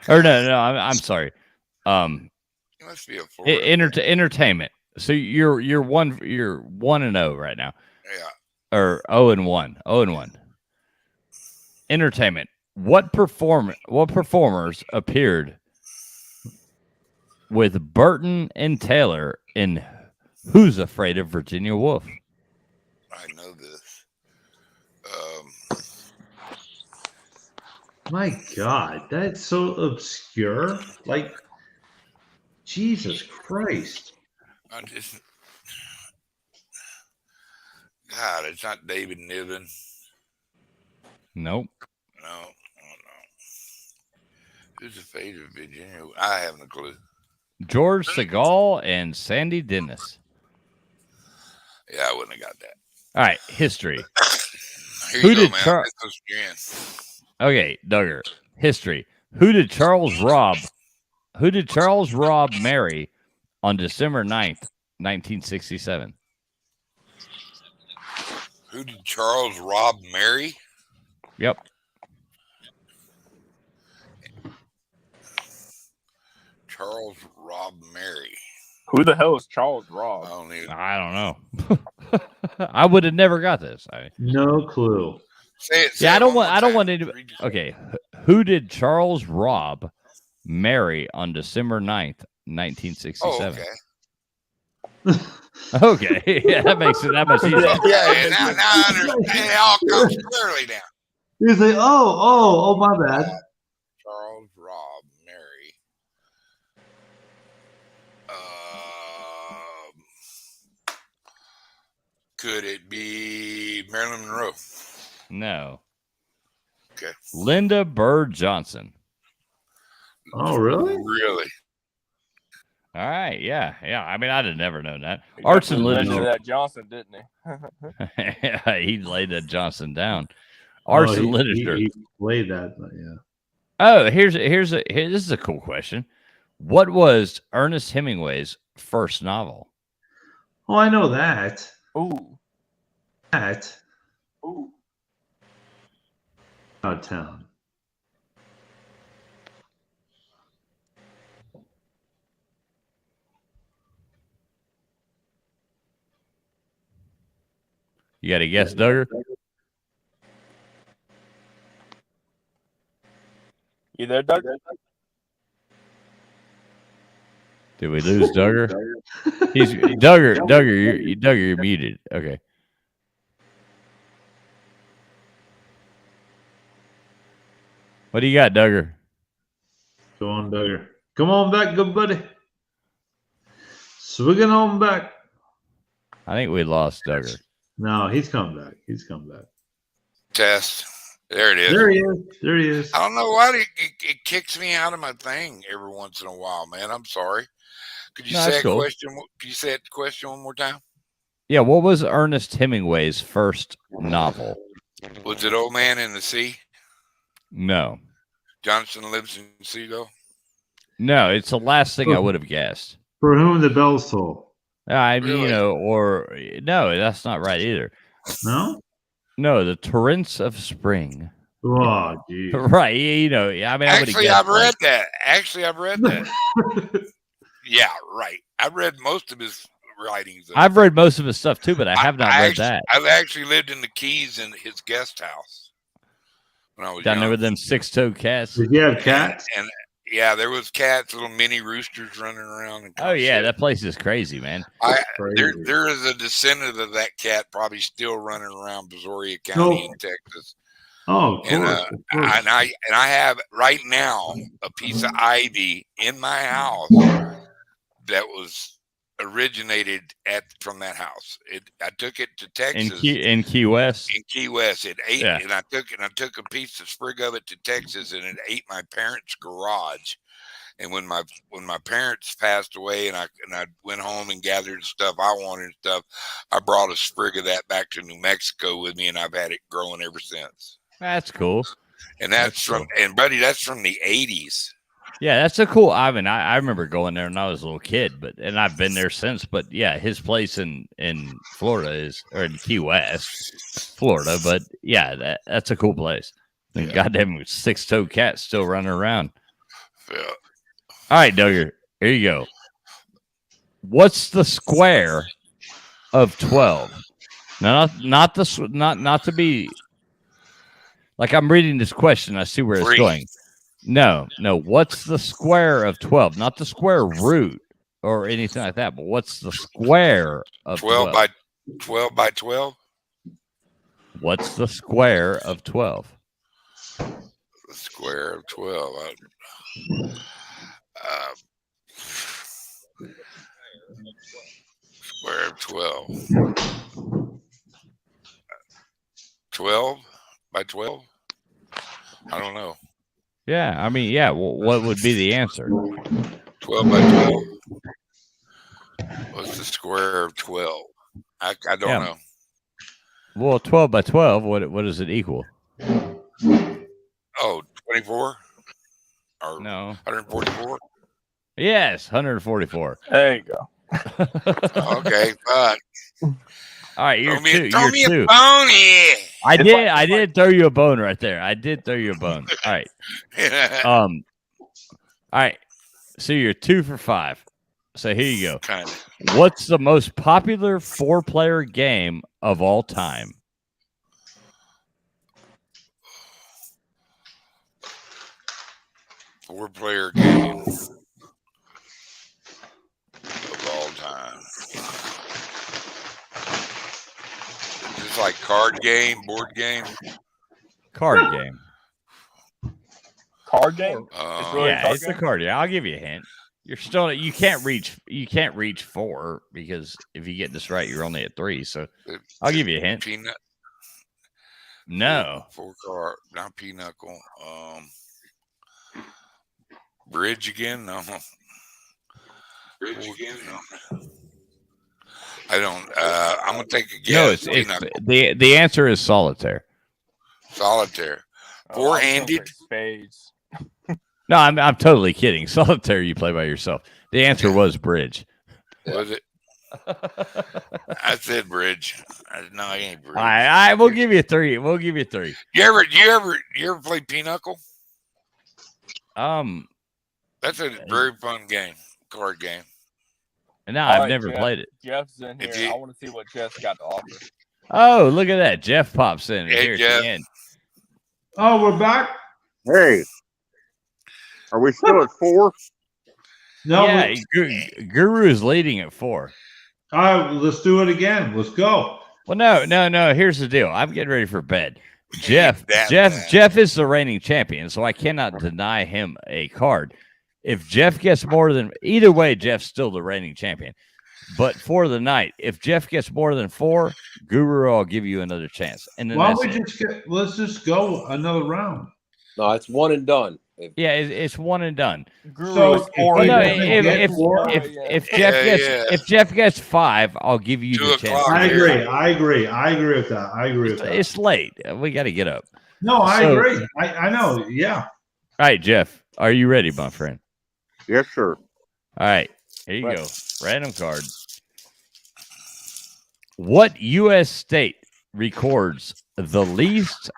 Or no, I'm sorry. It must be a 4. Entertainment. So you're 1-0 right now. Yeah. Or 0-1. Entertainment. What performers appeared with Burton and Taylor in Who's Afraid of Virginia Woolf? I know this. My God, that's so obscure. Like, Jesus Christ. God, it's not David Niven. Nope. No. Who's Afraid of Virginia? I haven't a clue. George Segal and Sandy Dennis. Yeah, I wouldn't have got that. All right, history. Okay, Duggar. History. Who did Charles Robb marry on December 9th, 1967? Who did Charles Robb marry? Yep. Charles Robb Mary. Who the hell is Charles Robb? I don't know. I would have never got this. No clue. Say it. I don't want to. Okay. Who did Charles Robb marry on December 9th, 1967? Oh, okay. Okay. Yeah, that makes it that much easier. Yeah, now I understand. It all comes clearly now. He's like, oh, my bad. Charles Robb Mary. Could it be Marilyn Monroe? No. Okay. Linda Bird Johnson. Oh, really? Really? All right. Yeah. I mean, I'd have never known that. He Arts and definitely literature. mentioned that Johnson, didn't he? He laid that Johnson down. Arts and literature. He played that, but yeah. Oh, this is a cool question. What was Ernest Hemingway's first novel? Oh, I know that. Ooh. That. Out of town. You got to guess, Duggar? You there, Doug? Did we lose Duggar? He's Duggar, you're muted. Okay. What do you got, Duggar? Go on, Duggar. Come on back, good buddy. Swigging on back. I think we lost Duggar. No, he's come back. Test. There it is. There he is. I don't know why it kicks me out of my thing every once in a while, man. I'm sorry. Could you say cool. question? Could you say the question one more time? Yeah, what was Ernest Hemingway's first novel? Was it Old Man in the Sea? No. Johnson Lives in Seagull? No, it's the last thing I would have guessed. For whom the bells toll. Really? No, that's not right either. No? No, the Torrents of Spring. Oh, geez. Right, I mean, I've read that. Yeah, right. I've read most of his writings. I've read most of his stuff too, but I have not read that. I've actually lived in the Keys in his guest house when I was down young. there with them 6-toed cats. Did you have cats? And yeah, there was cats, little mini roosters running around. Oh yeah, that place is crazy, man. There is a descendant of that cat probably still running around Brazoria County in Texas. Oh, of course. And I have right now a piece of ivy in my house that was originated from that house. I took it to Texas in Key West. In Key West, it ate, and I took a piece of sprig of it to Texas, and it ate my parents' garage. And when my parents passed away, and I went home and gathered stuff I wanted and stuff, I brought a sprig of that back to New Mexico with me, and I've had it growing ever since. That's cool. And that's from the 80s. Yeah, that's a cool. I mean, I remember going there when I was a little kid, and I've been there since. But yeah, his place in Florida or in Key West, Florida. But yeah, that's a cool place. And goddamn 6-toed cat still running around. Yeah. All right, Duggar, here you go. What's the square of 12? Now, not to be like I'm reading this question. I see where it's going. No. What's the square of 12? Not the square root or anything like that, but what's the square of 12? 12 by 12? What's the square of 12? The square of 12. Square of 12. 12 by 12? I don't know. Yeah, I mean, what would be the answer? 12 by 12. What's the square of 12? I don't know. Well, 12 by 12, what does it equal? Oh, 24? Or no. 144? Yes, 144. There you go. Okay, but all All right, you're Throw me, two. throw You're me two. a bone here. I did throw you a bone right there. I did throw you a bone. All right. All right. So you're 2 for 5. So here you go. Kind of. What's the most popular 4-player game of all time? Four-player game of all time. Is this like card game, board game? Card game. Card game? It's really Yeah, card it's a game? card game. I'll give you a hint. You're still you can't reach 4 because if you get this right, you're only at 3. So I'll give you a hint. Peanut. No. 4 card, not pinochle. Bridge again? No. Bridge again? No. I don't. I'm gonna take a guess. No, it's the answer is solitaire. Solitaire. Four-handed. Spades. No, I'm totally kidding. Solitaire you play by yourself. The answer was bridge. Was it? I said bridge. No, I ain't bridge. All right, we'll give you 3. We'll give you 3. You ever play pinochle? That's a very fun game, card game. No, All I've right, never Jeff. played it. Jeff's in here. I want to see what Jeff's got to offer. Oh, look at that. Jeff pops in Hey, here at Jeff. the end. Oh, we're back. Hey, are we still at 4? No, Yeah, Guru is leading at 4. all right, let's do it again. Let's go. Well, no. Here's the deal. I'm getting ready for bed. Jeff is the reigning champion, so I cannot deny him a card. If Jeff gets more than either way, Jeff's still the reigning champion. But for the night, if Jeff gets more than 4, Guru, I'll give you another chance. And then Why don't we let's just go another round. No, it's one and done. Yeah, it's one and done. So if Jeff gets 5, I'll give you the chance. I agree with that. It's late. We got to get up. No, I agree. I know. Yeah. All right, Jeff, are you ready, my friend? Yes, sir. All right, here you go. Random card. What U.S. state records the least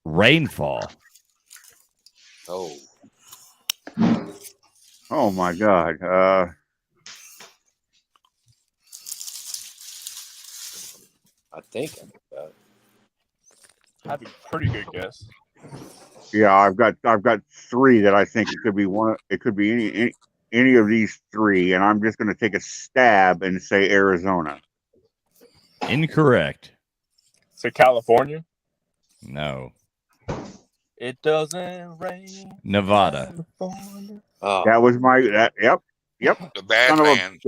rainfall? Oh my God. I think I have a pretty good guess. Yeah, I've got 3 that I think it could be one. It could be any of these 3, and I'm just going to take a stab and say Arizona. Incorrect. So California? No. It doesn't rain. Nevada. That was yep. The bad man.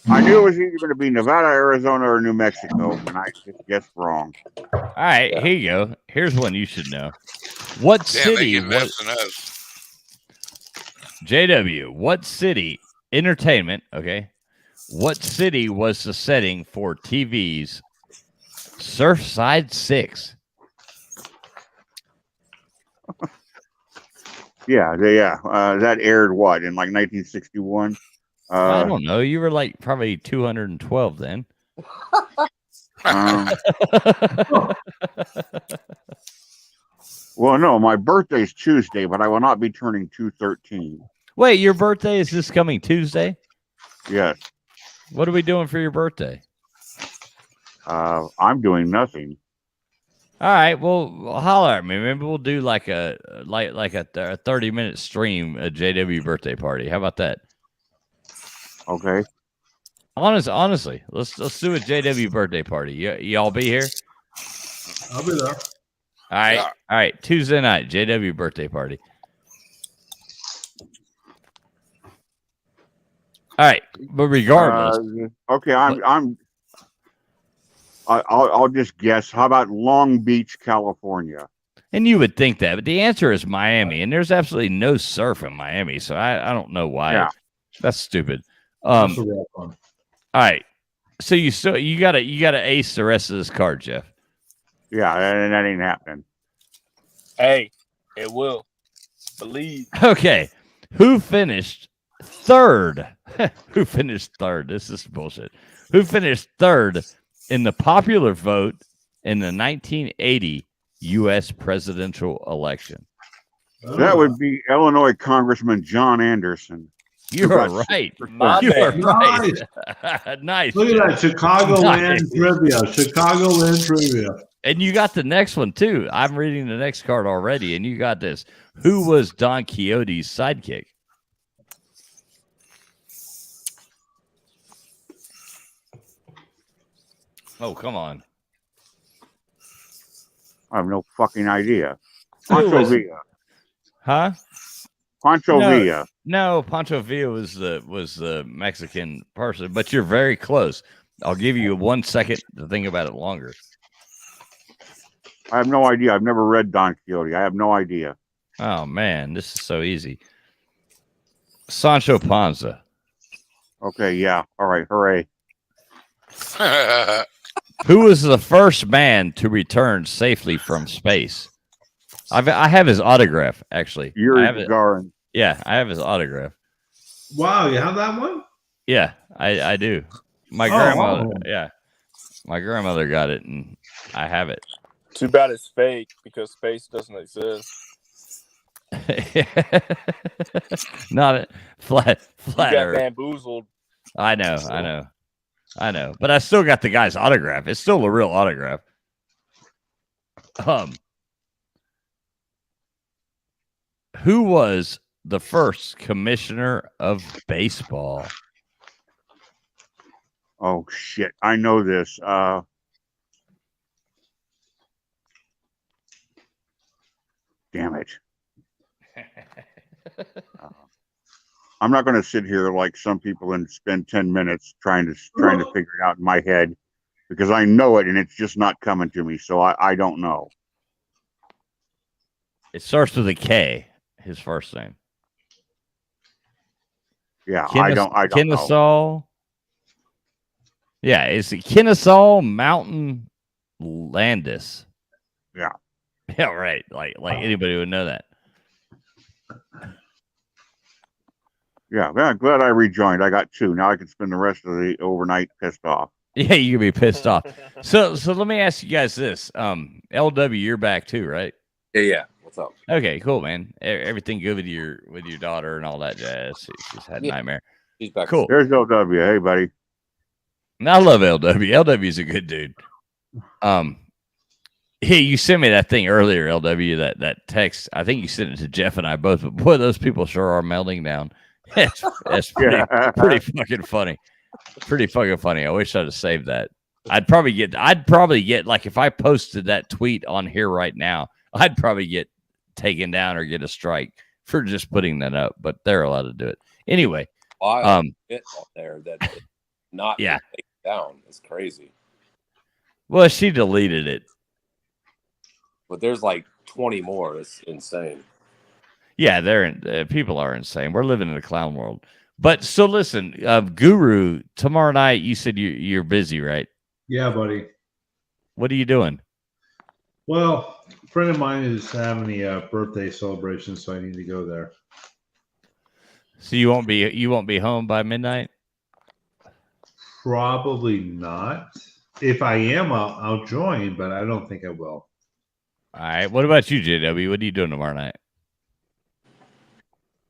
I knew it was either going to be Nevada, Arizona, or New Mexico, and I just guessed wrong. All right, here you go. Here's one you should know. What city was JW? What city entertainment? Okay. What city was the setting for TV's Surfside 6? That aired what in like 1961? I don't know. You were like probably 212 then. Well, no, my birthday's Tuesday, but I will not be turning 213. Wait, your birthday is this coming Tuesday? Yes. What are we doing for your birthday? I'm doing nothing. All right, well, holler at me. Maybe we'll do like a 30-minute stream, a JW birthday party. How about that? Okay. Honestly, let's do a JW birthday party. Y'all be here? I'll be there. All right, All right. Tuesday night, JW birthday party. All right, but regardless, okay, I'll just guess. How about Long Beach, California? and you would think that, but the answer is Miami, and there's absolutely no surf in Miami, so I don't know why. Yeah. That's stupid. That's a real fun. All right, so you gotta ace the rest of this card, Jeff. Yeah, that ain't happening. Hey, it will. Believe. Okay, who finished third? Who finished third? This is bullshit. Who finished third in the popular vote in the 1980 U.S. presidential election? That would be Illinois Congressman John Anderson. You who are got right. 6%. You are Nice. right. Nice. Look at that Chicagoland Nice. trivia. Chicagoland trivia. And you got the next one too. I'm reading the next card already, and you got this. Who was Don Quixote's sidekick? Oh, come on. I have no fucking idea. Who Pancho was- Villa. Huh? Pancho No. Villa. No, Pancho Villa was the Mexican person, but you're very close. I'll give you 1 second to think about it longer. I have no idea. I've never read Don Quixote. I have no idea. Oh man, this is so easy. Sancho Panza. Okay, yeah. All right, hooray. Who was the first man to return safely from space? I have his autograph, actually. I Yuri have it. Gagarin. Yeah, I have his autograph. Wow, you have that one? Yeah, I do. My grandmother, yeah. My grandmother got it, and I have it. Too bad it's fake because space doesn't exist. Not a flat You got earth. bamboozled. I know. But I still got the guy's autograph. It's still a real autograph. Who was the first commissioner of baseball? Oh shit! I know this. Damn it! I'm not going to sit here like some people and spend 10 minutes trying to figure it out in my head because I know it and it's just not coming to me. So I don't know. It starts with a K. His first name. Yeah, I don't know. Kennesaw. Yeah, it's Kennesaw Mountain Landis. Yeah. Yeah, right. Like anybody would know that. Yeah, man, glad I rejoined. I got 2. Now I can spend the rest of the overnight pissed off. Yeah, you can be pissed off. So let me ask you guys this. LW, you're back too, right? Yeah. What's up? Okay, cool, man. Everything good with your daughter and all that jazz. She's had a nightmare. She's back. Cool. There's LW. Hey, buddy. I love LW. LW's a good dude. Hey, you sent me that thing earlier, LW, that text. I think you sent it to Jeff and I both, but boy, those people sure are melting down. That's pretty fucking funny. Pretty fucking funny. I wish I'd have saved that. I'd probably get like if I posted that tweet on here right now, I'd probably get taken down or get a strike for just putting that up, but they're allowed to do it. Anyway, Bit out there that not yeah taken down. It's crazy. Well, she deleted it. But there's like 20 more. It's insane. Yeah, people are insane. We're living in a clown world. But so listen, Guru, tomorrow night you said you're busy, right? Yeah, buddy. What are you doing? Well, a friend of mine is having a birthday celebration, so I need to go there. So you won't be home by midnight? Probably not. If I am, I'll join, but I don't think I will. All right. What about you, JW? What are you doing tomorrow night?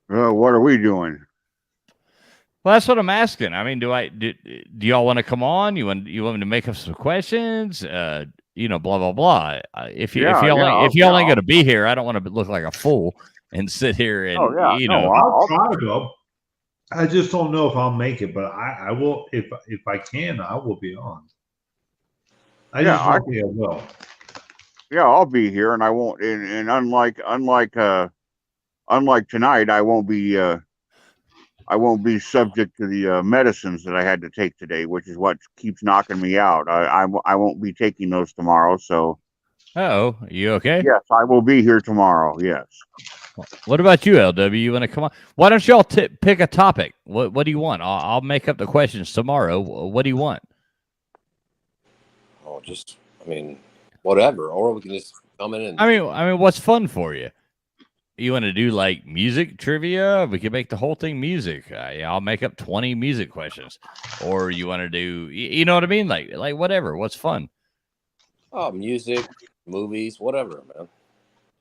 What are we doing? Well, that's what I'm asking. I mean, do y'all want to come on? You want me to make up some questions? Blah blah blah. If y'all ain't going to be here, I don't want to look like a fool and sit here and I'll try to go. I just don't know if I'll make it, but I will. If I can, I will be on. I don't think I will. Yeah, I'll be here, and I won't. And unlike tonight, I won't be subject to the medicines that I had to take today, which is what keeps knocking me out. I won't be taking those tomorrow. So, are you okay? Yes, I will be here tomorrow. Yes. What about you, LW? You want to come on? Why don't y'all pick a topic? What do you want? I'll make up the questions tomorrow. What do you want? Oh, whatever. Or we can just come in and. I mean, what's fun for you? You want to do like music trivia? We could make the whole thing music. I'll make up 20 music questions. Or you want to do, you know what I mean? Like whatever. What's fun? Oh, music, movies, whatever, man.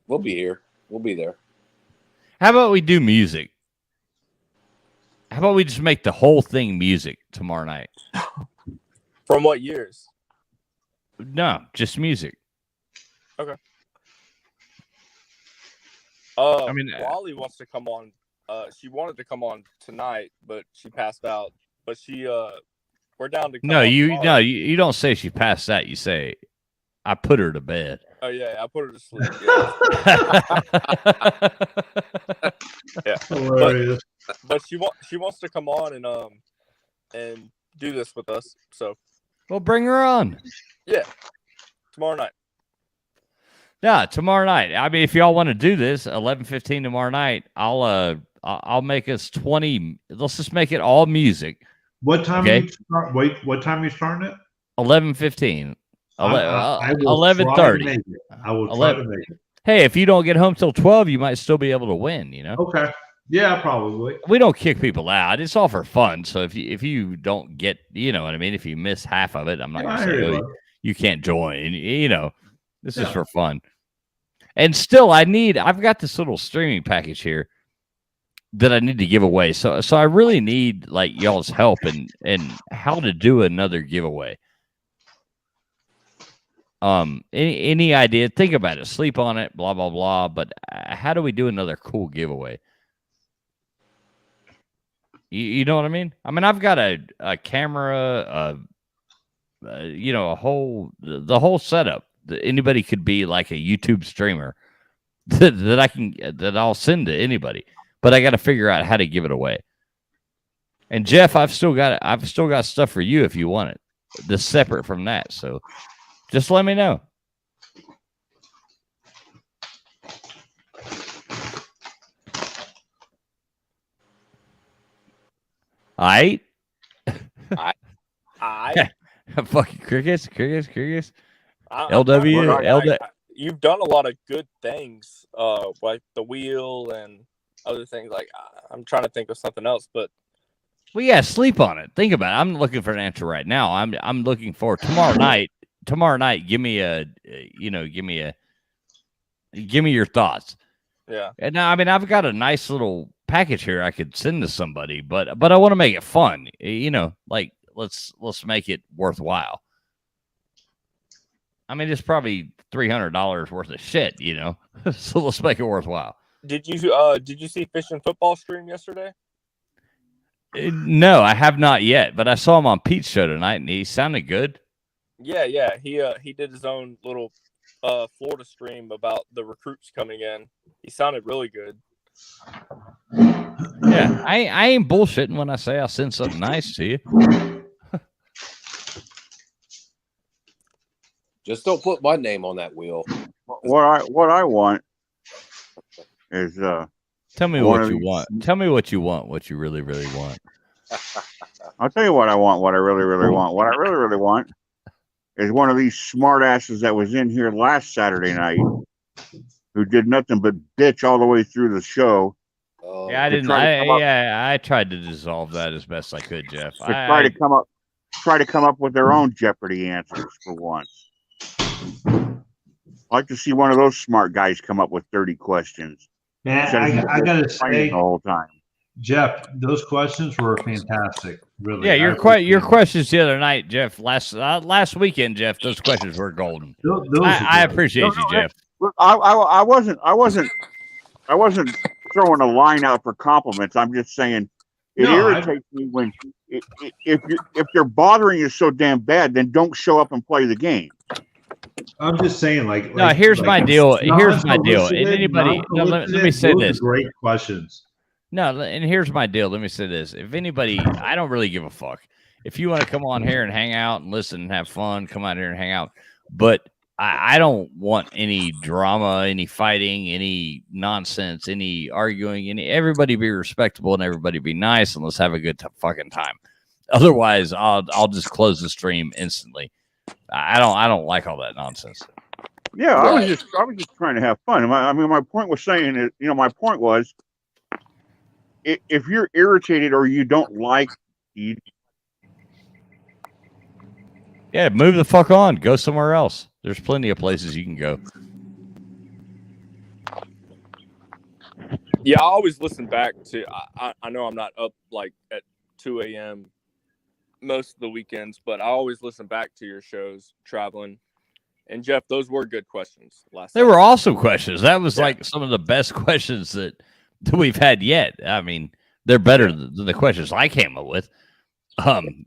We'll be here. We'll be there. How about we do music? How about we just make the whole thing music tomorrow night? From what years? No, just music. Okay. I mean, Wally wants to come on. She wanted to come on tonight, but she passed out. But we're down to come No, on you tomorrow. no, you don't say she passed out. You say I put her to bed. Oh yeah, I put her to sleep. Yeah. Yeah. Hilarious. But she wants to come on and do this with us. So Well, bring her on. yeah, tomorrow night. Yeah, tomorrow night. I mean, if y'all want to do this, 11:15 tomorrow night, I'll make us 20. Let's just make it all music. What time Okay. you start? Wait, what time are you starting it? 11:15. I will 11:30. try to make it. I will try to make it. Hey, if you don't get home till 12, you might still be able to win, you know? Okay. Yeah, probably. We don't kick people out. It's all for fun. So if you don't get, you know what I mean? If you miss half of it, I'm not Yeah, going I to hear say, you. oh, you can't join. You know, this is Yeah. for fun. And still, I've got this little streaming package here that I need to give away. So I really need like y'all's help in how to do another giveaway. Any idea? Think about it. Sleep on it. Blah blah blah. But how do we do another cool giveaway? You know what I mean? I mean, I've got a camera, you know, the whole setup. Anybody could be like a YouTube streamer that I'll send to anybody. But I got to figure out how to give it away. And Jeff, I've still got stuff for you if you want it. That's separate from that. So just let me know. I fucking crickets. LW. You've done a lot of good things, like the wheel and other things. Like I'm trying to think of something else, but Well, yeah, sleep on it. Think about it. I'm looking for an answer right now. I'm looking for tomorrow night. Tomorrow night, give me your thoughts. yeah. And now, I mean, I've got a nice little package here I could send to somebody, but I want to make it fun. You know, like let's make it worthwhile. I mean, it's probably $300 worth of shit, you know. So let's make it worthwhile. Did you see Fish and Football stream yesterday? No, I have not yet, but I saw him on Pete's show tonight, and he sounded good. Yeah. He did his own little Florida stream about the recruits coming in. He sounded really good. Yeah, I ain't bullshitting when I say I'll send something nice to you. Just don't put my name on that wheel. What I want is Tell me what you want. Tell me what you want. What you really, really want. I'll tell you what I want. What I really, really want. What I really, really want is one of these smart asses that was in here last Saturday night, who did nothing but bitch all the way through the show. Yeah, I didn't. I tried to dissolve that as best I could, Jeff. Try to come up with their own Jeopardy answers for once. I'd like to see one of those smart guys come up with 30 questions. Man, I gotta say, the whole time. Jeff, those questions were fantastic. Really. Yeah, your questions the other night, Jeff. Last weekend, Jeff. Those questions were golden. I appreciate you, Jeff. Look, I wasn't throwing a line out for compliments. I'm just saying it irritates me when if you're bothering you so damn bad, then don't show up and play the game. I'm just saying, like here's my deal. Here's my deal. And unsolicited, anybody, no, let me say those are this. Great questions. No, and here's my deal. Let me say this. If anybody, I don't really give a fuck. If you want to come on here and hang out and listen and have fun, come out here and hang out. But I don't want any drama, any fighting, any nonsense, any arguing. Everybody be respectable and everybody be nice, and let's have a good fucking time. Otherwise, I'll just close the stream instantly. I don't like all that nonsense. Yeah, Right. I was just trying to have fun. My point was saying is, my point was, if you're irritated or you don't like, Yeah, move the fuck on. Go somewhere else. There's plenty of places you can go. Yeah, I always listen back to. I know I'm not up like at 2 a.m. most of the weekends, but I always listen back to your shows traveling. And Jeff, those were good questions last. They were awesome questions. That was Yeah. like some of the best questions that we've had yet. I mean, they're better than the questions I came up with.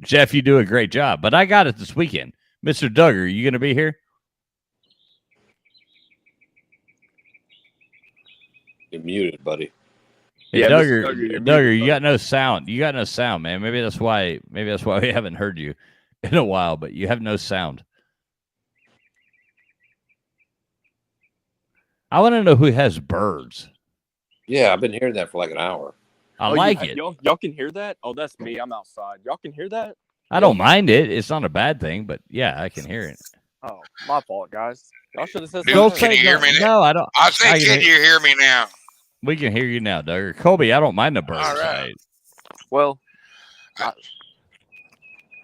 Jeff, you do a great job. But I got it this weekend. Mr. Duggar, you going to be here? You're muted, buddy. Hey, Yeah, Duggar, Mr. Duggar, you're Duggar, muted, you got no sound. You got no sound, man. Maybe that's why we haven't heard you in a while, but you have no sound. I want to know who has birds. Yeah, I've been hearing that for like an hour. I like it. Y'all can hear that? Oh, that's me. I'm outside. Y'all can hear that? I don't mind it. It's not a bad thing, but yeah, I can hear it. Oh, my fault, guys. Y'all should have said Dude, something. can you hear me? No, I don't. I say, I can you hear me now? We can hear you now, Duggar. Colby, I don't mind the birds. All right. Well,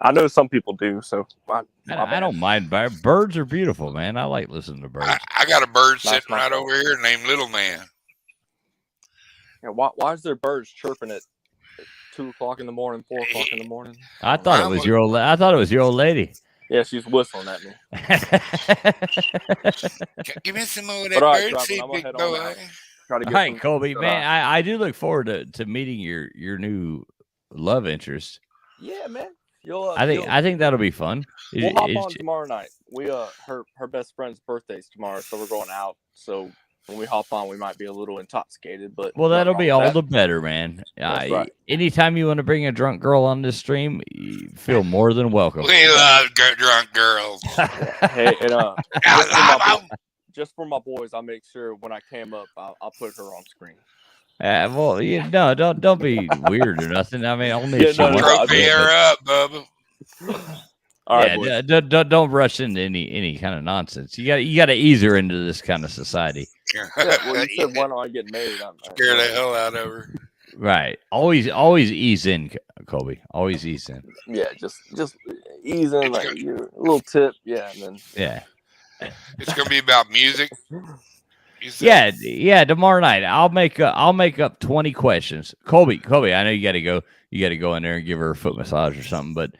I know some people do, so I don't mind birds. Birds are beautiful, man. I like listening to birds. I got a bird That's sitting my right fault. over here named Little Man. Yeah, why is there birds chirping at 2 o'clock in the morning, 4 o'clock in the morning? I thought it was your old. I thought it was your old lady. Yeah, she's whistling at me. Give me some more of But that all right, bird Travis, seed, I'm gonna big head on boy. out. Try to All get right, some- Colby, man, I do look forward to meeting your new love interest. Yeah, man. You'll, I think that'll be fun. We'll hop on tomorrow night. We her best friend's birthday's tomorrow, so we're going out. So when we hop on, we might be a little intoxicated, but Well, that'll be nothing wrong all with the better, man. That's right. Anytime you want to bring a drunk girl on this stream, you feel more than welcome. We love drunk girls. that. Hey, and just for my boys, I'll make sure when I came up, I'll put her on screen. Well, no, don't be weird or nothing. I mean, only if she wants to Trophy be, her up, Bubba. All right, boys. yeah, don't rush into any kind of nonsense. You got to ease her into this kind of society. Yeah, well, you said, why don't I get married? Scare the hell out of her. Right. Always ease in, Colby. Always ease in. Yeah, just ease in, like a little tip. Yeah, and then Yeah. It's gonna be about music. You said? Yeah. Tomorrow night, I'll make up 20 questions. Colby, I know you got to go. You got to go in there and give her a foot massage or something. But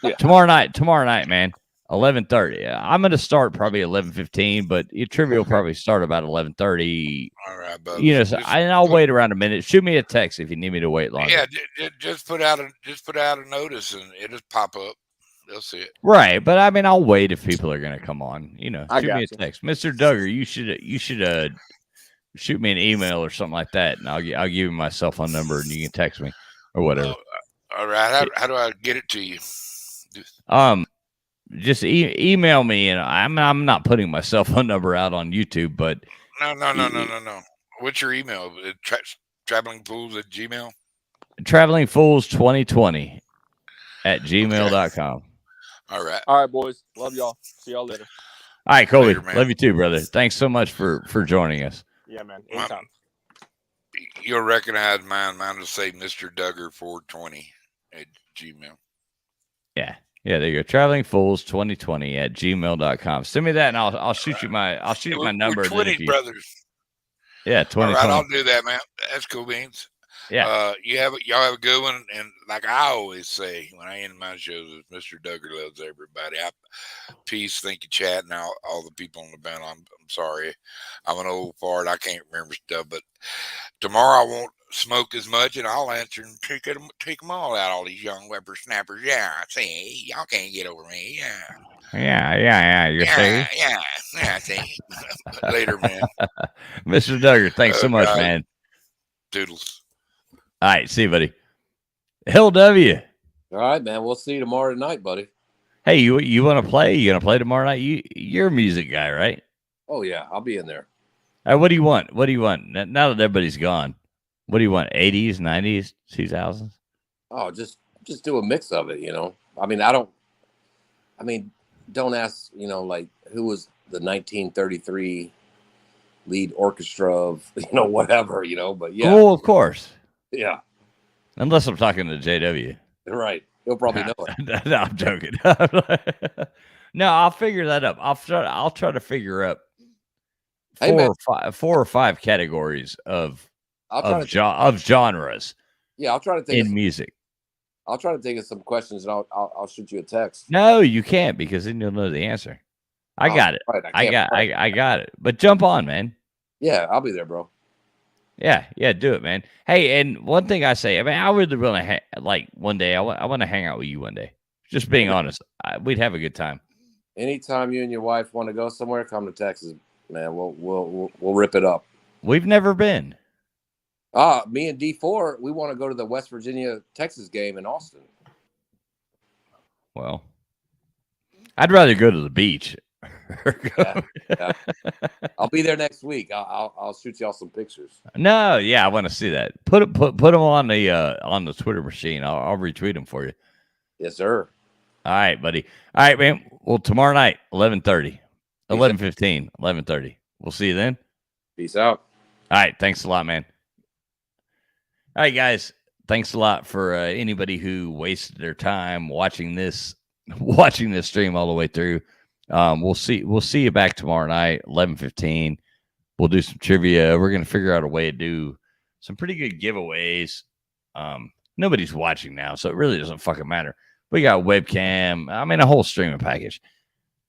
Yeah. tomorrow night, man, 11:30. I'm gonna start probably 11:15, but your trivia will probably start about 11:30. All right, Bubba. You know, I'll wait around a minute. Shoot me a text if you need me to wait longer. Yeah, just put out a notice and it'll pop up. They'll see it. Right, but I mean, I'll wait if people are gonna come on. You know, I shoot me a got you. text, Mr. Duggar. You should shoot me an email or something like that, and I'll give you my cell phone number, and you can text me or whatever. All right. How do I get it to you? Just email me, and I'm not putting my cell phone number out on YouTube, but No. What's your email? Travelingfools@gmail. travelingfools2020 at gmail.com. All right. all right, boys. Love y'all. See y'all later. All right, Colby. Later, man. Love you too, brother. Thanks so much for joining us. Yeah, man. Anytime. You'll recognize mine. Mine will say Mr. Duggar 420 at Gmail. Yeah, there you go. Travelingfools2020 at gmail.com. Send me that, and I'll shoot you my number. We're and then if twinning you- brothers. Yeah, All 2020. right, I'll do that, man. That's cool beans. Yeah. Y'all have a good one. And like I always say when I end my shows, is Mr. Duggar loves everybody. Peace, thank you, chat, and all the people on the band. I'm sorry, I'm an old fart. I can't remember stuff, but tomorrow I won't smoke as much, and I'll answer and take them all out. All these young whippersnappers. Yeah, see, y'all can't get over me. Yeah. You see? Yeah. See, later, man. Mr. Duggar, thanks so much, God. man. Doodles. All right, see you, buddy. LW. All right, man. We'll see you tomorrow night, buddy. Hey, you want to play? You gonna play tomorrow night? You're a music guy, right? Oh yeah, I'll be in there. What do you want? Now that everybody's gone, what do you want? 80s, 90s, 2000s? Oh, just do a mix of it, you know. I mean, don't ask, like who was the 1933 lead orchestra of whatever, But yeah, Oh, of course. yeah, Unless I'm talking to JW. right. He'll probably know it. No, I'm joking. No, I'll figure that up. I'll try to figure up four or five categories of genres. Yeah, I'll try to think in music. I'll try to think of some questions, and I'll shoot you a text. No, you can't, because then you'll know the answer. I got it. Right, I got it. But jump on, man. Yeah, I'll be there, bro. Yeah, do it, man. Hey, and one thing I say, I mean, I really want to one day. I want to hang out with you one day. Just being honest, we'd have a good time. Anytime you and your wife want to go somewhere, come to Texas, man. We'll rip it up. We've never been. Me and D4, we want to go to the West Virginia Texas game in Austin. Well, I'd rather go to the beach. Yeah. I'll be there next week. I'll shoot y'all some pictures. No, yeah, I want to see that. Put them on the Twitter machine. I'll retweet them for you. Yes, sir. All right, buddy. All right, man. Well, tomorrow night, 11:30, 11:15, 11:30. We'll see you then. Peace out. All right, thanks a lot, man. All right, guys. Thanks a lot for anybody who wasted their time watching this stream all the way through. We'll see you back tomorrow night, 11:15. We'll do some trivia. We're gonna figure out a way to do some pretty good giveaways. Nobody's watching now, so it really doesn't fucking matter. We got webcam. I mean, a whole streaming package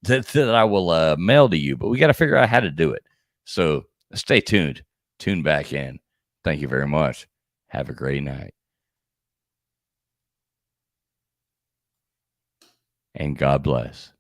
that I will mail to you, but we got to figure out how to do it. So stay tuned. Tune back in. Thank you very much. Have a great night. And God bless.